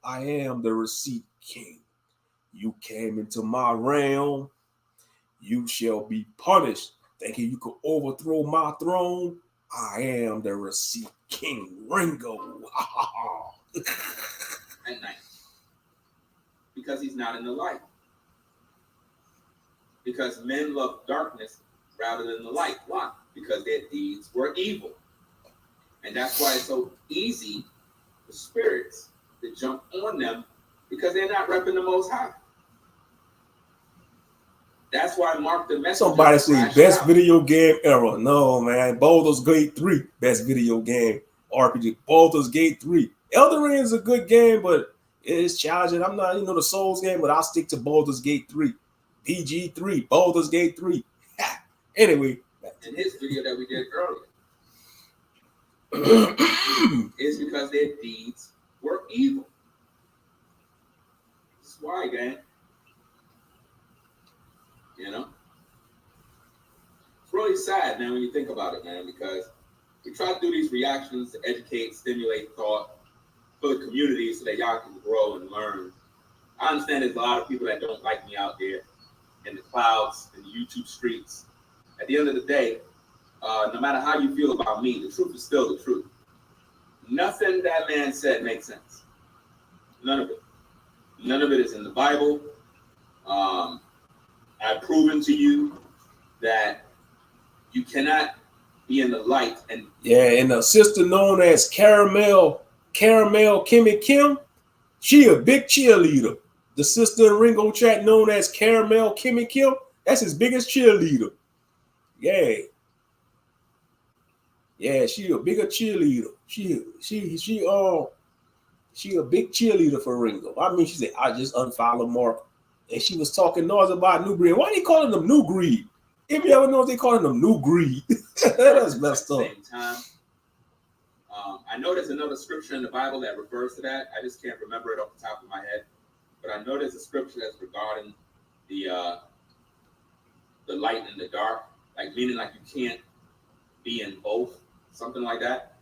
A: I am the receipt king. You came into my realm. You shall be punished. Thinking you could overthrow my throne? I am the receipt king, Ringo.
F: At night. Because he's not in the light. Because men love darkness rather than the light. Why? Because their deeds were evil. And that's why it's so easy for spirits to jump on them, because they're not repping the Most High. That's why Marc the Messenger.
A: Somebody say best video game ever. No, man. Baldur's Gate 3, best video game RPG. Baldur's Gate 3. Elden Ring is a good game, but it's challenging. I'm not, the Souls game, but I'll stick to Baldur's Gate 3. PG3, Baldur's Gate 3. Anyway.
F: In his video that we did earlier, it's because their deeds were evil. That's why, gang. It's really sad, man, when you think about it, man, because we try to do these reactions to educate, stimulate thought for the community so that y'all can grow and learn. I understand there's a lot of people that don't like me out there in the clouds, in the YouTube streets. At the end of the day, no matter how you feel about me, the truth is still the truth. Nothing that man said makes sense. None of it. None of it is in the Bible. I've proven to you that you cannot be in the light. And
A: a sister known as Caramel Kimmy Kim, she a big cheerleader. The sister in Ringo chat known as Caramel Kimmy Kim, that's his biggest cheerleader. Yeah, she a bigger cheerleader. She a big cheerleader for Ringo. I mean, she said, I just unfollowed Marc. And she was talking noise about Nubreed. Why they calling them Nubreed? If you ever know if they calling them Nubreed, that's messed up.
F: At the same time, I know there's another scripture in the Bible that refers to that. I just can't remember it off the top of my head. But I know there's a scripture that's regarding the light and the dark, like meaning like you can't be in both, something like that.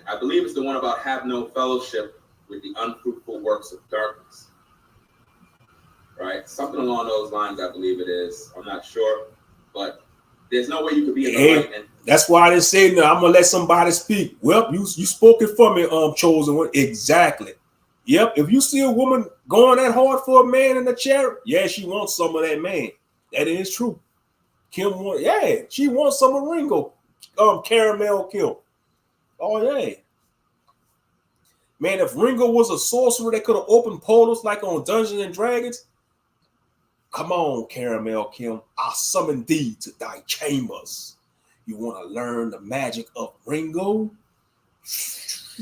F: I believe it's the one about have no fellowship with the unfruitful works of darkness. Right? Something along those lines, I believe it is. I'm not sure. But there's no way you could be in the light. And
A: that's why I didn't say no. I'm going to let somebody speak. Well, you spoke it for me, chosen one. Exactly. Yep. If you see a woman going that hard for a man in the chair, yeah, she wants some of that man. That is true. Kim wants, yeah, she wants some of Ringo. Caramel Kim. Oh, yeah. Man, if Ringo was a sorcerer that could have opened portals like on Dungeons and Dragons, Come on, Caramel Kim, I summon thee to thy chambers. You want to learn the magic of Ringo?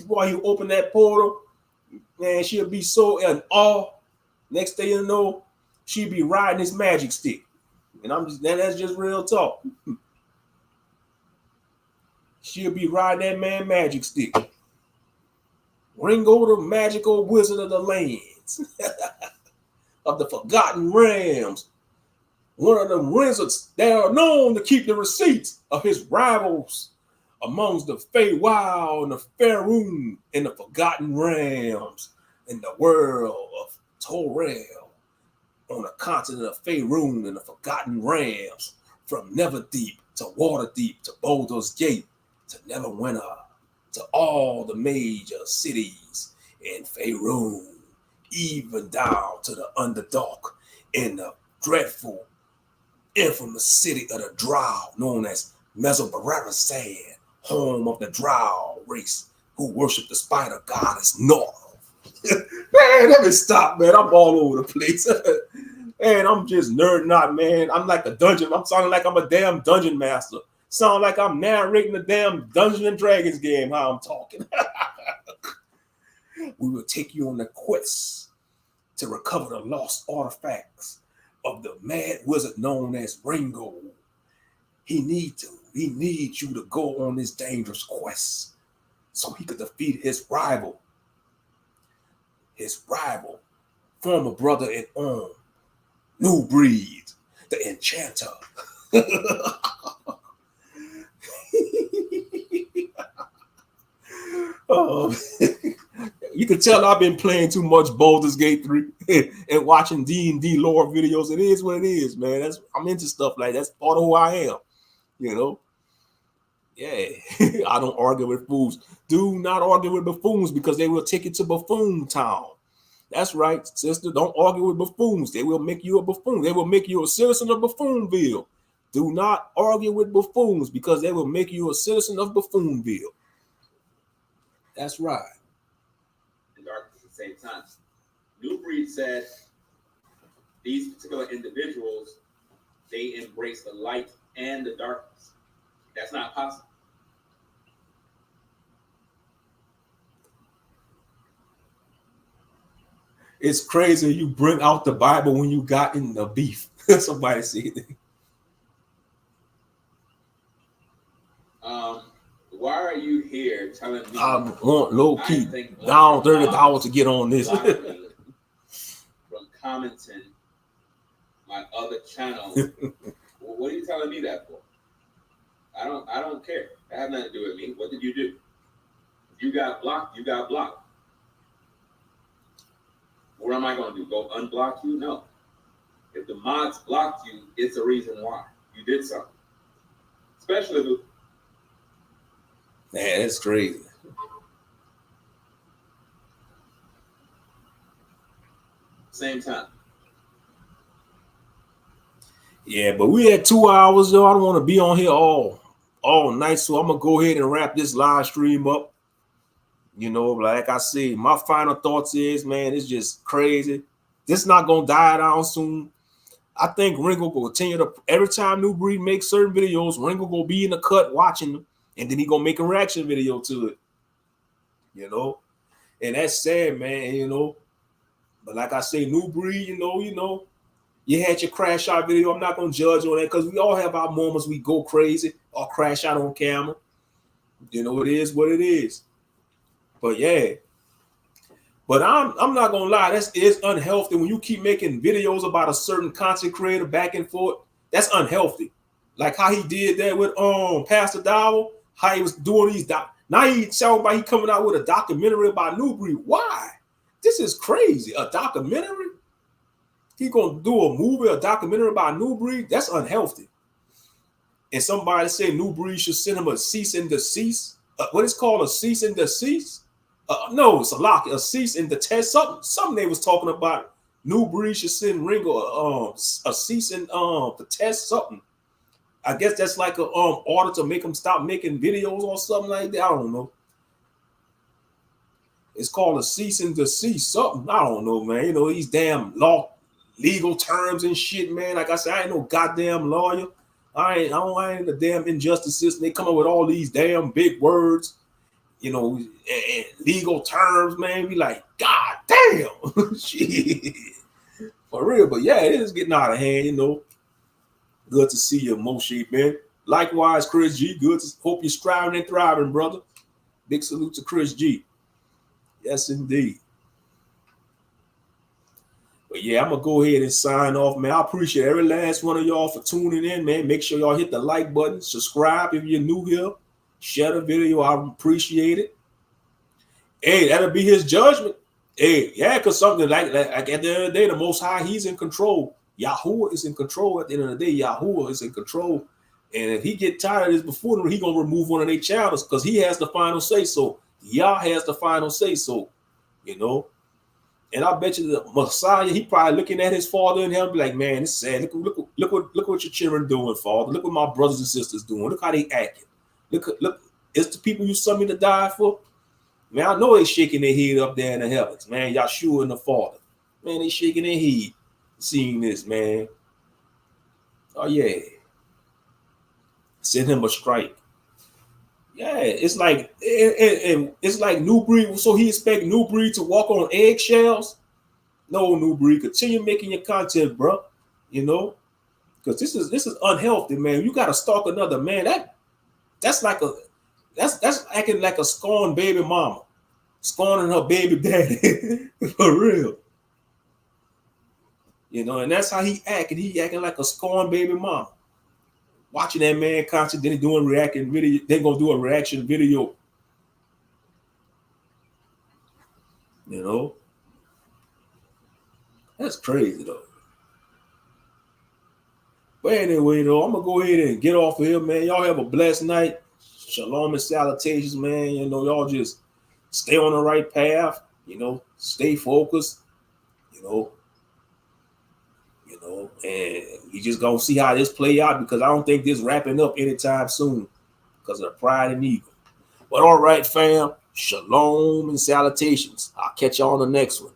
A: While you open that portal, man, she'll be so in awe. Next thing you know, she'll be riding his magic stick. And that's just real talk. She'll be riding that man magic stick. Ringo, the magical wizard of the lands, of the Forgotten Realms. One of them wizards that are known to keep the receipts of his rivals amongst the Feywild and the Faerun in the Forgotten Realms in the world of Torel on the continent of Faerun and the Forgotten Realms, from Neverdeep to Waterdeep to Baldur's Gate to Neverwinter to all the major cities in Faerun, even down to the Underdark in the dreadful, infamous city of the Drow known as Mesobararasan, home of the Drow race who worship the spider goddess North. Man, let me stop, man. I'm all over the place. Man, I'm just nerding out, man. I'm like a dungeon. I'm sounding like I'm a damn dungeon master. Sound like I'm narrating the damn Dungeons and Dragons game, how I'm talking. We will take you on the quest to recover the lost artifacts of the mad wizard known as Ringo. He needs you to go on this dangerous quest so he could defeat his rival, former brother in arms, Nubreed, the enchanter. Oh, you can tell I've been playing too much Baldur's Gate 3 and watching D&D lore videos. It is what it is, man. I'm into stuff like that. That's part of who I am, you know. Yeah, I don't argue with fools. Do not argue with buffoons because they will take you to buffoon town. That's right, sister. Don't argue with buffoons. They will make you a buffoon. They will make you a citizen of Buffoonville. Do not argue with buffoons because they will make you a citizen of Buffoonville. That's right.
F: And darkness at the same time. Nubreed said these particular individuals, they embrace the light and the darkness. That's not possible.
A: It's crazy you bring out the Bible when you got in the beef. Somebody said that.
F: Why are you here telling me
A: I want low key
F: I
A: down $30 to get on this?
F: from commenting my other channel? Well, what are you telling me that for? I don't care. That has nothing to do with me. What did you do? If you got blocked, you got blocked. What am I going to do? Go unblock you? No. If the mods blocked you, it's a reason why. You did something. Especially if
A: Man, that's crazy.
F: same time.
A: Yeah, but we had 2 hours, though. I don't want to be on here all night, so I'm gonna go ahead and wrap this live stream up. You know, like I said, my final thoughts is, man, it's just crazy. This not gonna die down soon. I think Ringo will continue to, every time Nubreed makes certain videos, Ringo will be in the cut watching them, and then he gonna make a reaction video to it. You know, and that's sad, man. You know, but like I say, Nubreed, you know, you had your crash out video. I'm not gonna judge on that because we all have our moments we go crazy or crash out on camera. You know, it is what it is. But yeah, but I'm not gonna lie, it's unhealthy when you keep making videos about a certain content creator back and forth. That's unhealthy. Like how he did that with Pastor Dowell, how he was doing these now he sound like he coming out with a documentary about Nubreed. Why? This is crazy. A documentary? He gonna do a movie, a documentary about Nubreed? That's unhealthy. And somebody said Nubreed should send him a cease and desist. What is called a cease and desist? No, it's a cease and detest. Something they was talking about. Nubreed should send Ringo a cease and detest something. I guess that's like a order to make him stop making videos or something like that. I don't know. It's called a cease and desist something. I don't know, man. You know, these damn legal terms and shit, man. Like I said, I ain't no goddamn lawyer. I ain't the damn injustice system. They come up with all these damn big words, you know, and legal terms, man. Be like, God damn, shit, for real. But yeah, it is getting out of hand, you know. Good to see you, Moshe, man. Likewise, Chris G. Good to hope you're striving and thriving, brother. Big salute to Chris G. Yes, indeed. But yeah, I'm gonna go ahead and sign off, man. I appreciate every last one of y'all for tuning in, man. Make sure y'all hit the like button, subscribe if you're new here, share the video. I appreciate it. Hey, that'll be his judgment. Hey, yeah, because something like at the end of the day, the Most High, he's in control. Yahuwah is in control. At the end of the day, Yahuwah is in control. And if he get tired of this buffoonery, he gonna remove one of their channels because he has the final say so. Yah has the final say so, you know. And I bet you the Messiah, he probably looking at his father in heaven, be like, man, it's sad. Look what your children doing, Father. Look what my brothers and sisters doing. Look how they acting. Look, it's the people you sent me to die for. Man, I know they shaking their head up there in the heavens, man. Yahshua and the Father, man, they shaking their head seeing this, man. Oh yeah, send him a strike. Yeah, it's like it's like Nubreed. So he expect Nubreed to walk on eggshells? No, Nubreed, continue making your content, bro. You know, because this is unhealthy, man. You got to stalk another man. That's acting like a scorned baby mama, scorning her baby daddy for real. You know, and that's how he acting. He acting like a scorned baby mama. Watching that man content, then he doing reacting video. They're gonna do a reaction video. You know, that's crazy though. But anyway, though, I'm gonna go ahead and get off of here, man. Y'all have a blessed night. Shalom and salutations, man. You know, y'all just stay on the right path. You know, stay focused. You know, and we just gonna see how this play out because I don't think this wrapping up anytime soon because of the pride and ego. But all right, fam, shalom and salutations. I'll catch y'all on the next one.